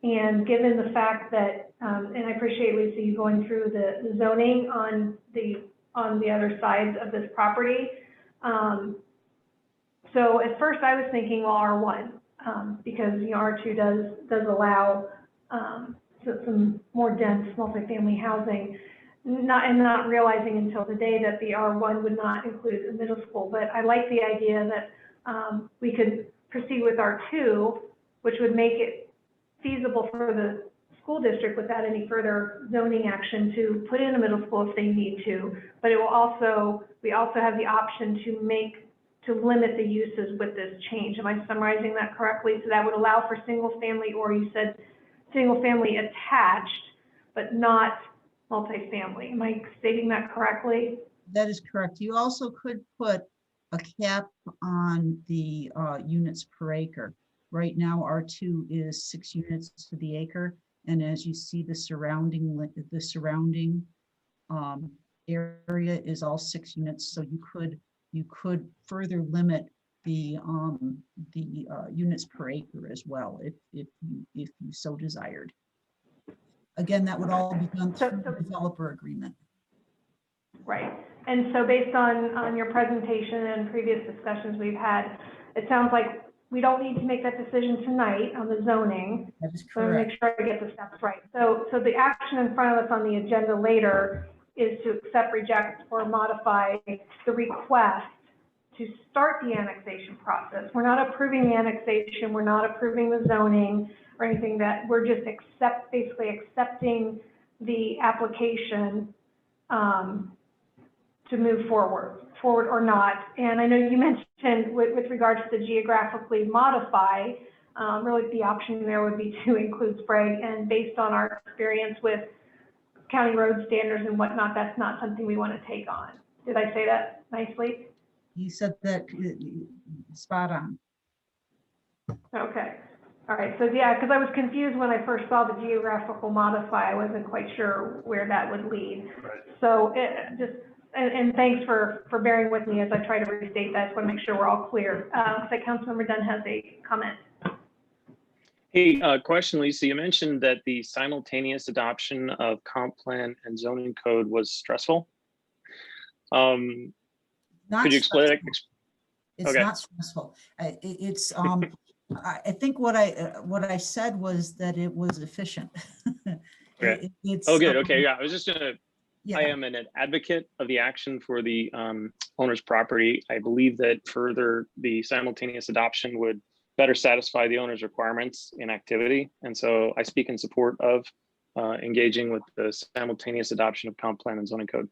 And given the fact that, and I appreciate Lisa, you going through the zoning on the other sides of this property. So at first I was thinking, well, R1. because, you know, R2 does allow, some more dense multifamily housing, not realizing until today that the R1 would not include the middle school. But I like the idea that, we could proceed with R2, which would make it feasible for the school district without any further zoning action to put in a middle school if they need to. But it will also, we also have the option to limit the uses with this change. Am I summarizing that correctly? So that would allow for single family, or you said single family attached, but not multifamily. Am I stating that correctly? That is correct. You also could put a cap on the units per acre. Right now, R2 is 6 units to the acre. And as you see, the surrounding area is all 6 units. So you could further limit the units per acre as well, if you so desired. Again, that would all be done through the developer agreement. Right. And so based on your presentation and previous discussions we've had, it sounds like we don't need to make that decision tonight on the zoning. That is So make sure I get the steps right. So the action in front of us on the agenda later is to accept, reject, or modify the request to start the annexation process. We're not approving the annexation, we're not approving the zoning or anything, that we're just basically accepting the application to move forward or not. And I know you mentioned with regards to the geographically modify, really the option there would be to include Sprague, and based on our experience with county road standards and whatnot, that's not something we want to take on. Did I say that nicely? You said that spot on. Okay. All right. So yeah, because I was confused when I first saw the geographical modify. I wasn't quite sure where that would lead. Right. So and thanks for bearing with me as I try to restate that. I just want to make sure we're all clear. So Councilmember Dunn has a comment. Hey, question, Lisa. You mentioned that the simultaneous adoption of comp plan and zoning code was stressful. Could you explain it? It's Okay. not stressful. It's I think what I said was that it was efficient. Okay. It's Oh, good. Okay. Yeah. I was just gonna. yeah. I am an advocate of the action for the owner's property. I believe that further the simultaneous adoption would better satisfy the owner's requirements in activity, and so I speak in support of engaging with the simultaneous adoption of comp plan and zoning code.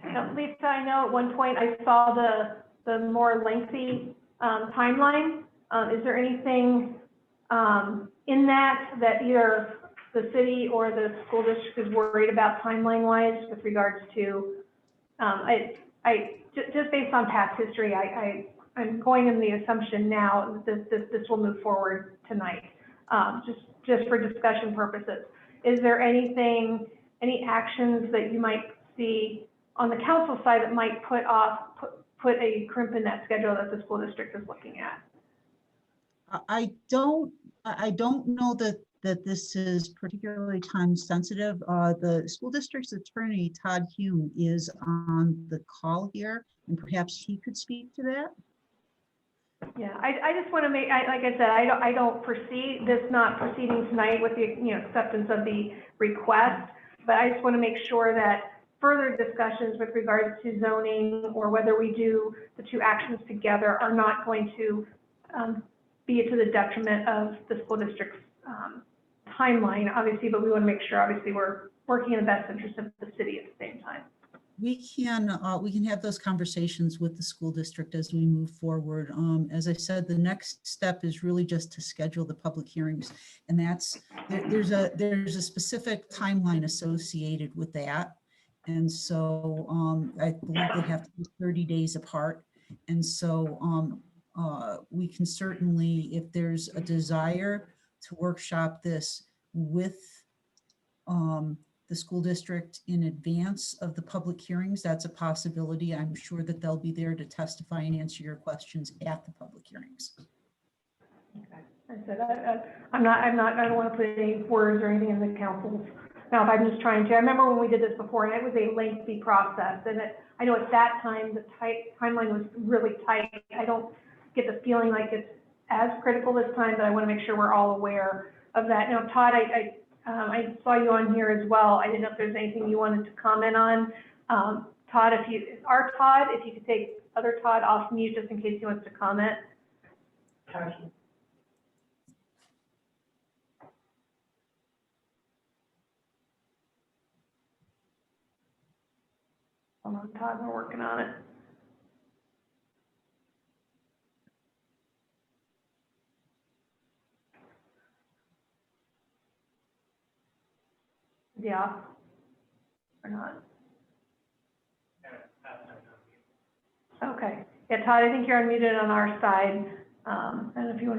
Now, Lisa, I know at one point I saw the more lengthy timeline. Is there anything in that either the city or the school district is worried about timeline-wise with regards to, just based on past history, I'm going in the assumption now that this will move forward tonight, just for discussion purposes. Is there any actions that you might see on the council side that might put a crimp in that schedule that the school district is looking at? I don't know that this is particularly time sensitive. The school district's attorney, Todd Hume, is on the call here, and perhaps he could speak to that. Yeah, I just want to make, like I said, I don't foresee this not proceeding tonight with the acceptance of the request, but I just want to make sure that further discussions with regards to zoning or whether we do the two actions together are not going to be to the detriment of the school district's timeline, obviously, but we want to make sure, obviously, we're working in the best interest of the city at the same time. We can have those conversations with the school district as we move forward. As I said, the next step is really just to schedule the public hearings, and there's a specific timeline associated with that. And so I believe they have to be 30 days apart. And so we can certainly, if there's a desire to workshop this with the school district in advance of the public hearings, that's a possibility. I'm sure that they'll be there to testify and answer your questions at the public hearings. Okay. I said, I don't want to put any words or anything in the council's mouth. I'm just trying to, I remember when we did this before, and it was a lengthy process, and I know at that time, the timeline was really tight. I don't get the feeling like it's as critical this time, but I want to make sure we're all aware of that. Now, Todd, I saw you on here as well. I didn't know if there's anything you wanted to comment on. Todd, if you could take other Todd off mute just in case he wants to comment. Hold on, Todd, we're working on it. Yeah. Or not? Okay. Yeah, Todd, I think you're unmuted on our side. And if you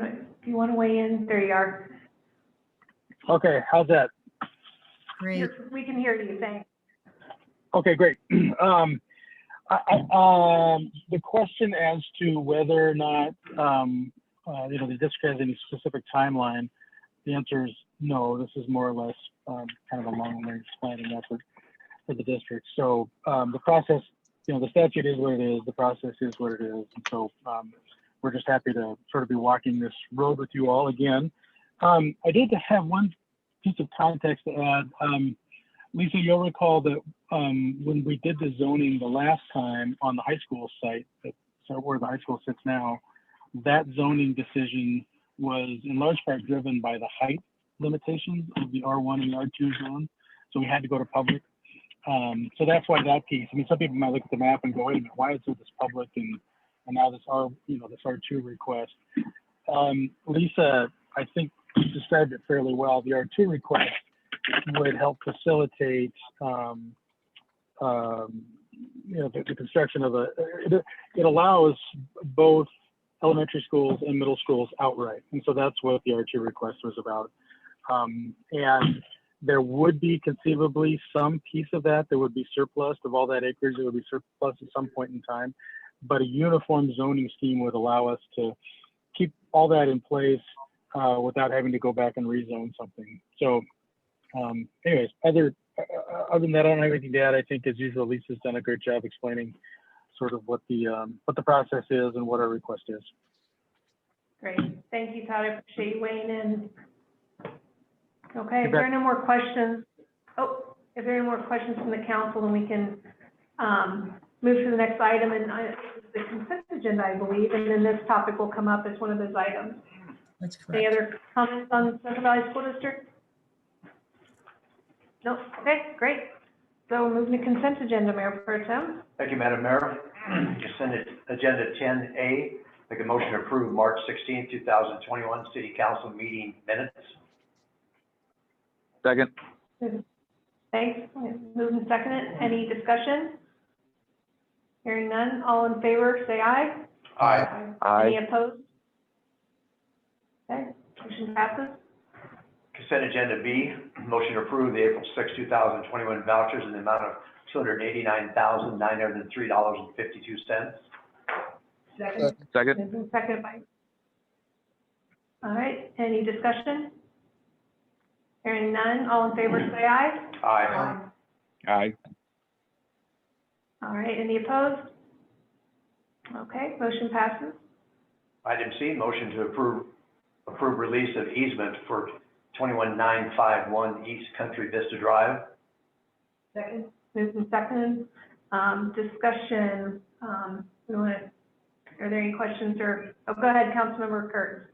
want to weigh in, there you are. Okay, how's that? Great. We can hear you, thanks. Okay, great. The question as to whether or not, the district has any specific timeline, the answer is no. This is more or less kind of a long-range planning effort for the district. So the process, the statute is what it is, the process is what it is. And so we're just happy to sort of be walking this road with you all again. I did have one piece of context to add. Lisa, you'll recall that when we did the zoning the last time on the high school site, where the high school sits now, that zoning decision was in large part driven by the height limitations of the R1 and the R2 zone. So we had to go to public. So that's why that piece. I mean, some people might look at the map and go, wait a minute, why is it this public and now this this R2 request? Lisa, I think described it fairly well. The R2 request would help facilitate the construction of it allows both elementary schools and middle schools outright. And so that's what the R2 request was about. And there would be conceivably some piece of that would be surplus of all that acreage. It would be surplus at some point in time, but a uniform zoning scheme would allow us to keep all that in place without having to go back and rezone something. So anyways, other than that, I don't have anything to add. I think as usual, Lisa's done a great job explaining sort of what the process is and what our request is. Great. Thank you, Todd. I appreciate you weighing in. Okay, if there are no more questions, if there are no more questions from the council, then we can move to the next item, and the consent agenda, I believe, and then this topic will come up as one of those items. That's correct. Any other comments on Central Valley School District? No. Okay, great. So moving to consent agenda, Mayor Pro Tem. Thank you, Madam Mayor. Consent agenda 10A, make a motion to approve March 16, 2021 City Council meeting minutes. Second. Thanks. Moving second. Any discussion? Hearing none. All in favor, say aye. Aye. Aye. Any opposed? Okay, motion passes. Consent agenda B, motion to approve the April 6, 2021 vouchers in the amount of $289,903.52. Second. Second. Moving second by. All right, any discussion? Hearing none. All in favor, say aye. Aye. Aye. All right, any opposed? Okay, motion passes. Item C, motion to approve release of easement for 21951 East Country Vista Drive. Second. Moving second. Discussion. Are there any questions or, go ahead, Councilmember Curtis.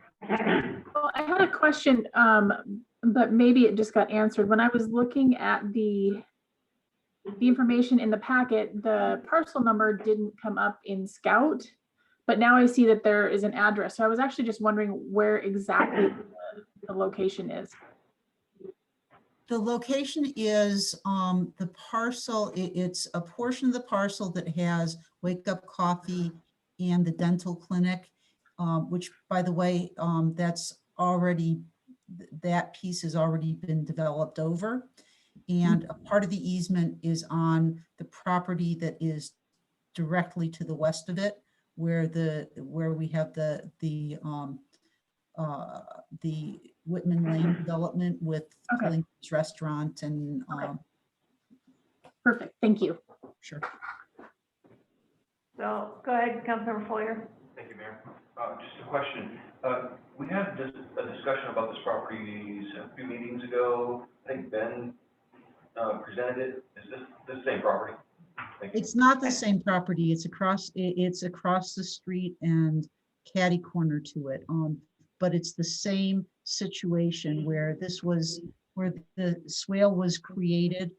Well, I had a question, but maybe it just got answered. When I was looking at the information in the packet, the parcel number didn't come up in Scout, but now I see that there is an address. So I was actually just wondering where exactly the location is. The location is the parcel, it's a portion of the parcel that has Wake Up Coffee and the dental clinic, which, by the way, that piece has already been developed over. And a part of the easement is on the property that is directly to the west of it, where we have the Whitman Lane development with Killing's Restaurant and Perfect. Thank you. Sure. So go ahead, Councilmember Foyer. Thank you, Mayor. Just a question. We had a discussion about this property a few meetings ago. I think Ben presented it. Is this the same property? Thank you. It's not the same property. It's across the street and catty corner to it. But it's the same situation where the swale was created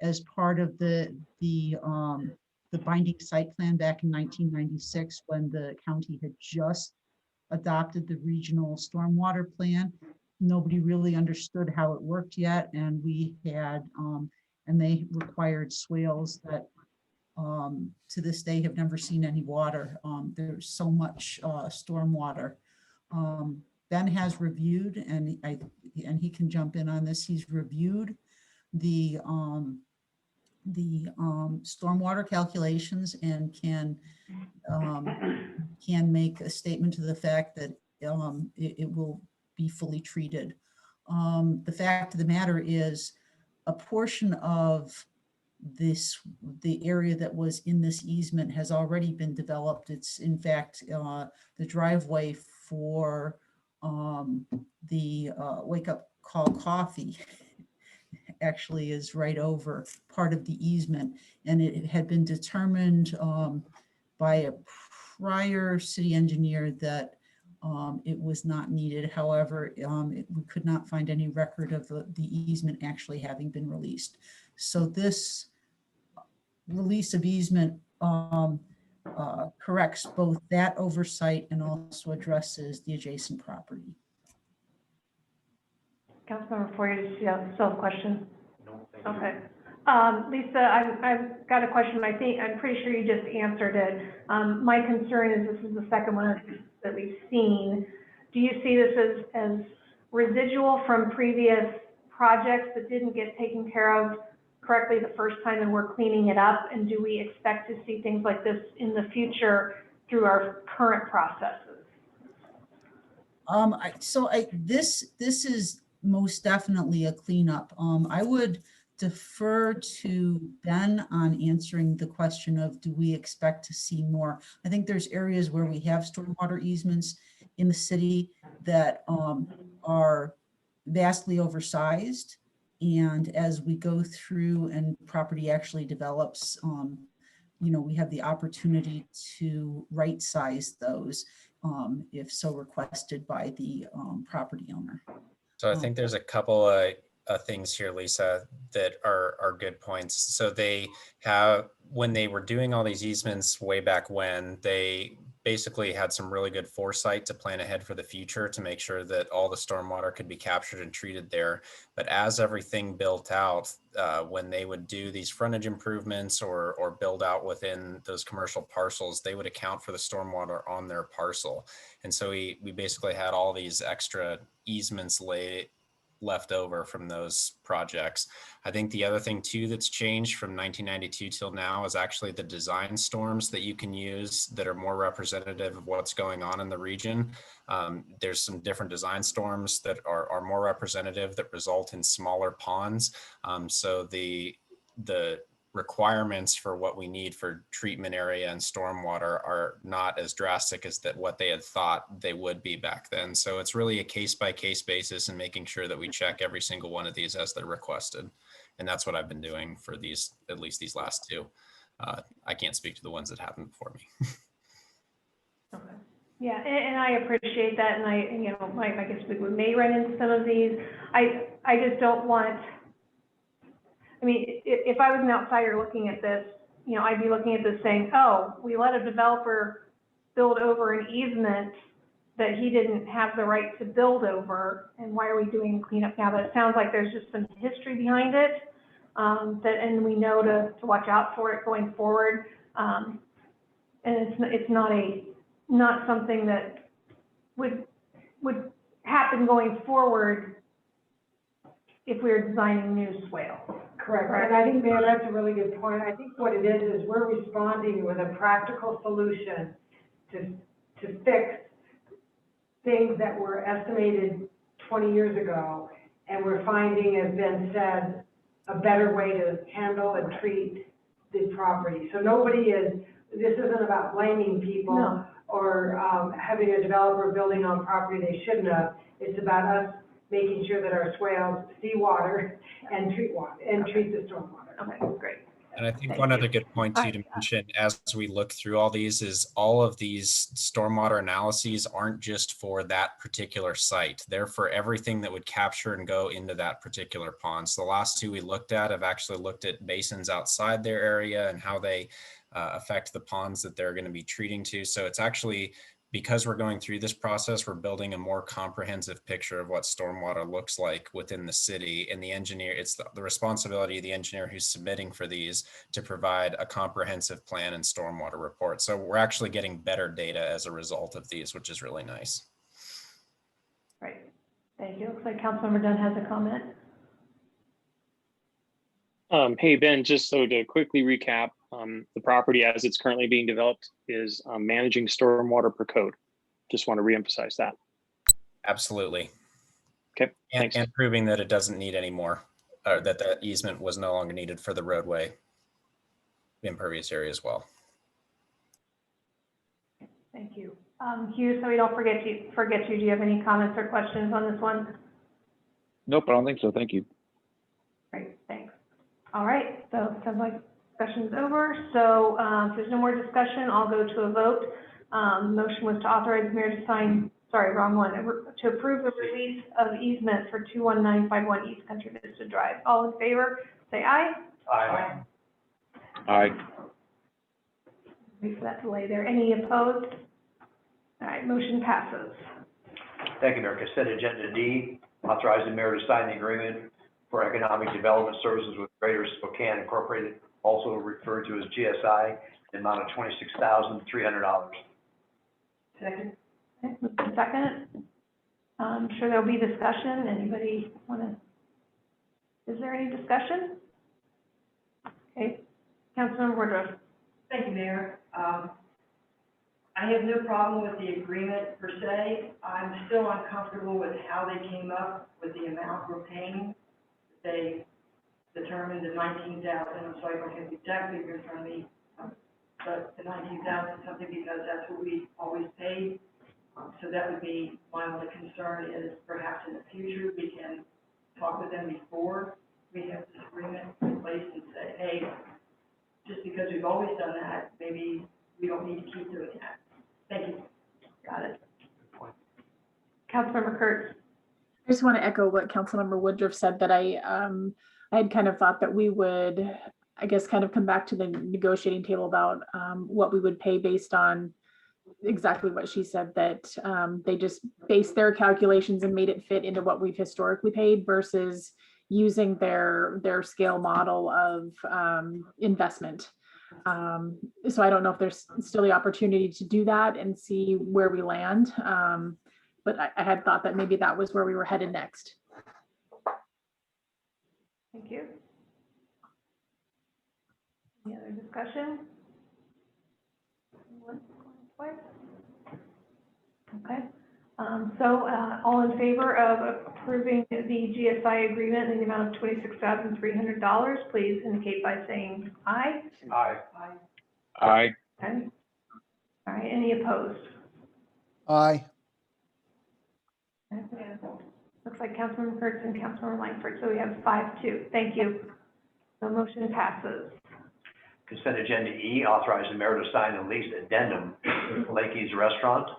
as part of the binding site plan back in 1996 when the county had just adopted the regional stormwater plan. Nobody really understood how it worked yet, and we had and they required swales that to this day have never seen any water. There's so much stormwater. Ben has reviewed, and he can jump in on this. He's reviewed the stormwater calculations and can make a statement to the fact that it will be fully treated. The fact of the matter is, a portion of the area that was in this easement has already been developed. It's in fact the driveway for the Wake Up Call Coffee actually is right over part of the easement, and it had been determined by a prior city engineer that it was not needed. However, we could not find any record of the easement actually having been released. So this release of easement corrects both that oversight and also addresses the adjacent property. Councilmember Foyer, did you still have a question? No, thank you. Okay. Lisa, I've got a question. I'm pretty sure you just answered it. My concern is this is the second one that we've seen. Do you see this as residual from previous projects that didn't get taken care of correctly the first time and we're cleaning it up? And do we expect to see things like this in the future through our current processes? This is most definitely a cleanup. I would defer to Ben on answering the question of, do we expect to see more? I think there's areas where we have stormwater easements in the city that are vastly oversized. And as we go through and property actually develops, we have the opportunity to right size those if so requested by the property owner. So I think there's a couple of things here, Lisa, that are good points. So they have, when they were doing all these easements way back when, they basically had some really good foresight to plan ahead for the future to make sure that all the stormwater could be captured and treated there. But as everything built out, when they would do these frontage improvements or build out within those commercial parcels, they would account for the stormwater on their parcel. And so we basically had all these extra easements left over from those projects. I think the other thing too that's changed from 1992 till now is actually the design storms that you can use that are more representative of what's going on in the region. There's some different design storms that are more representative that result in smaller ponds. So the requirements for what we need for treatment area and stormwater are not as drastic as what they had thought they would be back then. So it's really a case-by-case basis and making sure that we check every single one of these as they're requested. And that's what I've been doing for at least these last two. I can't speak to the ones that happened before me. Okay. Yeah, and I appreciate that. And I guess we may run into some of these. I just don't want, if I was an outsider looking at this, I'd be looking at this saying, oh, we let a developer build over an easement that he didn't have the right to build over, and why are we doing cleanup now? But it sounds like there's just some history behind it, and we know to watch out for it going forward. And it's not something that would happen going forward if we were designing new swales. Correct. And I think, Mayor, that's a really good point. I think what it is we're responding with a practical solution to fix things that were estimated 20 years ago. And we're finding, as Ben said, a better way to handle and treat the property. So nobody is, this isn't about blaming people No. or having a developer building on property they shouldn't have. It's about us making sure that our swales see water and treat the stormwater. Okay, great. And I think Thank one you. other good point too to mention as we look through all these is all of these stormwater analyses aren't just for that particular site. They're for everything that would capture and go into that particular pond. So the last two we looked at have actually looked at basins outside their area and how they affect the ponds that they're going to be treating to. So it's actually, because we're going through this process, we're building a more comprehensive picture of what stormwater looks like within the city. And the engineer, it's the responsibility of the engineer who's submitting for these to provide a comprehensive plan and stormwater report. So we're actually getting better data as a result of these, which is really nice. Right. Thank you. Looks like Councilmember Dunn has a comment. Hey, Ben, just so to quickly recap, the property as it's currently being developed is managing stormwater per code. Just want to reemphasize that. Absolutely. Okay, thanks. And proving that it doesn't need any more, or that the easement was no longer needed for the roadway impervious area as well. Thank you. Hugh, so we don't forget you, do you have any comments or questions on this one? Nope, I don't think so. Thank you. Great, thanks. All right, so it sounds like discussion's over. So if there's no more discussion, I'll go to a vote. Motion was to authorize the mayor to sign, sorry, wrong one, to approve the release of easement for 21951 East Country Vista Drive. All in favor, say aye. Aye. Aye. Wait for that delay there. Any opposed? All right, motion passes. Thank you, Mayor. Consent agenda D, authorize the mayor to sign the agreement for economic development services with Greater Spokane Incorporated, also referred to as GSI, the amount of $26,300. Second. Okay, moved to second. I'm sure there'll be discussion. Anybody want to, is there any discussion? Okay, Councilmember Woodruff. Thank you, Mayor. I have no problem with the agreement per se. I'm still uncomfortable with how they came up with the amount we're paying. They determined the 19,000, so I don't have the exact figure in front of me, but the 19,000 is something because that's what we always paid. So that would be my only concern is perhaps in the future we can talk with them before we have this agreement in place and say, hey, just because we've always done that, maybe we don't need to keep doing that. Thank you. Got it. Councilmember Kurtz. I just want to echo what Councilmember Woodruff said, that I had kind of thought that we would, I guess, kind of come back to the negotiating table about what we would pay based on exactly what she said, that they just based their calculations and made it fit into what we've historically paid versus using their scale model of investment. So I don't know if there's still the opportunity to do that and see where we land. But I had thought that maybe that was where we were headed next. Thank you. Any other discussion? Once, twice? Okay. So all in favor of approving the GSI agreement in the amount of $26,300, please indicate by saying aye. Aye. Aye. Okay. All right, any opposed? Aye. Okay. Looks like Councilmember Kurtz and Councilmember Langford, so we have 5-2. Thank you. The motion passes. Consent agenda E, authorize the mayor to sign the lease addendum with Lakey's Restaurant.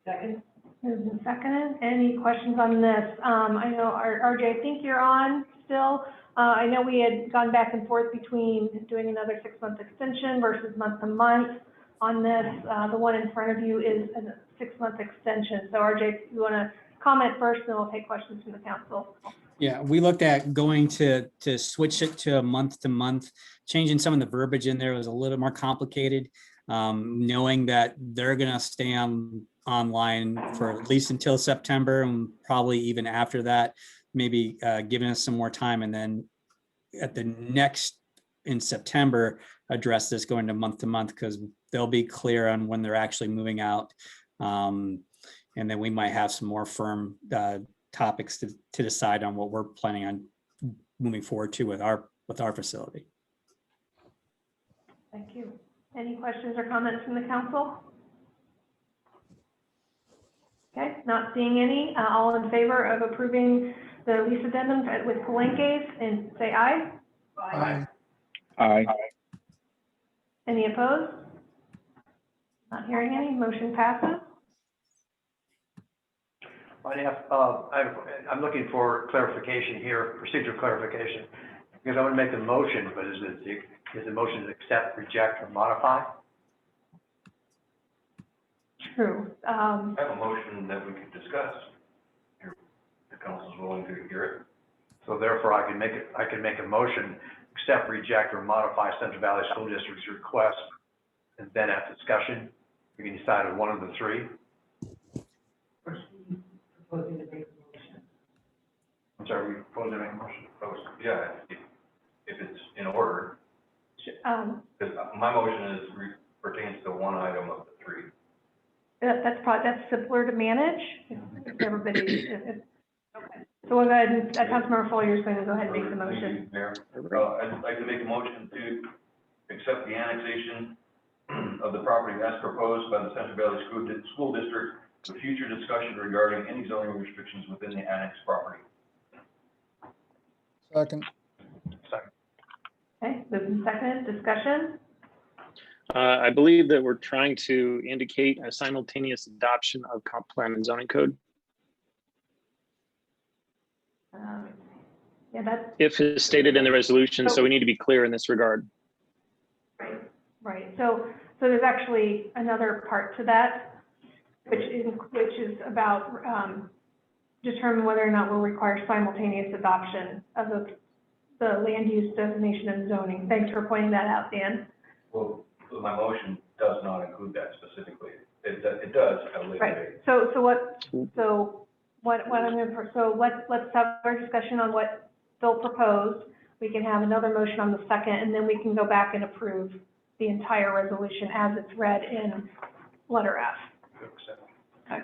Second. Moved and seconded. Any questions on this? I know, RJ, I think you're on still. I know we had gone back and forth between doing another 6-month extension versus month to month on this. The one in front of you is a 6-month extension. So RJ, if you want to comment first, then we'll take questions from the council. Yeah, we looked at going to switch it to a month to month, changing some of the verbiage in there was a little more complicated. Knowing that they're gonna stay online for at least until September and probably even after that, maybe giving us some more time, and then at the next in September, address this going to month, because they'll be clear on when they're actually moving out. And then we might have some more firm topics to decide on what we're planning on moving forward to with our facility. Thank you. Any questions or comments from the council? Okay, not seeing any. All in favor of approving the lease addendum with Palenques, and say aye. Aye. Aye. Any opposed? Not hearing any. Motion passes. I'm looking for clarification here, procedural clarification, because I want to make a motion, but is the motion to accept, reject, or modify? True. I have a motion that we could discuss. If the council's willing to hear it. So therefore, I can make a motion, accept, reject, or modify Central Valley School District's request, and then at discussion, we can decide on one of the three. Proposing to make a motion. I'm sorry, we proposing to make a motion? Yeah, if it's in order, because my motion pertains to one item of the three. That's simpler to manage. If everybody, okay. So we'll go ahead and, Councilmember Follier is going to go ahead and make the motion. Mayor, I'd like to make a motion to accept the annexation of the property as proposed by the Central Valley School District with future discussion regarding any zoning restrictions within the annexed property. Second. Okay, moved and seconded. Discussion? I believe that we're trying to indicate a simultaneous adoption of comp plan and zoning code. Yeah, that's If is stated in the resolution, so we need to be clear in this regard. right. So there's actually another part to that, which is about determine whether or not we'll require simultaneous adoption of the land use designation and zoning. Thanks for pointing that out, Dan. Well, my motion does not include that specifically. It does at a later Right. date. Let's have our discussion on what Phil proposed. We can have another motion on the second, and then we can go back and approve the entire resolution as it's read in letter F. Okay.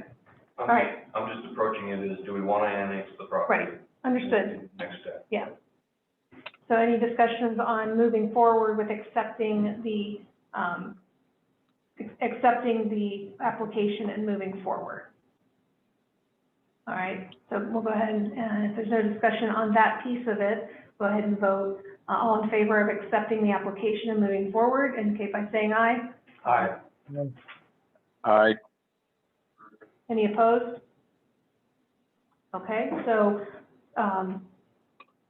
All right. I'm just approaching it as, do we want to annex the property? Right. Understood. Next step. Yeah. So any discussions on moving forward with accepting the application and moving forward? All right, so we'll go ahead and if there's no discussion on that piece of it, go ahead and vote. All in favor of accepting the application and moving forward, indicate by saying aye. Aye. Aye. Any opposed? Okay, so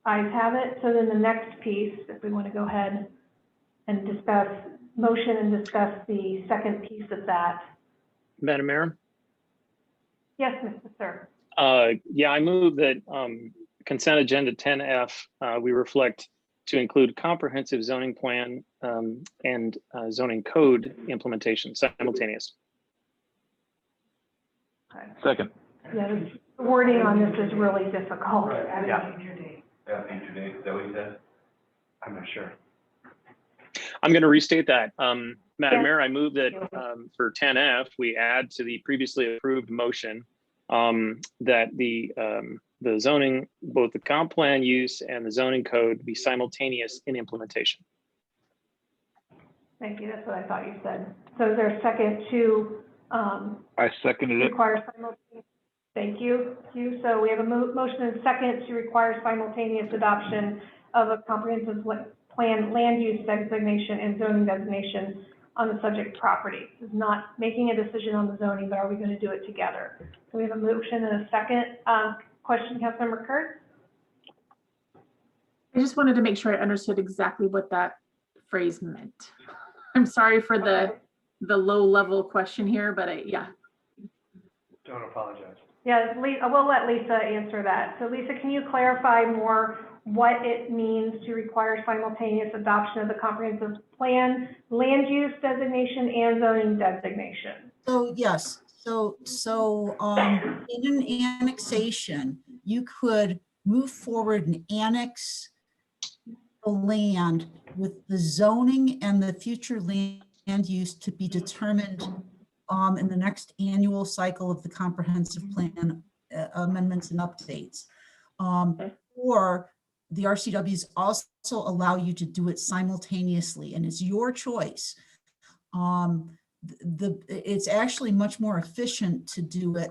ayes have it. So then the next piece, if we want to go ahead and discuss motion and discuss the second piece of that. Madam Mayor? Yes, Mr. Sir. Yeah, I move that consent agenda 10F, we reflect to include comprehensive zoning plan and zoning code implementation simultaneous. Okay. Second. Yeah, the wording on this is really difficult. Yeah. Future date, is that what you said? I'm not sure. I'm going to restate that. Madam Yes. Mayor, I move that for 10F, we add to the previously approved motion that the zoning, both the comp plan use and the zoning code be simultaneous in implementation. Thank you, that's what I thought you said. So is there a second to I seconded it. require simultaneous? Thank you. So we have a motion and second to require simultaneous adoption of a comprehensive plan, land use designation and zoning designation on the subject property. This is not making a decision on the zoning, but are we going to do it together? So we have a motion and a second. Question, Councilmember Kurtz? I just wanted to make sure I understood exactly what that phrase meant. I'm sorry for the low level question here, but yeah. Don't apologize. Yeah, we'll let Lisa answer that. So Lisa, can you clarify more what it means to require simultaneous adoption of the comprehensive plan, land use designation, and zoning designation? So yes, so in an annexation, you could move forward and annex the land with the zoning and the future land use to be determined in the next annual cycle of the comprehensive plan amendments and updates. Or the RCWs also allow you to do it simultaneously, and it's your choice. it's actually much more efficient to do it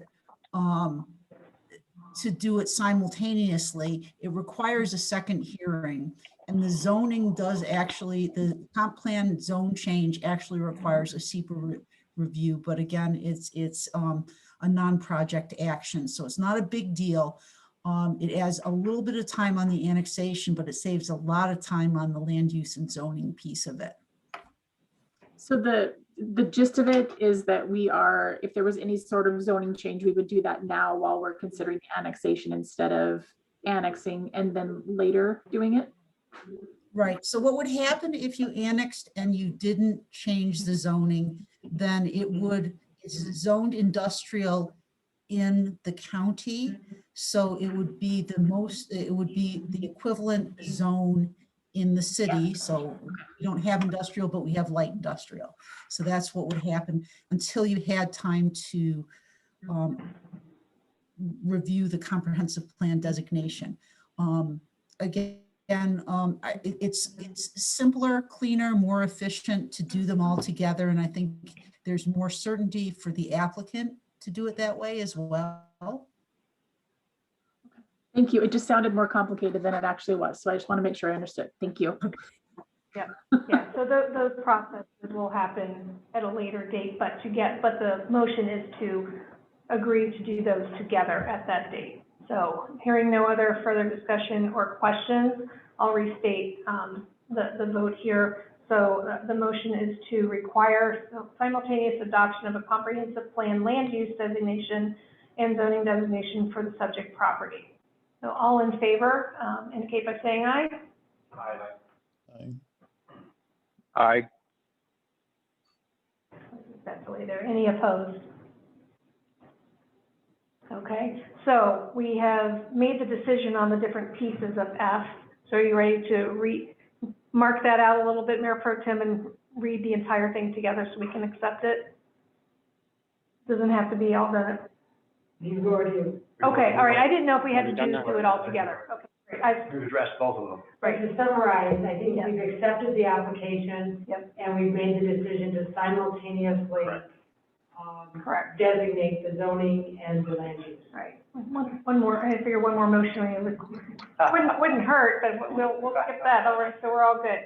simultaneously. It requires a second hearing. And the zoning does actually, the comp plan zone change actually requires a SEPA review, but again, it's a non-project action, so it's not a big deal. It adds a little bit of time on the annexation, but it saves a lot of time on the land use and zoning piece of it. So the gist of it is that if there was any sort of zoning change, we would do that now while we're considering the annexation instead of annexing and then later doing it? Right, so what would happen if you annexed and you didn't change the zoning, then it's zoned industrial in the county. So it would be the equivalent zone in the city. So we don't have industrial, but we have light industrial. So that's what would happen until you had time to review the comprehensive plan designation. It's simpler, cleaner, more efficient to do them all together. And I think there's more certainty for the applicant to do it that way as well. Thank you. It just sounded more complicated than it actually was. So I just want to make sure I understood. Thank you. Yeah, so those processes will happen at a later date, but the motion is to agree to do those together at that date. So hearing no other further discussion or questions, I'll restate the vote here. So the motion is to require simultaneous adoption of a comprehensive plan land use designation and zoning designation for the subject property. So all in favor, indicate by saying aye. Aye. Aye. That's the way there. Any opposed? Okay, so we have made the decision on the different pieces of F. So are you ready to mark that out a little bit, Mayor Pro Tem, and read the entire thing together so we can accept it? Doesn't have to be all done. You've already. Okay, all right. I didn't know if we had to do it all together. Okay, great. We've addressed both of them. Right, to summarize, I think we've accepted the application. Yep. And we've made the decision to simultaneously Correct. designate the zoning and the land use. Right. One more, I figure one more motion wouldn't hurt, but we'll skip that. All right, so we're all good.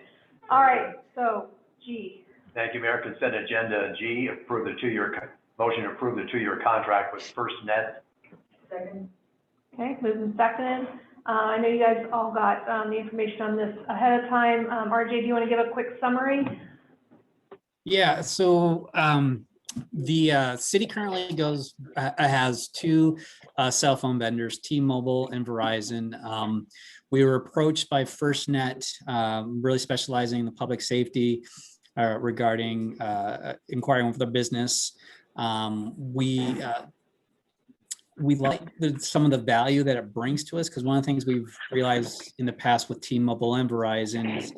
All right, so G. Thank you, Mayor. Consent agenda G, motion to approve the 2-year contract with FirstNet. Second. Okay, moved and seconded. I know you guys all got the information on this ahead of time. RJ, do you want to give a quick summary? Yeah, so the city currently has 2 cell phone vendors, T-Mobile and Verizon. We were approached by FirstNet, really specializing in the public safety regarding inquiring with their business. We like some of the value that it brings to us, because one of the things we've realized in the past with T-Mobile and Verizon is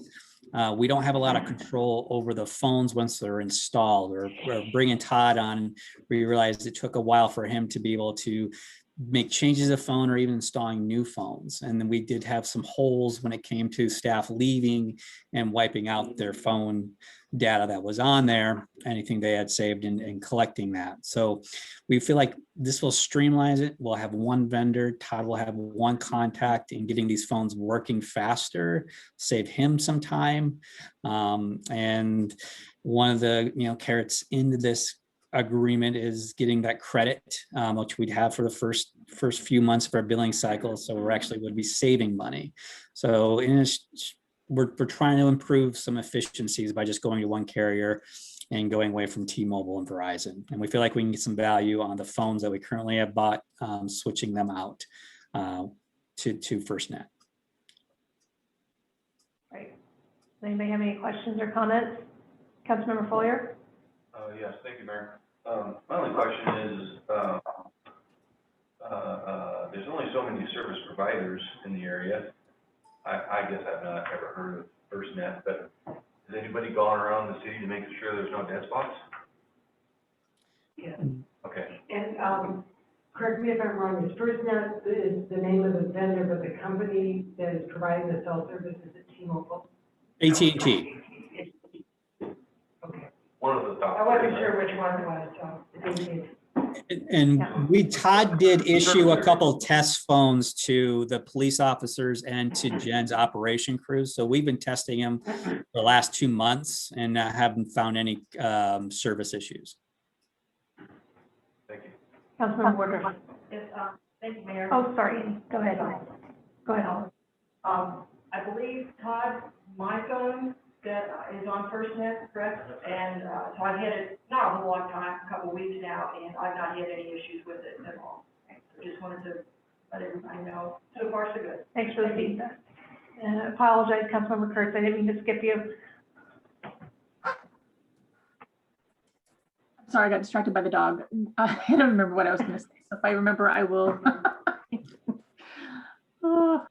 we don't have a lot of control over the phones once they're installed. Or bringing Todd on, we realized it took a while for him to be able to make changes to the phone or even installing new phones. And then we did have some holes when it came to staff leaving and wiping out their phone data that was on there, anything they had saved, and collecting that. So we feel like this will streamline it. We'll have one vendor, Todd will have one contact in getting these phones working faster, save him some time. And one of the carrots into this agreement is getting that credit, which we'd have for the first few months of our billing cycle. So we're actually would be saving money. So we're trying to improve some efficiencies by just going to one carrier and going away from T-Mobile and Verizon. And we feel like we can get some value on the phones that we currently have bought, switching them out to FirstNet. Right. Does anybody have any questions or comments? Councilmember Follier? Yes, thank you, Mayor. My only question is, there's only so many service providers in the area. I guess I've not ever heard of FirstNet, but has anybody gone around the city to make sure there's no dead spots? Yeah. Okay. And correct me if I'm wrong, is FirstNet is the name of the vendor, but the company that is providing the cell service is T-Mobile? AT&T. Okay. One of the I wasn't sure which one it was, so. Thank you. And Todd did issue a couple test phones to the police officers and to Jen's operation crews. So we've been testing them for the last 2 months and haven't found any service issues. Thank you. Councilmember Woodruff. Yes, thank you, Mayor. Oh, sorry, go ahead. Go ahead, Holly. I believe, Todd, my phone that is on FirstNet, correct? And, so I've had it, not a whole long time, a couple of weeks now, and I've not had any issues with it at all. So just wanted to let everybody know, so far so good. Thanks for the feedback. And I apologize, Councilmember Kurtz, I didn't mean to skip you. Sorry, I got distracted by the dog. I don't remember what I was gonna say. So if I remember, I will. Oh.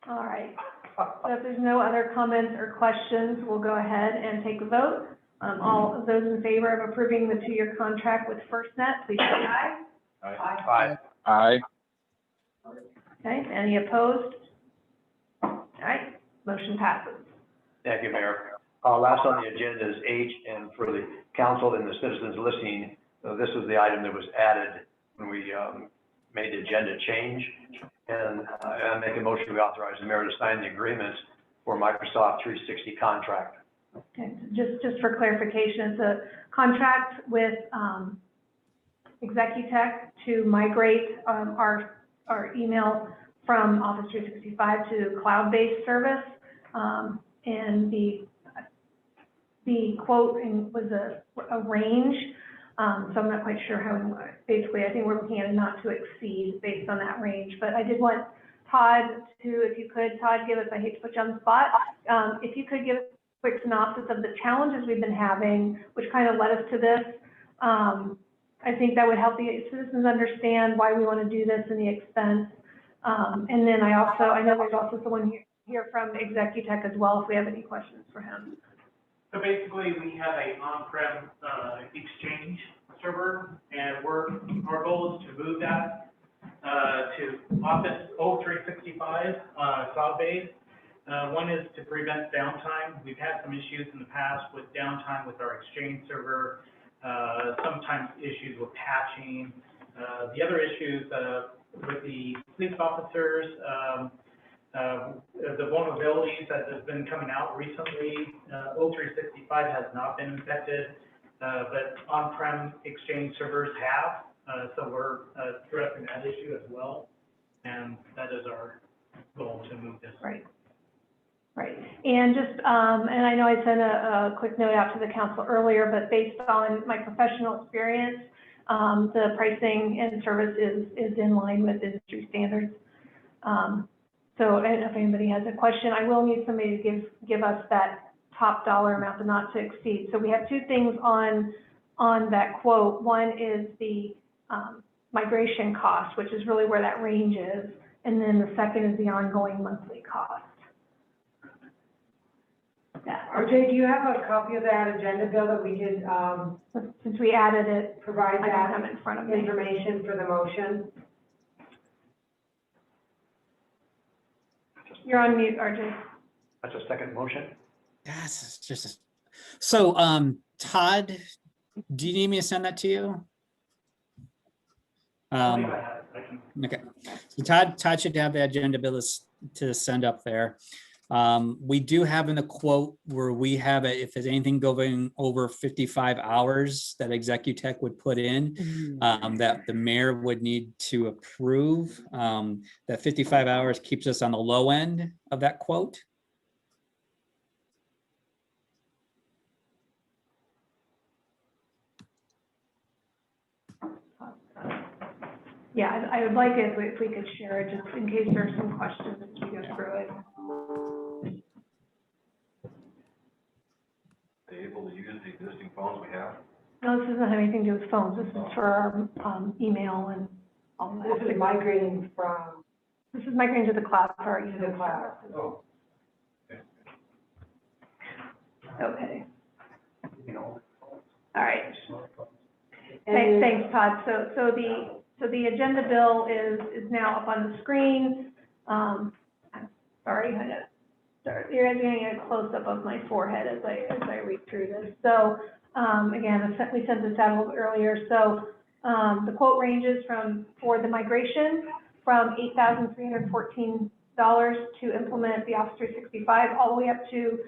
All right. So if there's no other comments or questions, we'll go ahead and take a vote. All of those in favor of approving the 2-year contract with FirstNet, please say aye. Aye. Aye. Okay, any opposed? All right, motion passes. Thank you, Mayor. Last on the agenda is H, and for the council and the citizens listening, this is the item that was added when we made the agenda change. And I make a motion to authorize the mayor to sign the agreement for Microsoft 360 contract. Okay, just for clarification, it's a contract with Executech to migrate our email from Office 365 to cloud-based service. And the quote was a range, so I'm not quite sure how, basically, I think we're looking at a not to exceed based on that range. But I did want Todd to, if you could, Todd, give us, I hate to put you on the spot, if you could give us a quick synopsis of the challenges we've been having, which kind of led us to this. I think that would help the citizens understand why we want to do this and the expense. And then I know there's also someone here from Executech as well, if we have any questions for him. So basically, we have a on-prem Exchange server, and our goal is to move that to Office 365 cloud-based. One is to prevent downtime. We've had some issues in the past with downtime with our Exchange server, sometimes issues with patching. The other issues with the police officers, the vulnerabilities that have been coming out recently. 365 has not been infected, but on-prem Exchange servers have. So we're addressing that issue as well. And that is our goal to move this. Right. Right. And just, and I know I sent a quick note out to the council earlier, but based on my professional experience, the pricing and service is in line with industry standards. So I don't know if anybody has a question. I will need somebody to give us that top dollar amount, the not to exceed. So we have two things on that quote. One is the migration cost, which is really where that range is. And then the second is the ongoing monthly cost. Yeah. RJ, do you have a copy of that agenda bill that we could, since we added it, provide I that don't have it in front of me. information for the motion? You're on mute, RJ. That's a second motion? Yes, just, so, Todd, do you need me to send that to you? Okay, so Todd should have the agenda bill to send up there. We do have in the quote where we have it, if there's anything going over 55 hours that Executech would put in, that the mayor would need to approve. That 55 hours keeps us on the low end of that quote. Yeah, I would like it if we could share it, just in case there's some questions as we go through it. Are they able to use the existing phones we have? No, this doesn't have anything to do with phones. This is for our email and all that. This is migrating from. This is migrating to the cloud for our email. To the cloud. Oh. Okay. You All right. Thanks, Todd. So the agenda bill is now up on the screen. Sorry, you're getting a close-up of my forehead as I read through this. So, again, we sent this out a little bit earlier. So, the quote ranges for the migration from $8,314 to implement the Office 365 all the way up to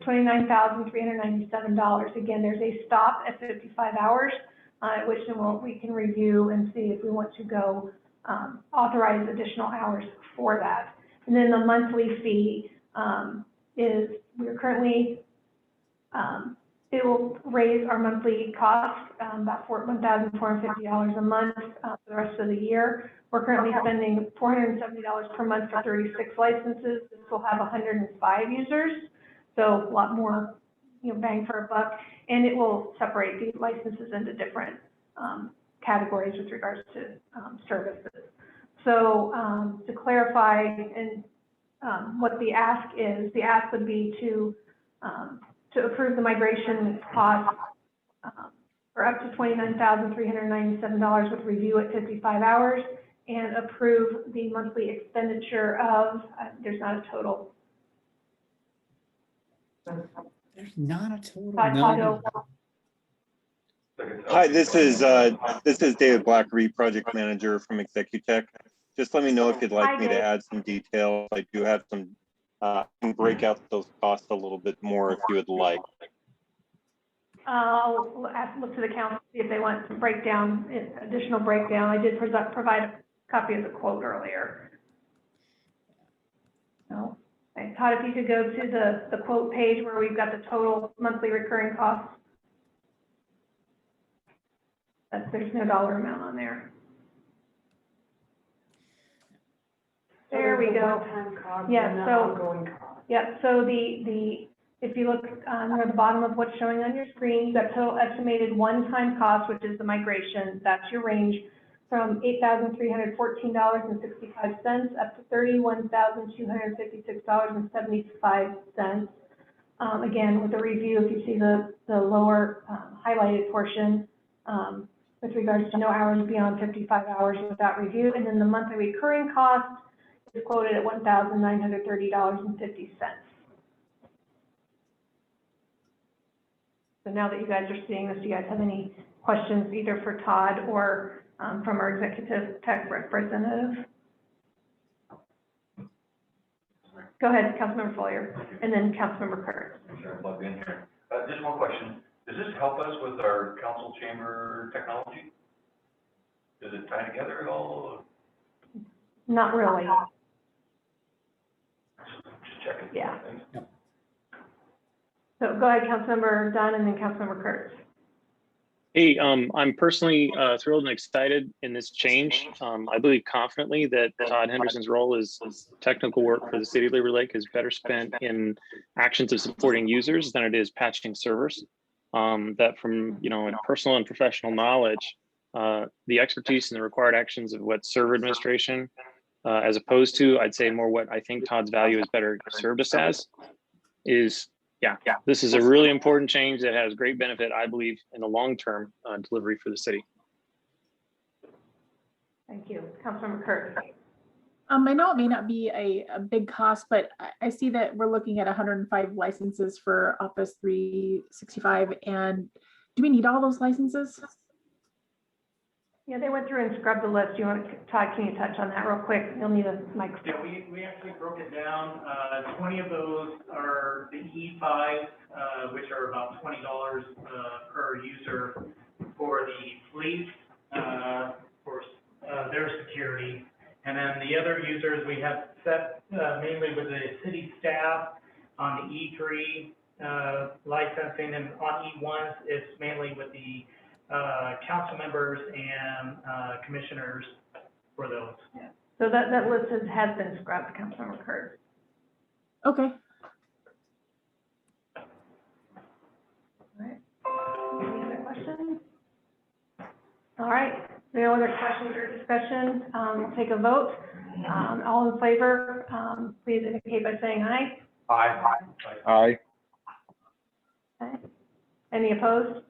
$29,397. Again, there's a stop at 55 hours, at which we can review and see if we want to go authorize additional hours for that. And then the monthly fee is, we're currently, it will raise our monthly cost about $1,450 a month for the rest of the year. We're currently spending $470 per month for 36 licenses. This will have 105 users, so a lot more, bang for a buck. And it will separate the licenses into different categories with regards to services. So to clarify and what the ask would be to approve the migration cost for up to $29,397 with review at 55 hours, and approve the monthly expenditure of, there's not a total. There's not a total. No. Hi, this is David Black, Project Manager from Executech. Just let me know if you'd like me to add some details. I do have some, can break out those costs a little bit more if you would like. I'll look to the council, see if they want some additional breakdown. I did provide a copy of the quote earlier. No. Okay. Todd, if you could go to the quote page where we've got the total monthly recurring costs. There's no dollar amount on there. There we go. Yeah, so, yeah, so if you look near the bottom of what's showing on your screen, that total estimated one-time cost, which is the migration, that's your range from $8,314.65 up to $31,256.75. Again, with the review, if you see the lower highlighted portion, with regards to no hours beyond 55 hours without review, and then the monthly recurring cost is quoted at $1,930.50. So now that you guys are seeing this, do you guys have any questions either for Todd or from our executive tech representative? Go ahead, Councilmember Foyer, and then Councilmember Kurtz. Sure, plug in here. Just one question. Does this help us with our council chamber technology? Does it tie together at all? Not really. Just checking. Yeah. So go ahead, Councilmember Dunn, and then Councilmember Kurtz. Hey, I'm personally thrilled and excited in this change. I believe confidently that Todd Henderson's role as technical work for the city of Liberty Lake is better spent in actions of supporting users than it is patching servers. That from personal and professional knowledge, the expertise and the required actions of what server administration, as opposed to, I'd say more what I think Todd's value is better service as, is this is a really important change that has great benefit, I believe, in the long-term delivery for the city. Thank you. Councilmember Kurtz. I know it may not be a big cost, but I see that we're looking at 105 licenses for Office 365. And do we need all those licenses? Yeah, they went through and scrubbed the list. Todd, can you touch on that real quick? You'll need a microphone. Yeah, we actually broke it down. 20 of those are the E5, which are about $20 per user for the police, for their security. And then the other users we have set mainly with the city staff on the E3 licensing, and on E1s, it's mainly with the council members and commissioners for those. Yeah. So that list has been scrubbed, Councilmember Kurtz. Okay. All right. Any other questions? All right. No other questions or discussion. We'll take a vote. All in favor, please indicate by saying aye. Aye. Aye. Okay. Any opposed?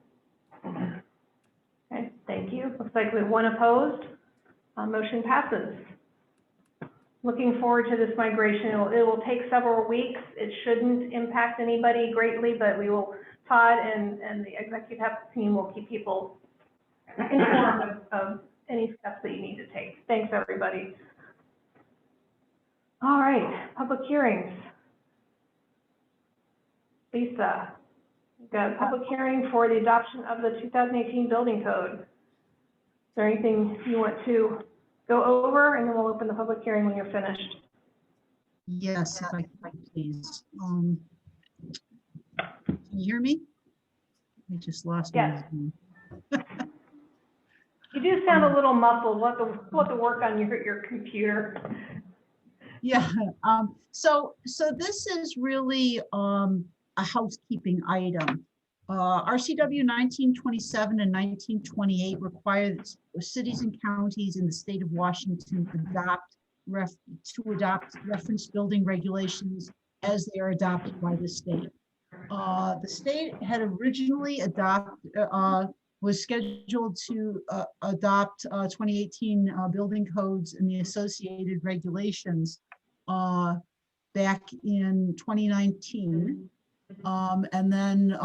Okay, thank you. Looks like we have one opposed. Motion passes. looking forward to this migration. It will take several weeks. It shouldn't impact anybody greatly, but we will, Todd and the executive team will keep people informed of any steps that you need to take. Thanks, everybody. All right, public hearings. Lisa, we've got a public hearing for the adoption of the 2018 building code. Is there anything you want to go over, and then we'll open the public hearing when you're finished? Yes, if I could, please. Can you hear me? I just lost my Zoom. You do sound a little muffled. We'll have to work on your computer. Yeah, so this is really a housekeeping item. RCW 1927 and 1928 require that cities and counties in the state of Washington adopt reference building regulations as they are adopted by the state. The state had originally was scheduled to adopt 2018 building codes and the associated regulations back in 2019. And then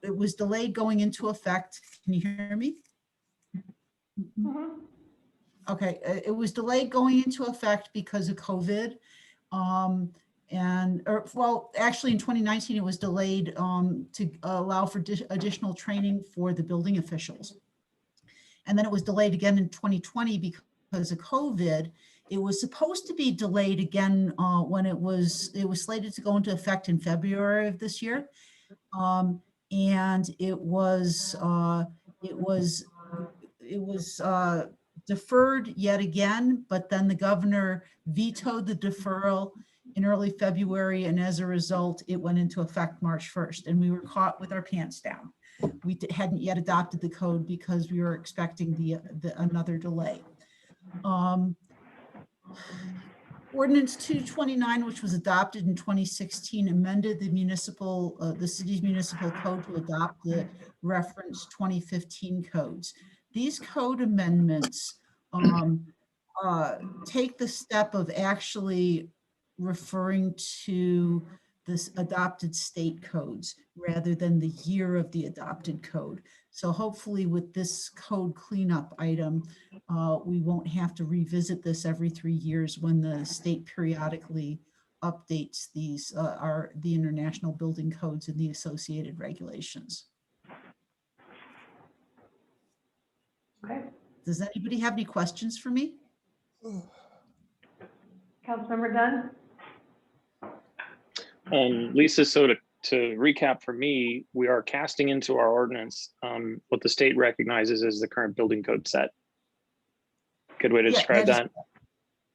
it was delayed going into effect. Can you hear me? Okay, it was delayed going into effect because of COVID. Actually in 2019, it was delayed to allow for additional training for the building officials. And then it was delayed again in 2020 because of COVID. It was supposed to be delayed again when it was slated to go into effect in February of this year. And it was deferred yet again, but then the governor vetoed the deferral in early February, and as a result, it went into effect March 1st, and we were caught with our pants down. We hadn't yet adopted the code because we were expecting another delay. Ordinance 229, which was adopted in 2016, amended the city's municipal code to adopt the reference 2015 codes. These code amendments take the step of actually referring to this adopted state codes rather than the year of the adopted code. So hopefully with this code cleanup item, we won't have to revisit this every 3 years when the state periodically updates the international building codes and the associated regulations. Okay. Does anybody have any questions for me? Councilmember Dunn? Lisa, so to recap for me, we are casting into our ordinance what the state recognizes as the current building code set. Good way to describe that?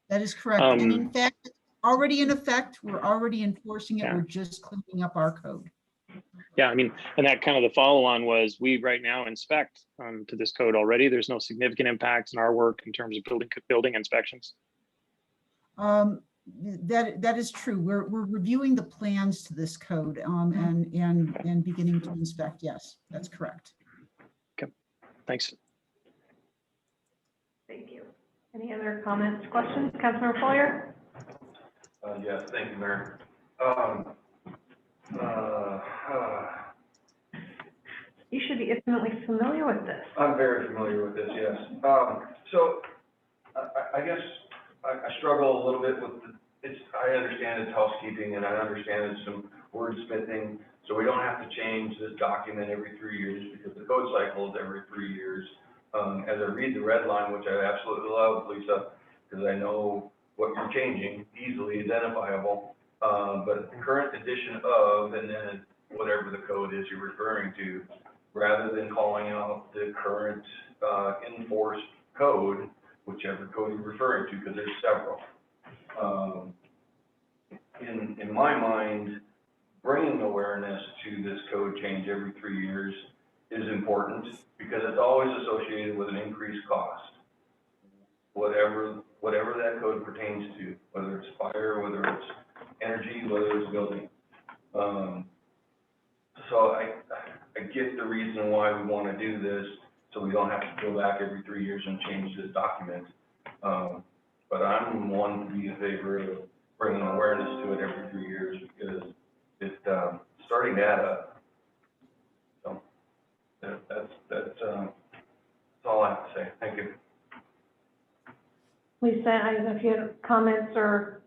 That is correct. And in fact, it's already in effect. We're already enforcing it. Yeah. We're just cleaning up our code. Yeah, I mean, and that kind of the follow-on was we right now inspect to this code already. There's no significant impacts in our work in terms of building inspections. That is true. We're reviewing the plans to this code and beginning to inspect. Yes, that's correct. Okay, thanks. Thank you. Any other comments, questions? Councilmember Foyer? Yes, thank you, Mayor. You should be intimately familiar with this. I'm very familiar with this, yes. So I guess I struggle a little bit with I understand it's housekeeping and I understand it's some wordsmithing. So we don't have to change this document every 3 years because the code cycle is every 3 years. As I read the red line, which I absolutely love, Lisa, because I know what you're changing, easily identifiable. But the current edition of, and then whatever the code is you're referring to, rather than calling out the current enforced code, whichever code you're referring to, because there's several. In my mind, bringing awareness to this code change every 3 years is important because it's always associated with an increased cost. Whatever that code pertains to, whether it's fire, whether it's energy, whether it's building. So I get the reason why we want to do this, so we don't have to go back every 3 years and change this document. But but I'm one to be in favor of bringing awareness to it every 3 years because it's starting to add up. So that's all I have to say. Thank you. Lisa, I don't know if you have comments or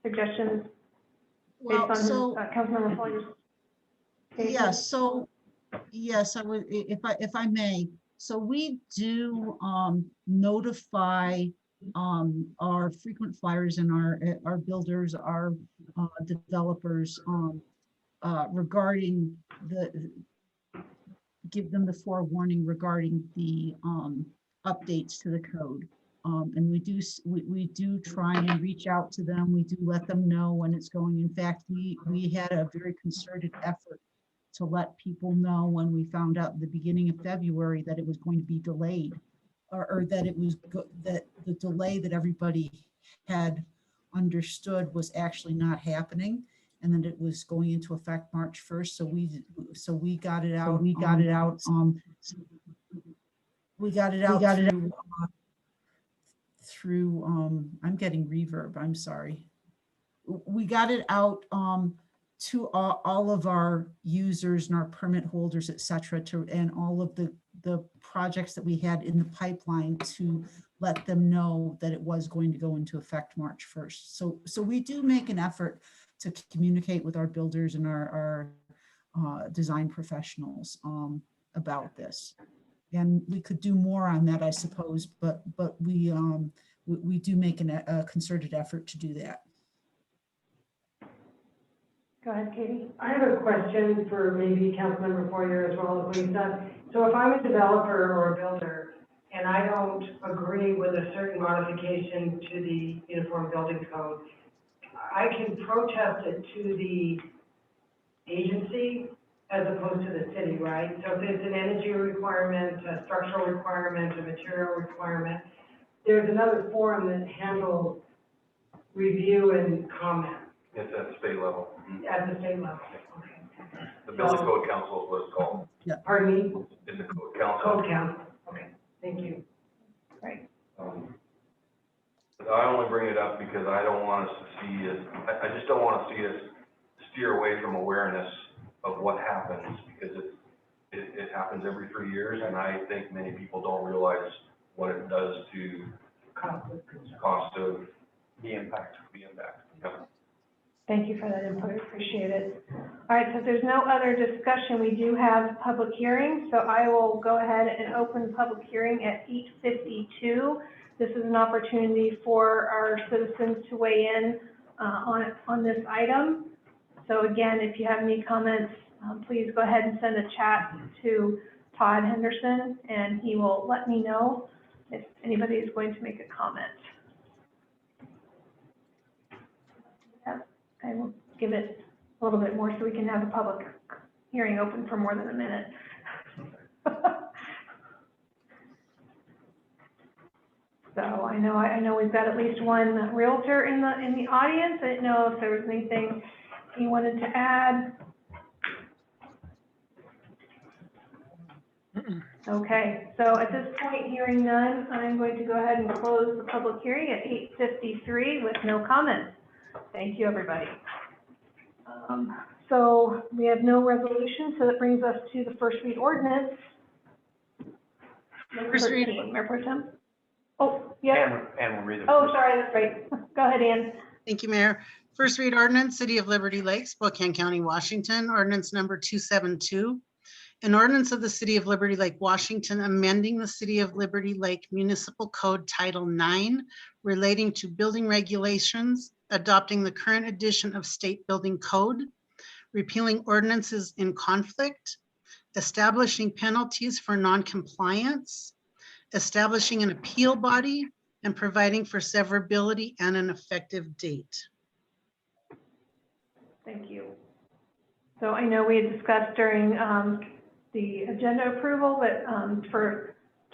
suggestions based Well, on so, Councilmember Foyer's statement? yes, so, yes, I would, if I may. So we do notify our frequent flyers and our builders, our developers regarding give them the forewarning regarding the updates to the code. And we do try and reach out to them. We do let them know when it's going. In fact, we had a very concerted effort to let people know when we found out at the beginning of February that it was going to be delayed, or that it was that the delay that everybody had understood was actually not happening, and that it was going into effect March 1st. So we got it out. We got it out through I'm getting reverb. I'm sorry. We got it out to all of our users and our permit holders, et cetera, and all of the projects that we had in the pipeline to let them know that it was going to go into effect March 1st. So we do make an effort to communicate with our builders and our design professionals about this. And we could do more on that, I suppose, but we do make a concerted effort to do that. Go ahead, Katie. I have a question for maybe Councilmember Foyer as well as Lisa. So if I'm a developer or a builder and I don't agree with a certain modification to the Uniform Building Code, I can protest it to the agency as opposed to the city, right? So if it's an energy requirement, a structural requirement, a material requirement, there's another forum that handles review and comment. It's at the state level. At the state level, okay. The Building Code Council is what it's called. Yeah. Pardon me? It's the Code Council. Code Council, okay, thank you. Right. But I only bring it up because I don't want us to see it, I just don't want to see us steer away from awareness of what happens, because it happens every 3 years, and I think many people don't realize what it does to cost of The impact. Yep. Thank you for that input, appreciate it. All right, so if there's no other discussion, we do have public hearing, so I will go ahead and open public hearing at 8:52. This is an opportunity for our citizens to weigh in on this item. So again, if you have any comments, please go ahead and send a chat to Todd Henderson, and he will let me know if anybody is going to make a comment. I will give it a little bit more so we can have a public hearing open for more than a minute. So I know we've got at least one realtor in the audience. I didn't know if there was anything you wanted to add. Okay, so at this point, hearing none, I'm going to go ahead and close the public hearing at 8:53 with no comments. Thank you, everybody. So we have no resolution, so that brings us to the first read ordinance. Number First read. 13, Mayor Pro Tem. Oh, yeah. And we'll read the. Oh, sorry, that's right. Go ahead, Ann. Thank you, Mayor. First read ordinance, City of Liberty Lakes, Spokane County, Washington, ordinance number 272. An ordinance of the City of Liberty Lake, Washington, amending the City of Liberty Lake Municipal Code Title 9 relating to building regulations, adopting the current edition of State Building Code, repealing ordinances in conflict, establishing penalties for noncompliance, establishing an appeal body, and providing for severability and an effective date. Thank you. So I know we had discussed during the agenda approval that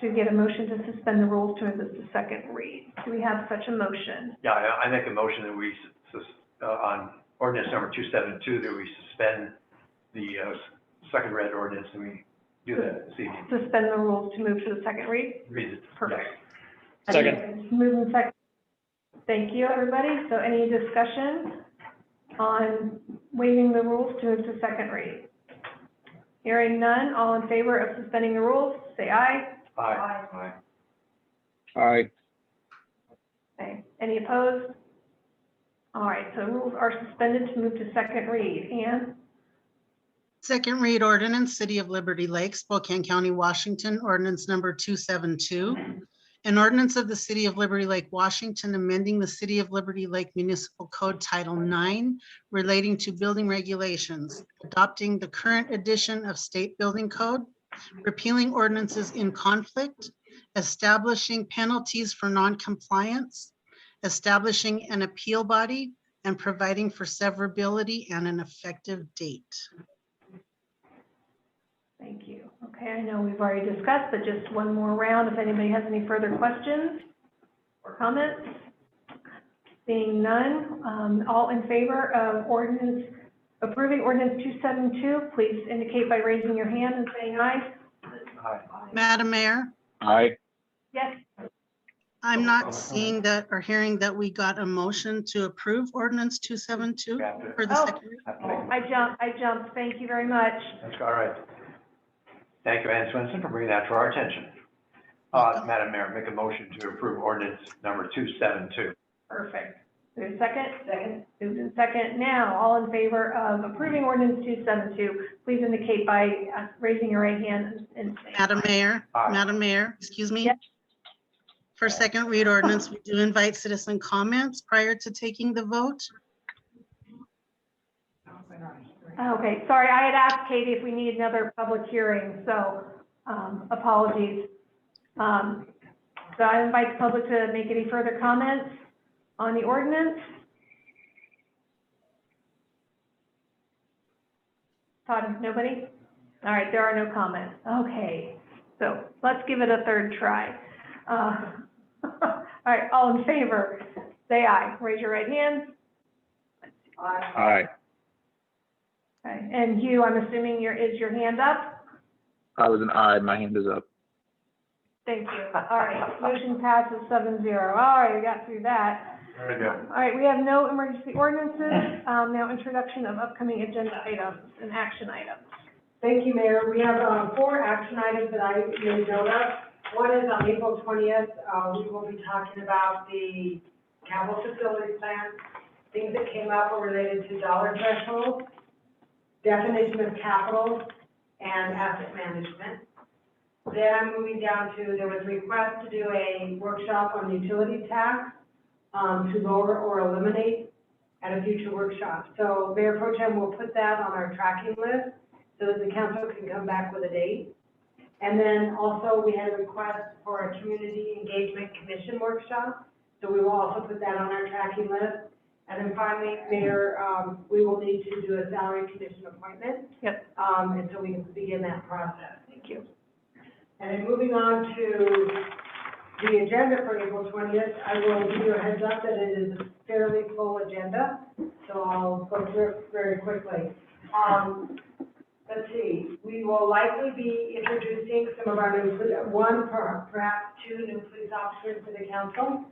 to get a motion to suspend the rules to this the second read. Do we have such a motion? Yeah, I make a motion that we, on ordinance number 272, that we suspend the second read ordinance, and we do that this evening. Suspend the rules to move to the second read? Read it. Perfect. Second. Move in second. Thank you, everybody. So any discussion on waiving the rules to move to second read? Hearing none, all in favor of suspending the rules, say aye. Aye. Aye. Okay, any opposed? All right, so rules are suspended to move to second read. Ann? Second read ordinance, City of Liberty Lakes, Spokane County, Washington, ordinance number 272. An ordinance of the City of Liberty Lake, Washington, amending the City of Liberty Lake Municipal Code Title IX relating to building regulations, adopting the current edition of State Building Code, repealing ordinances in conflict, establishing penalties for noncompliance, establishing an appeal body, and providing for severability and an effective date. Thank you. Okay, I know we've already discussed, but just one more round if anybody has any further questions or comments. Seeing none, all in favor of approving ordinance 272, please indicate by raising your hand and saying aye. Aye. Madam Mayor, Aye. Yes, I'm not seeing that or hearing that we got a motion to approve ordinance 272 for the Oh. second read. I jumped. Thank you very much. That's all right. Thank you, Ann Swenson, for bringing that to our attention. Madam Mayor, make a motion to approve ordinance number 272. Perfect. There's a second? Second. Moved in second. Now, all in favor of approving ordinance 272, please indicate by raising your right hand and saying Madam aye. Mayor, Aye. Madam Mayor, excuse me. Yes. For second read ordinance, we do invite citizen comments prior to taking the vote. Okay, sorry, I had asked Katie if we need another public hearing, so apologies. So I invite the public to make any further comments on the ordinance. Todd, nobody? All right, there are no comments. Okay, so let's give it a third try. All right, all in favor, say aye. Raise your right hand. Aye. Okay, and Hugh, I'm assuming is your hand up? I was an aye. My hand is up. Thank you. All right, motion passes 7-0. All right, we got through that. Very good. All right, we have no emergency ordinances. Now introduction of upcoming agenda items and action items. Thank you, Mayor. We have 4 action items that I made note of. One is on April 20th, we will be talking about the capital facilities plan. Things that came up were related to dollar thresholds, definition of capital, and asset management. Then I'm moving down to, there was a request to do a workshop on utility tax to lower or eliminate at a future workshop. So Mayor Pro Tem will put that on our tracking list so that the council can come back with a date. And then also we had a request for a community engagement commission workshop. So we will also put that on our tracking list. And then finally, Mayor, we will need to do a salary commission appointment. Yep. And so we can begin that process. Thank you. And then moving on to the agenda for April 20th, I will give you a heads up that it is a fairly full agenda. So I'll go through it very quickly. Let's see, we will likely be introducing some of our new, perhaps 2 new police officers to the council.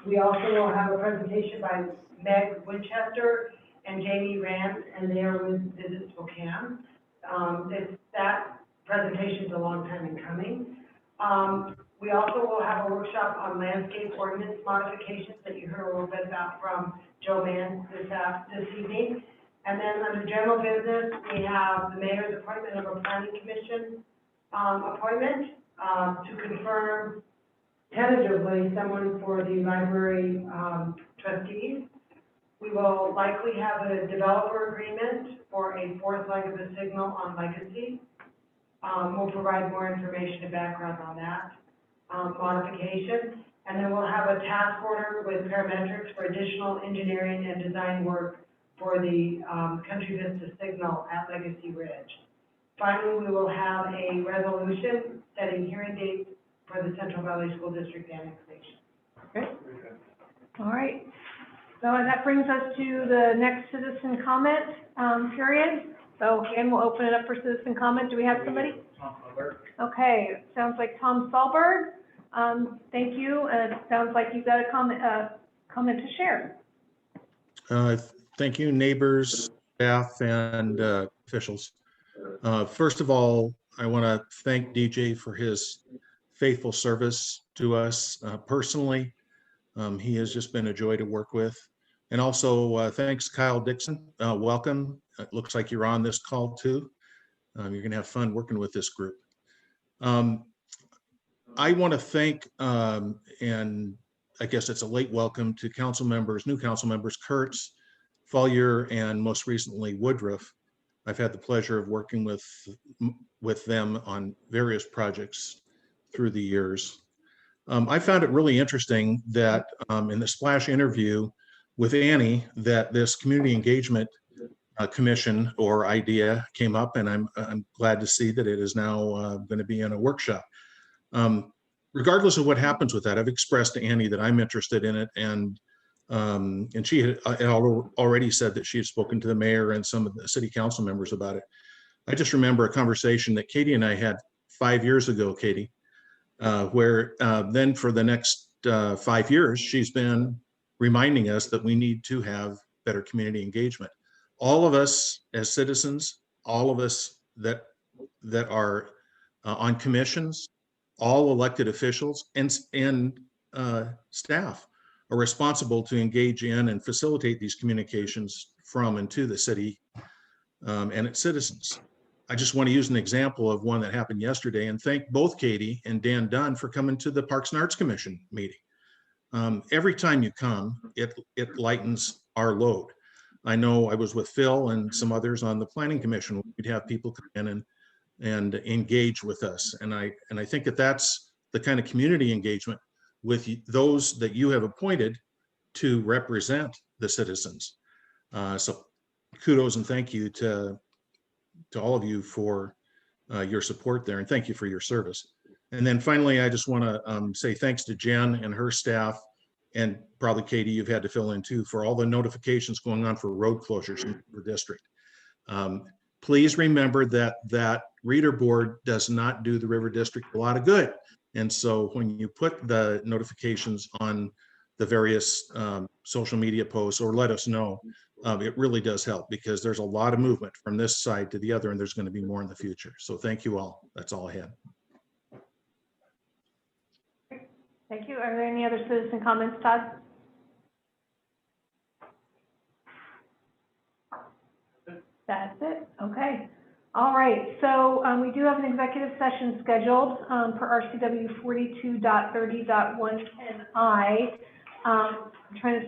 We also will have a presentation by Meg Winchester and Jamie Rand, and they are with Visit Spokane. That presentation is a long time in coming. We also will have a workshop on landscape ordinance modifications that you heard a little bit about from Joe Mann this evening. And then under general business, we have the mayor's appointment of a planning commission appointment to confirm tentatively someone for the library trustees. We will likely have a developer agreement for a 4th leg of the signal on Legacy. We'll provide more information and background on that modification. And then we'll have a task order with parametrics for additional engineering and design work for the Country Vista signal at Legacy Ridge. Finally, we will have a resolution setting hearing dates for the Central Valley School District annexation. Okay. All right. So that brings us to the next citizen comment period. So again, we'll open it up for citizen comment. Do we have somebody? Tom Hubbard. Okay, it sounds like Tom Sahlberg. Thank you. It sounds like you've got a comment to share. Thank you, neighbors, staff, and officials. First of all, I want to thank DJ for his faithful service to us personally. He has just been a joy to work with. And also, thanks, Kyle Dixon. Welcome. It looks like you're on this call too. You're going to have fun working with this group. I want to thank, and I guess it's a late welcome to council members, new council members, Kurtz, Follier, and most recently Woodruff. I've had the pleasure of working with them on various projects through the years. I found it really interesting that in the Splash interview with Annie, that this community engagement commission or idea came up, and I'm glad to see that it is now going to be in a workshop. Regardless of what happens with that, I've expressed to Annie that I'm interested in it, and she had already said that she had spoken to the mayor and some of the city council members about it. I just remember a conversation that Katie and I had 5 years ago, Katie, where then for the next 5 years, she's been reminding us that we need to have better community engagement. All of us as citizens, all of us that are on commissions, all elected officials and staff are responsible to engage in and facilitate these communications from and to the city and its citizens. I just want to use an example of one that happened yesterday and thank both Katie and Dan Dunn for coming to the Parks and Arts Commission meeting. Every time you come, it lightens our load. I know I was with Phil and some others on the Planning Commission. We'd have people come in and engage with us. And I think that that's the kind of community engagement with those that you have appointed to represent the citizens. So kudos and thank you to all of you for your support there, and thank you for your service. And then finally, I just want to say thanks to Jen and her staff, and probably Katie, you've had to fill in too, for all the notifications going on for road closures in your district. Please remember that reader board does not do the River District a lot of good. And so when you put the notifications on the various social media posts or let us know, it really does help because there's a lot of movement from this side to the other, and there's going to be more in the future. So thank you all. That's all I had. Thank you. Are there any other citizen comments, Todd? That's it. Okay. All right. So we do have an executive session scheduled for RCW 42.30.110I. I'm trying to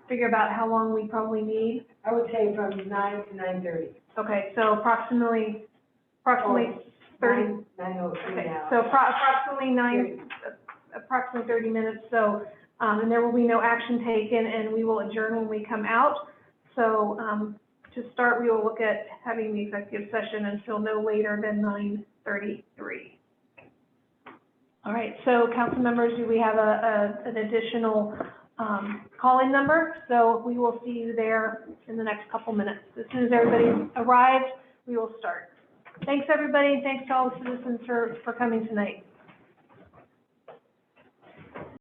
figure out how long we probably need. I would say from 9 to 9:30. Okay. So approximately 30. 9:03 Okay. now. So approximately 30 minutes. So, and there will be no action taken, and we will adjourn when we come out. So to start, we will look at having the executive session until no later than 9:33. All right. So council members, do we have an additional call-in number? So we will see you there in the next couple minutes. As soon as everybody arrives, we will start. Thanks, everybody. Thanks to all the citizens for coming tonight.